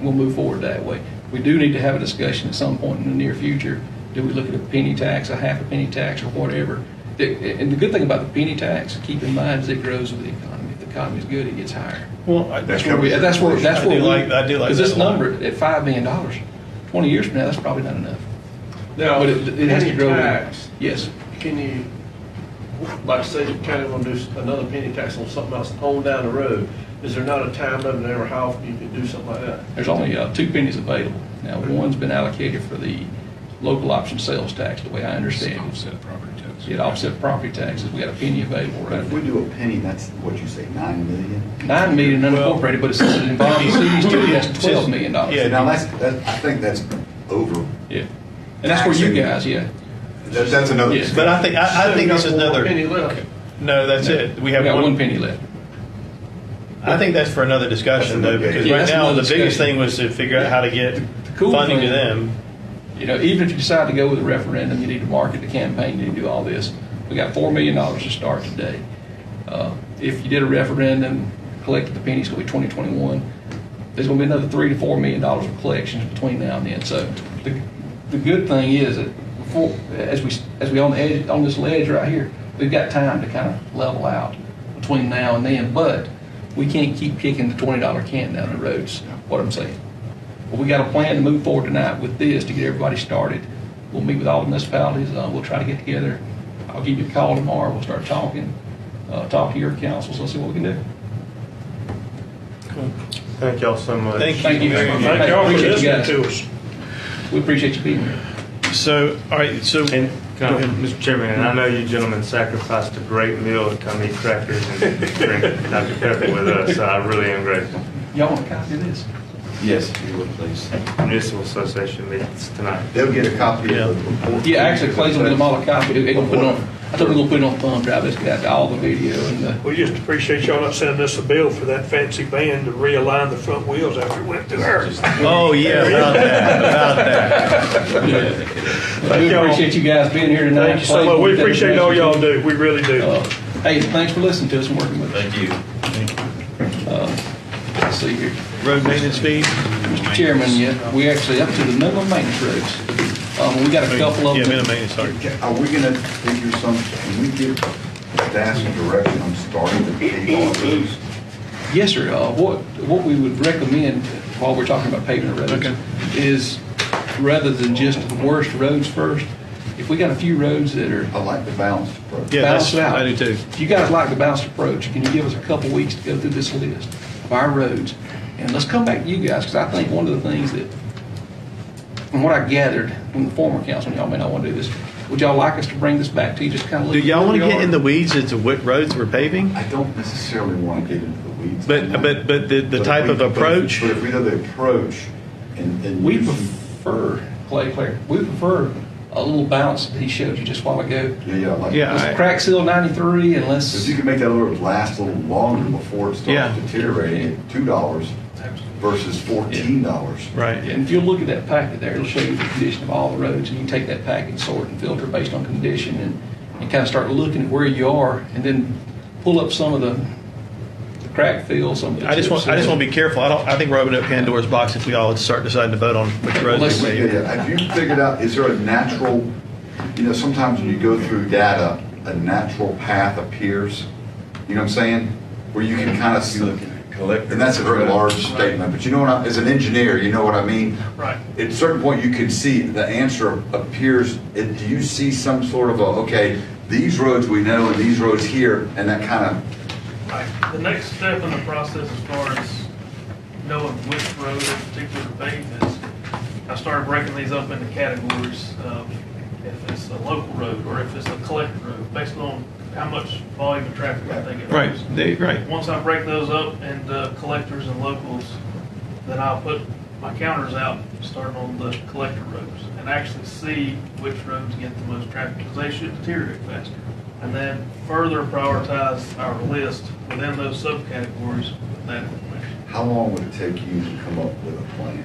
We'll move forward that way. We do need to have a discussion at some point in the near future. Do we look at a penny tax, a half a penny tax, or whatever? And the good thing about the penny tax, keep in mind, is it grows with the economy. If the economy's good, it gets higher. Well, That's where we. I do like Because this that a lot. number at $5 million, 20 years from now, that's probably not enough. Now, But it has to penny grow. tax, Yes. can you, like say the county want to do another penny tax on something else on down the road, is there not a time limit there how often you can do something like that? There's only 2 pennies available. Now, one's been allocated for the local option sales tax, the way I understand it. Offset property tax. It offset property taxes. We got a penny available But right if we now. do a penny, that's what you say, 9 million? 9 million unincorporated, but it says it involves the cities too, that's $12 million. Yeah. Now, I think that's over. Yeah. And that's where you guys, yeah. That's another. Yes. But I think this is another, Penny left. no, that's it. We We have got one one, penny left. I think that's for another discussion though, because Yeah, right that's now, another the biggest discussion. thing was to figure out how to get cool funding to thing- them. You know, even if you decide to go with a referendum, you need to market the campaign, you need to do all this. We got $4 million to start today. If you did a referendum, collected the pennies, it'll be 2021. There's gonna be another $3 to $4 million of collections between now and then. So the good thing is that before, as we on the edge, on this ledge right here, we've got time to kind of level out between now and then, but we can't keep kicking the $20 can down the roads, what I'm saying. But we got a plan to move forward tonight with this to get everybody started. We'll meet with all the municipalities, we'll try to get together. I'll give you a call tomorrow, we'll start talking, talk to your councils, let's see what we can do. Thank y'all so much. Thank you. Thank you very much. Thank y'all for Appreciate you listening guys. to us. We appreciate you being here. So, all right, so, And, Mr. Chairman, and I know you gentlemen sacrificed a great meal to come eat crackers and drink Dr. Pepper with us, so I really am grateful. Y'all want a copy of this? Yes, if you would, please. Municipal Association meets tonight. They'll get a copy of the report. Yeah, actually, Clay's gonna get them all a copy. They're gonna put it on, I thought we were gonna put it on thumb drive, it's got all the video and the. We just appreciate y'all not sending us a bill for that fancy band to realign the front wheels after it went through ours. oh, yeah, about that. We appreciate you guys being here tonight. Thank you so much. We appreciate all y'all do. We really do. Hey, thanks for listening to us and working with us. Thank you. Let's see here. Road maintenance fee? Mr. Chairman, yeah, we actually up to the minimum maintenance roads. We got a couple of Yeah, them. minimum maintenance, sorry. Are we gonna figure some, can we give staff some direction on starting to pave all those? Yes, sir. What we would recommend while we're talking about paving the roads Okay. is rather than just the worst roads first, if we got a few roads that are I like the balanced approach. Yeah, balanced out. I do too. If you guys like the balanced approach, can you give us a couple weeks to go through this list of our roads? And let's come back to you guys, because I think one of the things that, from what I gathered from the former council, and y'all may not want to do this, would y'all like us to bring this back to you, just kind of look Do at y'all where want to we get are? in the weeds as to what roads we're paving? I don't necessarily want to get into the weeds. But on that. the But type if of we- approach? But if we know the approach and. We use- prefer, Claire, we prefer a little balance that he showed you just a while ago. Yeah, like. Yeah, Let's crack seal 93 and If let's, you can make that road last a little longer before it Yeah. starts deteriorating at $2 versus $14. Right. and if you look at that packet there, it'll show you the condition of all the roads, and you can take that packet, sort and filter based on condition, and kind of start looking at where you are, and then pull up some of the crack fill, some of the. I just want tips. to be careful. I think we're opening up Pandora's box if we all start deciding to vote on which roads Let's- we Yeah, pave. yeah. Have you figured out, is there a natural, sometimes when you go through data, a natural path appears? You know what I'm saying? Where you can kind of see, and that's a very large statement, but you know what, as an engineer, you know what I mean? Right. At a certain point, you can see the answer appears. Do you see some sort of okay, these roads we know and these roads here, and that kind of The next step in the process as far as knowing which road in particular to pave is, I started breaking these up into categories. If it's a local road or if it's a collector road, based on how much volume of traffic I think it is. Right. Once I break those up into collectors and locals, then I'll put my counters out, starting on the collector roads, and actually see which roads get the most traffic, because they should deteriorate faster. And then further prioritize our list within those subcategories with that information. How long would it take you to come up with a plan?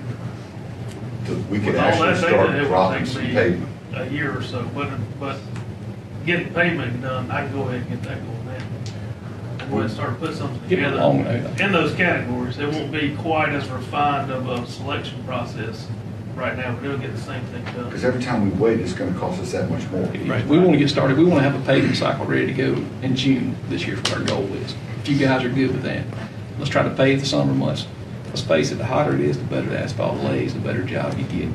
We could With all actually that data, start it would dropping take some me pavement. a year or so, but getting pavement done, I can go ahead and get that going now. And go ahead and start putting something Get it together along there. in those categories. It won't be quite as refined of a selection process right now, but it'll get the same thing done. Because every time we wait, it's gonna cost us that much more. We want to get started, we want to have a paving cycle ready to go in June this year for our goal is. If you guys are good with that, let's try to pave the summer months. Let's face it, the hotter it is, the better the asphalt lays, the better job you get.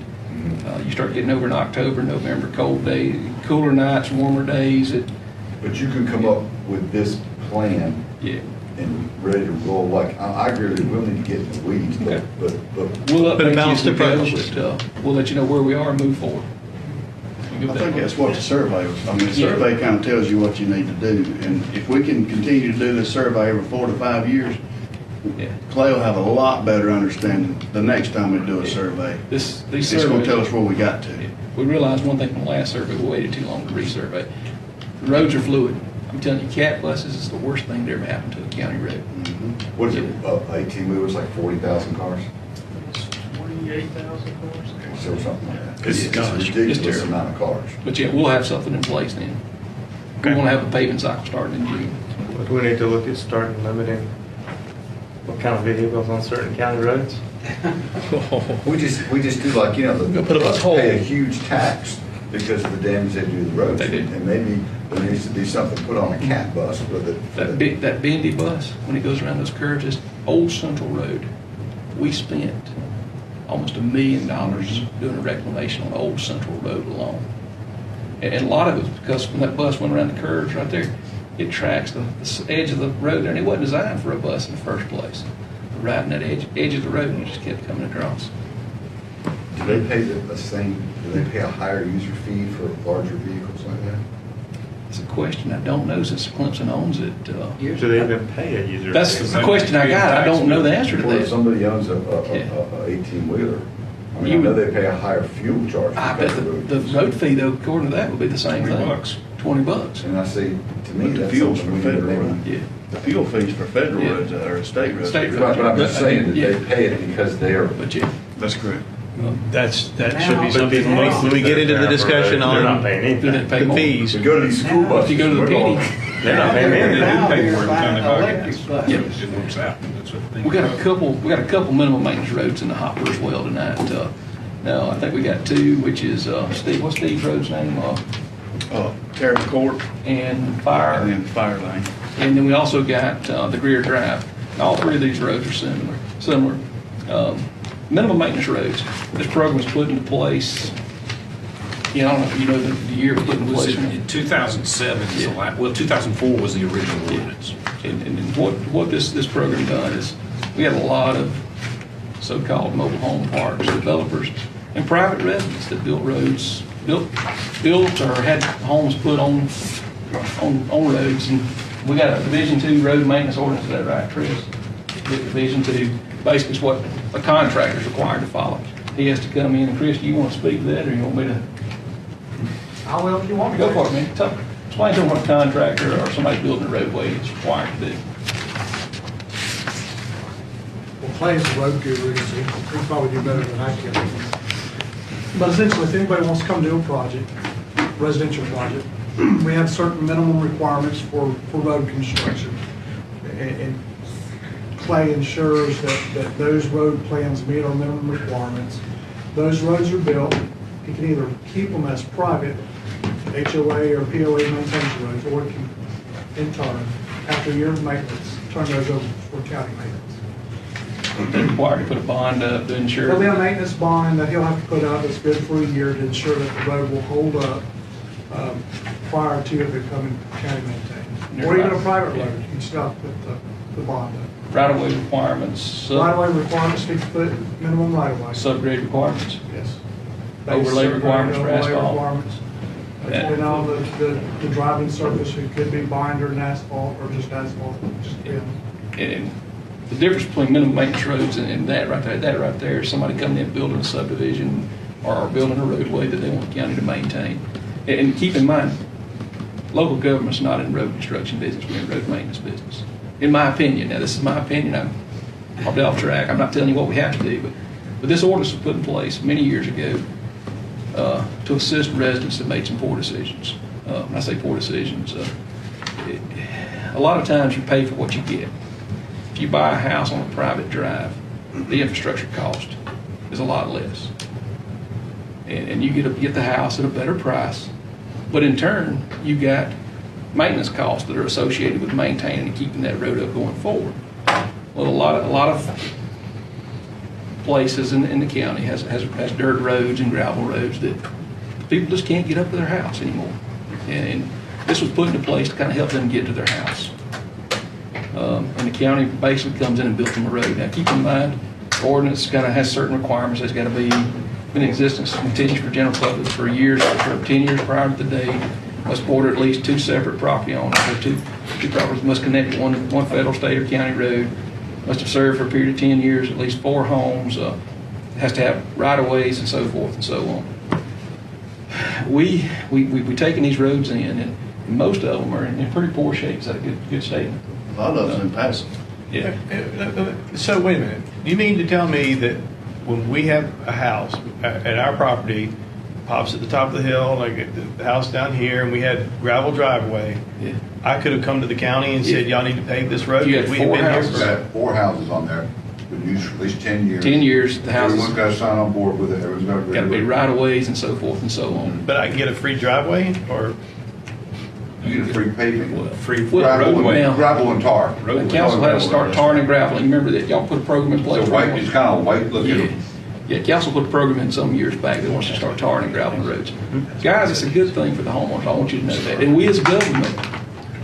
You start getting over in October, November, cold days, cooler nights, warmer days, But you can come up with this plan yeah. and ready to roll, like, I agree with you, we'll need to get in the weeds, Okay. but We'll But a update you balanced as we go, approach. but we'll let you know where we are and move forward. I think that's what the survey, the survey kind of tells you what you need to do. And if we can continue to do this survey every 4 to 5 years, Yeah. Clay will have a lot better understanding the next time we do a survey. These It's going to surveys, tell us where we got to. we realized one thing from the last survey, we waited too long to resurvey. The roads are fluid. I'm telling you, cat buses is the worst thing that ever happened to a county road. what is it, 18 wheelers, like 40,000 cars? 48,000 cars. Or something like that. It's It's gosh, a it's ridiculous terrible. amount of cars. But yeah, we'll have something in place then. We want to have a paving cycle starting in June. But we need to look at starting limiting what kind of vehicles on certain county roads. We just do like, the Go put up a bus toll. pay a huge tax because of the damage they do to the roads. They do. And maybe there needs to be something put on a cat bus with it. That bendy bus, when it goes around those curves, it's Old Central Road. We spent almost $1 million doing a reclamation on Old Central Road alone. And a lot of it was because when that bus went around the curves right there, it tracks the edge of the road there, and it wasn't designed for a bus in the first place. Riding that edge of the road, and you just kept coming across. Do they pay the same, do they pay a higher user fee for larger vehicles like that? It's a question I don't know since Clemson owns it. Do they even pay a user? That's fee? the question I got. I don't know the answer to Or if that. somebody owns a 18-wheeler, I mean, I know they pay a higher fuel charge. I bet the road fee, though, according to that, would be the same thing. $20. $20. And I say, to me, But the that's fuel's something for we need to federal maybe. road. Yeah. The fuel fees for federal Yeah. roads or state roads. State Right, but I'm just saying that Yeah. they pay it because they're. But yeah. That's correct. That should be But something these when we get into the discussion They're not on paying Do anything. that pay the more. fees. To go to these school buses. If you go to the we're going- PD, They're not paying anything. Yeah. It works out. That's what they we got a couple minimum maintenance roads in the hopper as well tonight. Now, I think we got two, which is, Steve, what's Steve's road's name? Terrace Court And Fire. and then Fire Lane. And then we also got the Greer Drive. All three of these roads are similar. Minimum maintenance roads. This program was put into place, I don't know if you know the year it was put in place. In 2007, is the Yeah. 2004 was the original ordinance. And what this program done is, we have a lot of so-called mobile home parks, developers, and private residents that built roads, built or had homes put on roads. And we got a Division II road maintenance ordinance, is that right, Chris? Division II, basically is what a contractor's required to follow. He has to come in, and Chris, do you want to speak to that, or you want me to? I will if you want me to. Go for it, man. Explain to them what a contractor or somebody building a roadway is required to do. Well, Clay's the road guru, so he'll probably do better than I can. But essentially, if anybody wants to come do a project, residential project, we have certain minimum requirements for road construction. And Clay ensures that those road plans meet our minimum requirements. Those roads are built, he can either keep them as private, HOA or POA maintains the roads, or he can, in turn, after a year of maintenance, turn those over for county maintenance. They're required to put a bond up to ensure. There'll be a maintenance bond that he'll have to put up that's good for a year to ensure that the road will hold up prior to it becoming county maintained. Or even a private road, you can stop with the bond. Right-of-way requirements, Right-of-way requirements, 6-foot minimum right-of-way. subgrade requirements, Yes. overlay requirements for Overlay asphalt. requirements. Yeah. And all the driving surface, it could be binder and asphalt, or just asphalt, just depends. And the difference between minimum maintenance roads and that right there is somebody coming in building a subdivision or building a roadway that they want the county to maintain. And keep in mind, local government's not in road construction business, we're in road maintenance business. In my opinion, now this is my opinion, I'm probably off track, I'm not telling you what we have to do, but this ordinance was put in place many years ago to assist residents that made some poor decisions. When I say poor decisions, a lot of times you pay for what you get. If you buy a house on a private drive, the infrastructure cost is a lot less. And you get the house at a better price, but in turn, you got maintenance costs that are associated with maintaining and keeping that road up going forward. Well, a lot of places in the county has dirt roads and gravel roads that people just can't get up to their house anymore. And this was put into place to kind of help them get to their house. And the county basically comes in and builds them a road. Now, keep in mind, the ordinance kind of has certain requirements. It's got to be in existence, continues for general public for years, for 10 years prior to the date. Must border at least 2 separate property owners. Or two properties must connect to one federal, state, or county road. Must have served for a period of 10 years, at least 4 homes. Has to have right-of-ways and so forth and so on. We've taken these roads in, and most of them are in pretty poor shape. Is that a good statement? A lot of them's impassable. Yeah. So wait a minute. You mean to tell me that when we have a house at our property, pops at the top of the hill, like the house down here, and we had gravel driveway, Yeah. I could have come to the county and said, y'all need to pave this road? You had We 4 been here houses. We've got 4 houses on there, been used for at least 10 years. 10 years, the houses Everyone's got to sign on board with it, everyone's got to agree. got to be with it. right-of-ways and so forth and so on. But I can get a free driveway or You get a free paving. free? Well, now- Gravel and tar. The council had to start tarring and graveling. Remember that y'all put a program in place. So white, it's kind of white looking. Yeah. Yeah, council put a program in some years back that wants to start tarring and graveling roads. Guys, it's a good thing for the homeowners. I want you to know that. And we as government,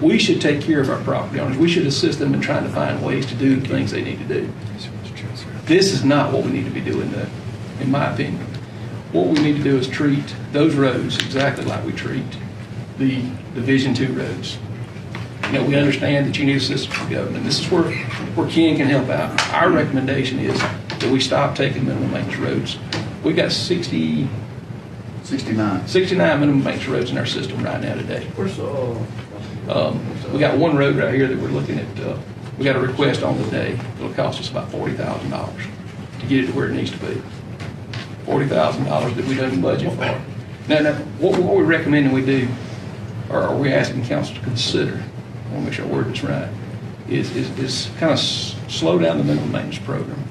we should take care of our property owners. We should assist them in trying to find ways to do the things they need to do. This is not what we need to be doing, though, in my opinion. What we need to do is treat those roads exactly like we treat the Division II roads. You know, we understand that you need assistance from government. This is where Ken can help out. Our recommendation is that we stop taking minimum maintenance roads. We got 69 minimum maintenance roads in our system right now today. We got one road right here that we're looking at, we got a request on today. It'll cost us about $40,000 to get it to where it needs to be. $40,000 that we don't budget for. Now, what we're recommending we do, or we're asking council to consider, I want to make sure I word this right, is kind of slow down the minimum maintenance program.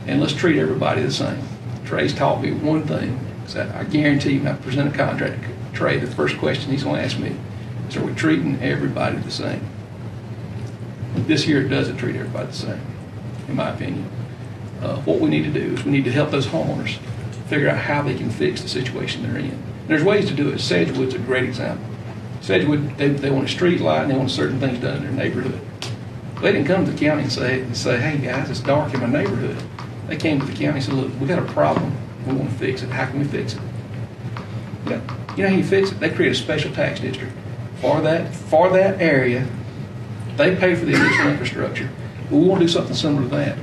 And let's treat everybody the same. Trey's taught me one thing, is that I guarantee when I present a contract to Trey, the first question he's going to ask me is, are we treating everybody the same? This year it doesn't treat everybody the same, in my opinion. What we need to do is we need to help those homeowners figure out how they can fix the situation they're in. And there's ways to do it. Sedgwood's a great example. Sedgwood, they want a street light and they want certain things done in their neighborhood. They didn't come to the county and say, hey guys, it's dark in my neighborhood. They came to the county and said, look, we got a problem. We want to fix it. How can we fix it? You know how you fix it? They create a special tax district for that area. They pay for the additional infrastructure. But we want to do something similar to that.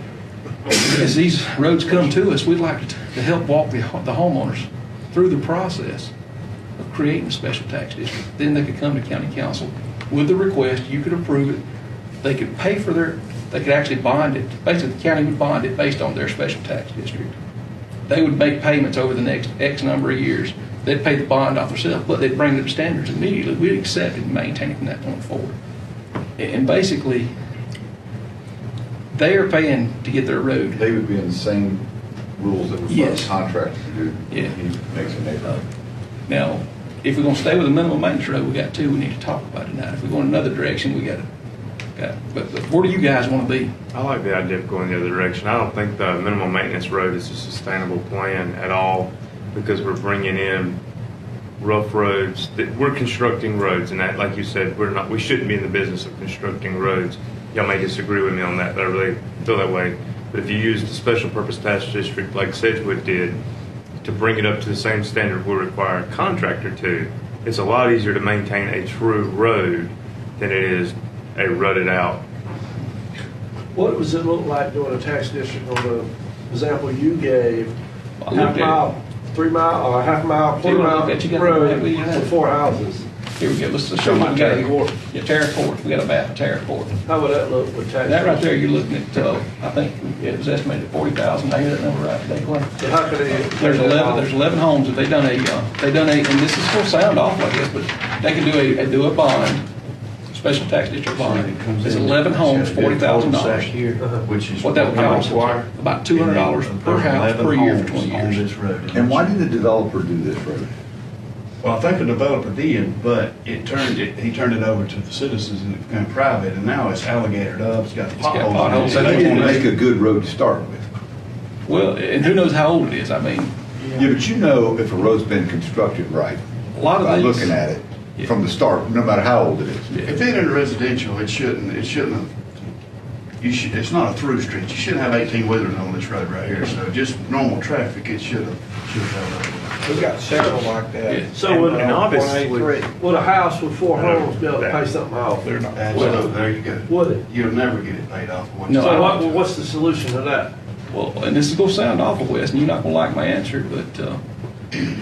As these roads come to us, we'd like to help walk the homeowners through the process of creating a special tax district. Then they could come to county council with the request. You could approve it. They could pay for they could actually bond it. Basically, the county would bond it based on their special tax district. They would make payments over the next X number of years. They'd pay the bond off themselves, but they'd bring it up to standards immediately. We'd accept it and maintain it from that point forward. And basically, they are paying to get their road. They would be in the same rules that Yes. the contractor do. Yeah. He makes a neighborhood. Now, if we're going to stay with a minimum maintenance road, we got 2 we need to talk about tonight. If we go in another direction, we got to. But where do you guys want to be? I like the idea of going the other direction. I don't think the minimum maintenance road is a sustainable plan at all, because we're bringing in rough roads, that we're constructing roads, and that, like you said, we shouldn't be in the business of constructing roads. Y'all may disagree with me on that, but I really feel that way. But if you use the special purpose task district like Sedgwood did to bring it up to the same standard we require a contractor to, it's a lot easier to maintain a true road than it is a rutted out. What does it look like doing a tax district on the example you gave? Half mile, 3 mile, or half mile, quarter mile road for 4 houses? Here we go, let's show my Terra Court. Yeah, Terra Court, we got a map of Terra Court. How would that look with tax? That right there, you're looking at, I think it was estimated at 40,000, I hear that number right today, Clay. So how could they? There's 11 homes that they donate, and this is gonna sound awful, I guess, but they can do a bond, special tax district bond. It's 11 homes, $40,000. Which is What that would cost, about $200 per house per year for 20 on years. this road. And why did the developer do this road? Well, I think the developer did, but he turned it over to the citizens and it became private, and now it's alligated up, it's got potholes. So they didn't make a good road to start with. Well, and who knows how old it is, I mean. Yeah, but you know if a road's been constructed right. A lot of by these. looking at it from the start, no matter how old it is. If it's in residential, it shouldn't have, it's not a through street. You shouldn't have 18-wheelers on this road right here, so just normal traffic, it should have. We got several like that. Yeah. So would, And obviously, would a house with 4 homes be able to pay something off? They're not. Absolutely, there you go. Would it? You'll never get it paid off. No, So what's the solution to that? Well, and this is gonna sound awful, Wes, and you're not gonna like my answer, but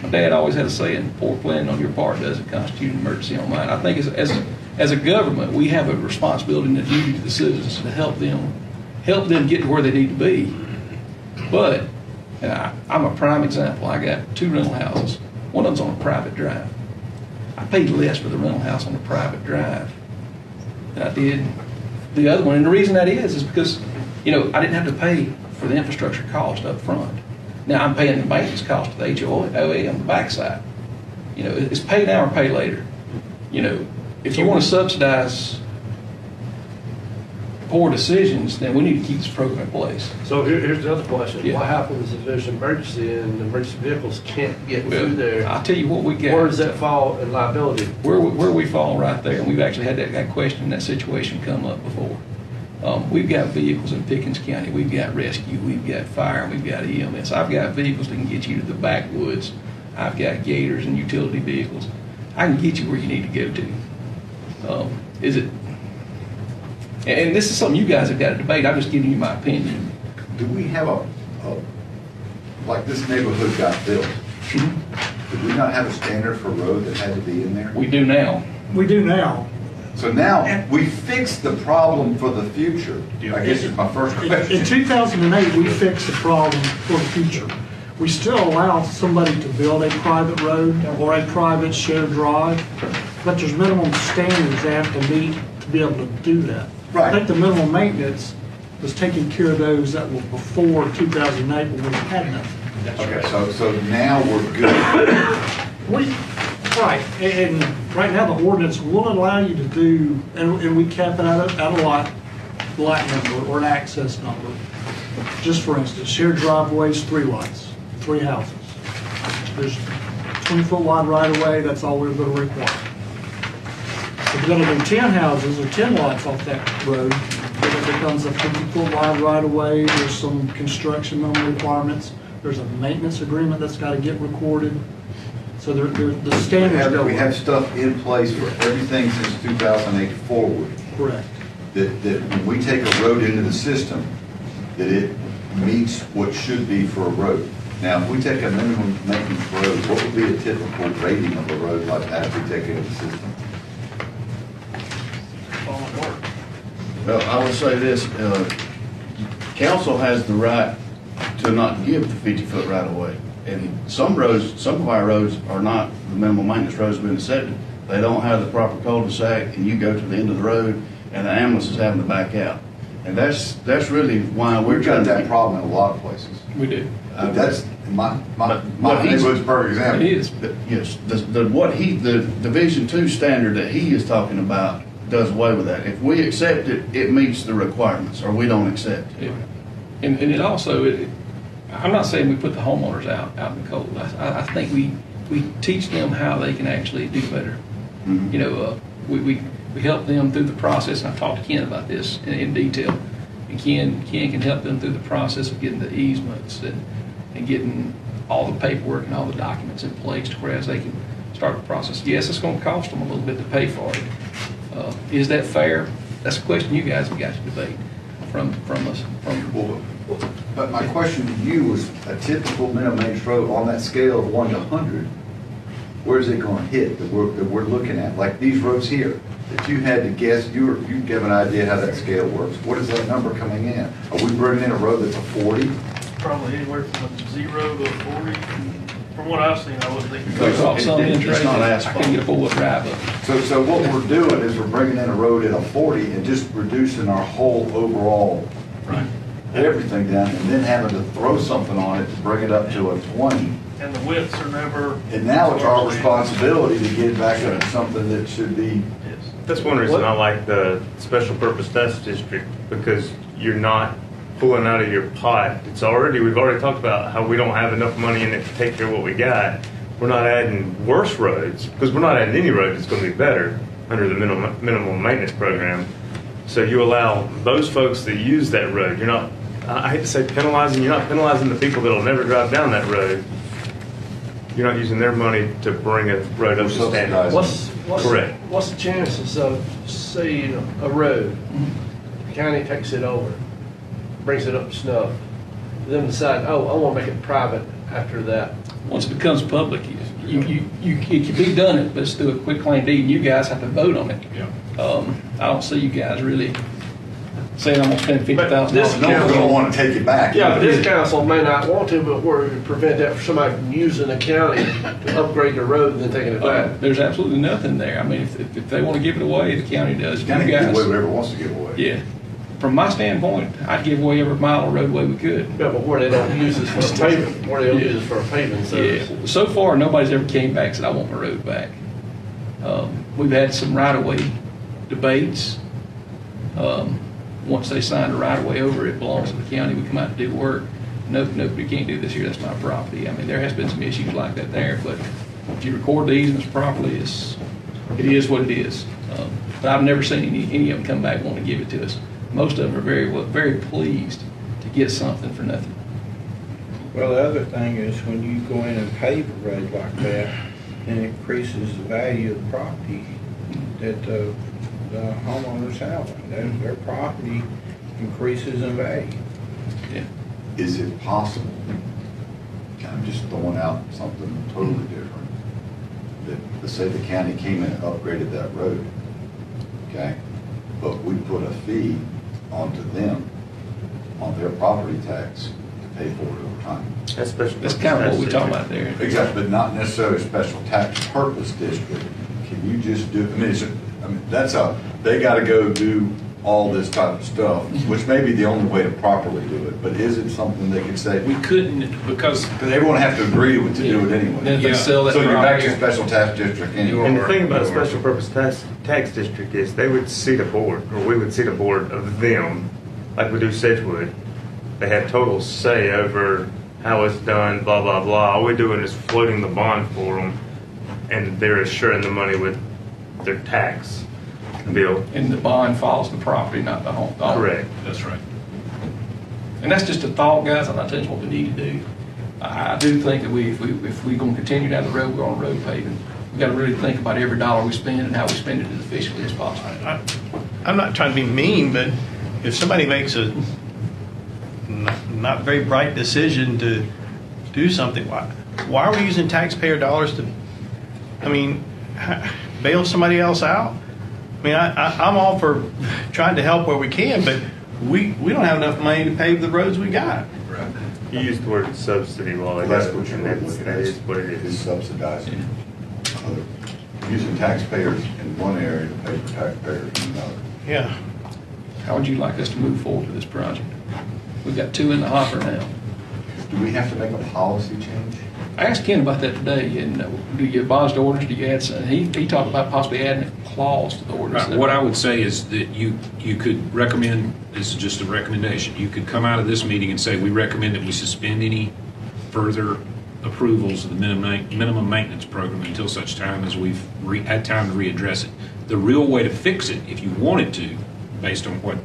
my dad always had a saying, poor planning on your part doesn't constitute an emergency on mine. I think as a government, we have a responsibility and a duty to the citizens to help them get to where they need to be. But, and I'm a prime example. I got 2 rental houses. One of them's on a private drive. I paid less for the rental house on the private drive than I did the other one. And the reason that is because, I didn't have to pay for the infrastructure cost up front. Now I'm paying the maintenance cost of the HOA on the backside. It's pay now or pay later. If you want to subsidize poor decisions, then we need to keep this program in place. So here's the other question. Yeah. What happens if there's an emergency and the emergency vehicles can't get through there? I'll tell you what we got. Where does that fall in liability? Where we fall right there, and we've actually had that question, that situation come up before. We've got vehicles in Pickens County. We've got rescue, we've got fire, and we've got EMS. I've got vehicles that can get you to the backwoods. I've got gators and utility vehicles. I can get you where you need to go to. And this is something you guys have got to debate. I'm just giving you my opinion. Do we have like this neighborhood got built? Did we not have a standard for road that had to be in there? We do now. We do now. So now, we fixed the problem for the future, I guess is my first question. In 2008, we fixed the problem for the future. We still allow somebody to build a private road or a private shared drive, but there's minimum standards they have to meet to be able to do that. Right. I think the minimum maintenance was taking care of those that were before 2008 when we had nothing. Okay, so now we're good. Right, and right now the ordinance will allow you to do, and we cap it at a lot number or an access number. Just for instance, shared driveways, 3 lots, 3 houses. There's 20-foot wide right of way, that's all we're going to require. If you're going to do 10 houses or 10 lots off that road, then it becomes a 50-foot wide right of way. There's some construction minimum requirements. There's a maintenance agreement that's got to get recorded. So the standards go. We have stuff in place for everything since 2008 forward. Correct. That when we take a road into the system, that it meets what should be for a road. Now, if we take a minimum maintenance road, what would be a typical rating of a road like that if we take it into the system? Well, I would say this, council has the right to not give the 50-foot right of way. And some of our roads are not the minimum maintenance roads have been accepted. They don't have the proper cul-de-sac, and you go to the end of the road, and the ambulance is having to back out. And that's really why we're trying to. We've got that problem in a lot of places. We do. That's my neighborhood's perfect example. It is. Yes, the Division 2 standard that he is talking about does away with that. If we accept it, it meets the requirements, or we don't accept it. Yeah. And it also, I'm not saying we put the homeowners out in the cold. I think we teach them how they can actually do better. You know, we help them through the process, and I've talked to Ken about this in detail. And Ken can help them through the process of getting the easements and getting all the paperwork and all the documents in place to whereas they can start the process. Yes, it's going to cost them a little bit to pay for it. Is that fair? That's a question you guys have got to debate from us. But my question to you was a typical minimum maintenance road on that scale of 1 to 100, where's it going to hit that we're looking at? Like these roads here, if you had to guess, you give an idea how that scale works. What is that number coming in? Are we bringing in a road that's a 40? Probably anywhere from a 0 to a 40. From what I've seen, I would think. It's not asphalt. I can get a full drive up. So what we're doing is we're bringing in a road at a 40 and just reducing our whole overall everything down, and then having to throw something on it to bring it up to a 20. And the widths are never. And now it's our responsibility to get back up to something that should be. That's one reason I like the special purpose test district, because you're not pulling out of your pot. We've already talked about how we don't have enough money in it to take care of what we got. We're not adding worse roads, because we're not adding any road that's going to be better under the minimum maintenance program. So you allow those folks that use that road. You're not, I hate to say penalizing, you're not penalizing the people that'll never drive down that road. You're not using their money to bring a road up to standard. Correct. What's the chances of, say, a road, the county takes it over, brings it up to snuff, then decide, I want to make it private after that? Once it becomes public, it can be done, but it's through a quick claim deed, and you guys have to vote on it. I don't see you guys really saying I'm going to spend $50,000. No, we don't want to take it back. Yeah, but this council may not want to, but we're to prevent that from somebody from using the county to upgrade their road and then taking it back. There's absolutely nothing there. I mean, if they want to give it away, the county does. The county gives away whatever it wants to give away. Yeah. From my standpoint, I'd give away every mile of roadway we could. Yeah, but where they don't use this for a pavement, where they don't use this for a pavement service. Yeah. So far, nobody's ever came back and said, I want my road back. We've had some right-of-way debates. Once they signed a right-of-way over, it belongs to the county, we come out to do work. Nope, you can't do this here, that's my property. I mean, there has been some issues like that there, but if you record the easements properly, it is what it is. But I've never seen any of them come back wanting to give it to us. Most of them are very pleased to get something for nothing. Well, the other thing is when you go in and pave a road like that, then it increases the value of the property that the homeowners have. Their property increases in value. Yeah. Is it possible, I'm just throwing out something totally different, that, let's say the county came in and upgraded that road, okay? But we put a fee onto them on their property tax to pay for it over time. That's kind of what we're talking about there. Exactly, but not necessarily a special tax purpose district. Can you just do, they gotta go do all this type of stuff, which may be the only way to properly do it, but is it something they could say? We couldn't, because everyone have to agree to do it anyway. Then they sell that So you're back to property. special tax district anyway. And the thing about a special purpose tax district is they would seat a board, or we would seat a board of them, like we do Sedgwood. They have total say over how it's done, blah, blah, blah. All we're doing is floating the bond for them, and they're assuring the money with their tax bill. And the bond follows the property, not the home. Correct. That's right. And that's just a thought, guys. I'm not telling you what we need to do. I do think that if we're going to continue down the road, we're on road paving. We got to really think about every dollar we spend and how we spend it as efficiently as possible. I'm not trying to be mean, but if somebody makes a not very bright decision to do something, why are we using taxpayer dollars to, bail somebody else out? I'm all for trying to help where we can, but we don't have enough money to pave the roads we got. Right. You used the word subsidy while ago. That's what you're and looking at. that is what it Is is. subsidizing, using taxpayers in one area to pay for taxpayers in another. Yeah. How would you like us to move forward with this project? We've got 2 in the hopper now. Do we have to make a policy change? I asked Ken about that today, and do you advise the ordinance, do you add some? He talked about possibly adding a clause to the ordinance. Right. What I would say is that you could recommend, this is just a recommendation, you could come out of this meeting and say, we recommend that we suspend any further approvals of the minimum maintenance program until such time as we've had time to readdress it. The real way to fix it, if you wanted to, based on what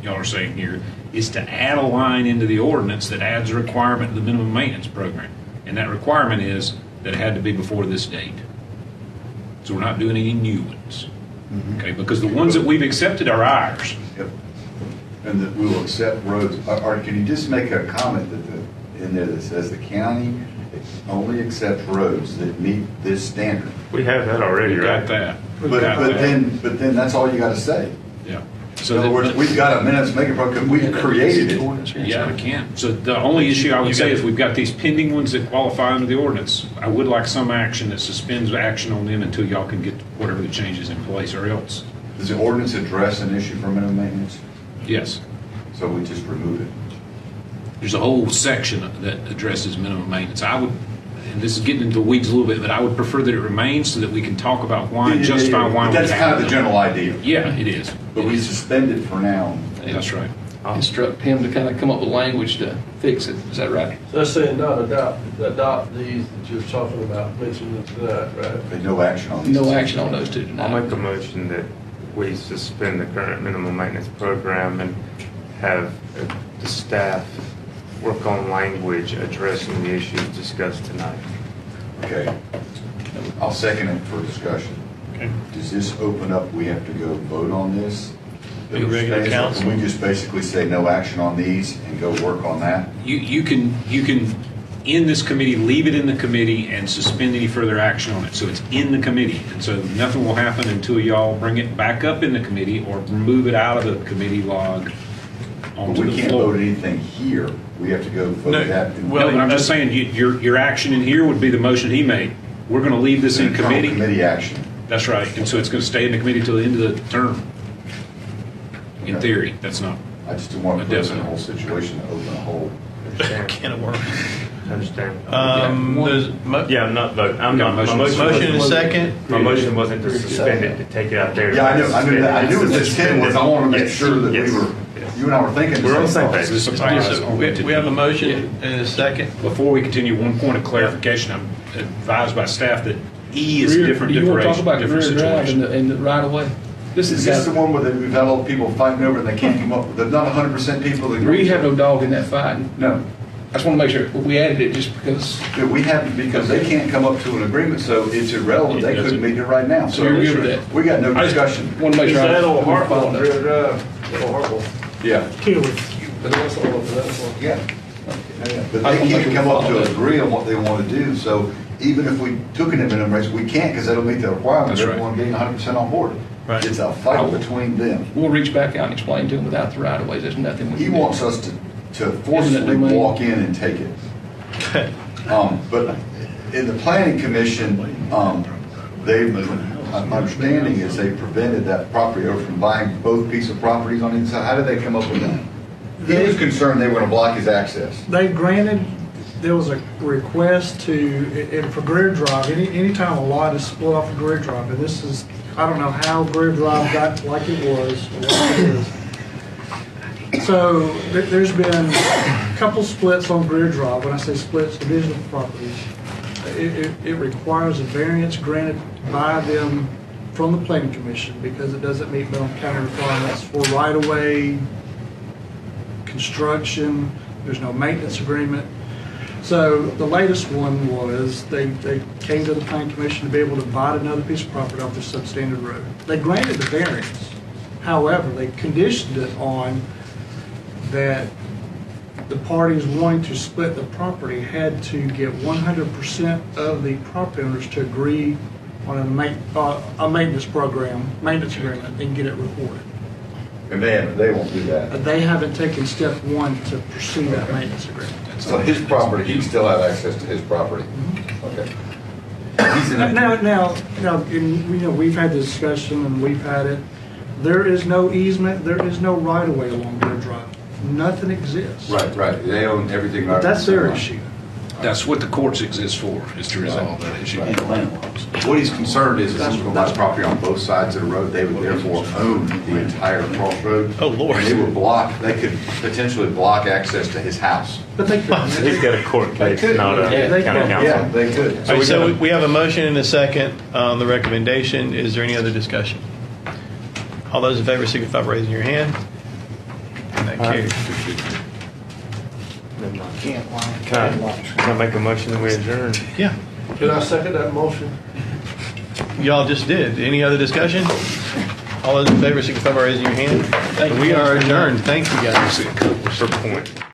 y'all are saying here, is to add a line into the ordinance that adds a requirement to the minimum maintenance program. And that requirement is that it had to be before this date. So we're not doing any new ones. Okay, because the ones that we've accepted are ours. Yep. And that we will accept roads, or can you just make a comment in there that says the county only accepts roads that meet this standard? We have that already, We right? got that. But then that's all you gotta say. Yeah. In other words, we've got a minutes making program, we created it. Yeah, we can. So the only issue I would say is we've got these pending ones that qualify under the ordinance. I would like some action that suspends action on them until y'all can get whatever the changes in place, or else. Does the ordinance address an issue for minimum maintenance? Yes. So we just remove it? There's a whole section that addresses minimum maintenance. I would, and this is getting into the weeds a little bit, but I would prefer that it remains so that we can talk about why and justify why we have it. That's kind of the general idea. Yeah, it is. But we suspend it for now. That's right. Instruct him to kind of come up with language to fix it. Is that right? So that's saying not adopt these that you're talking about, mentioning tonight, right? There's no action on these. No action on those two tonight. I'll make a motion that we suspend the current minimum maintenance program and have the staff work on language addressing the issues discussed tonight. Okay. I'll second it for discussion. Okay. Does this open up, we have to go vote on this? Be regular council. Can we just basically say no action on these and go work on that? You can, in this committee, leave it in the committee and suspend any further action on it. So it's in the committee. And so nothing will happen until y'all bring it back up in the committee or move it out of the committee log But onto we the can't floor. vote anything here. We have to go vote No, that. No, but I'm just saying, your action in here would be the motion he made. We're going to leave this in committee. Committee action. That's right. And so it's going to stay in the committee till the end of the term. In theory, that's not. I just don't want to put us in a whole situation to open a whole. Can of worms. Understand. Yeah, I'm not voting. I'm not. My Motion and second. My motion wasn't to suspend it, to take it out there. Yeah, I knew that. I knew what this 10 was. I wanted to make Yes, sure that yes, we were, yes. you and I were thinking. We're on the same page. We have a motion and a second. Before we continue, one point of clarification. I'm advised by staff that E is a different Do you want to talk about different Greer Drive situation. and the right of way? This Is is this the one where we've had all the people fighting over and they can't come up, there's not 100% people that. We have no dog in that fight. No. I just want to make sure, we added it just because. Yeah, we haven't, because they can't come up to an agreement, so it's irrelevant. They couldn't be here right now. So you're good with that? We got no discussion. Want to make sure. Is that on I'm Hartwell, following up. Greer Drive, on Hartwell? Yeah. But that's all of that one. Yeah. But they can't come up to agree on what they want to do, so even if we took an minimum rates, we can't because they don't meet the requirements. That's right. Everyone getting 100% on board. Right. It's a fight between them. We'll reach back out and explain to them without the right of ways. There's nothing we He can do. wants us to forcefully walk in and take it. But in the planning commission, my understanding is they prevented that property owner from buying both pieces of properties on each side. How did they come up with that? He was concerned they were going to block his access. They granted, there was a request to, and for Greer Drive, anytime a lot is split off of Greer Drive, and this is, I don't know how Greer Drive got like it was, or what it is. So there's been a couple splits on Greer Drive. When I say splits, division of properties. It requires a variance granted by them from the planning commission because it doesn't meet Middle County requirements for right-of-way, construction, there's no maintenance agreement. So the latest one was they came to the planning commission to be able to divide another piece of property off the substandard road. They granted the variance. However, they conditioned it on that the parties wanting to split the property had to get 100% of the property owners to agree on a maintenance program, maintenance agreement, and get it recorded. And they won't do that. They haven't taken step one to pursue that maintenance agreement. So his property, he still have access to his property? Okay. Now, and, we've had this discussion and we've had it. There is no easement, there is no right of way along their drive. Nothing exists. Right. They own everything. But that's their issue. That's what the courts exist for, is to resolve that issue. What he's concerned is that someone buys property on both sides of the road, they would therefore own the entire crossroad. Oh, Lord. And they would block, they could potentially block access to his house. But they could. He's got a court case, not a county council. Yeah, they could. All right, so we have a motion and a second on the recommendation. Is there any other discussion? All those in favor signify by raising your hand. And that carries. Can I make a motion that we adjourn? Yeah. Did I second that motion? Y'all just did. Any other discussion? All those in favor signify by raising your hand. We are adjourned. Thank you, guys. For point.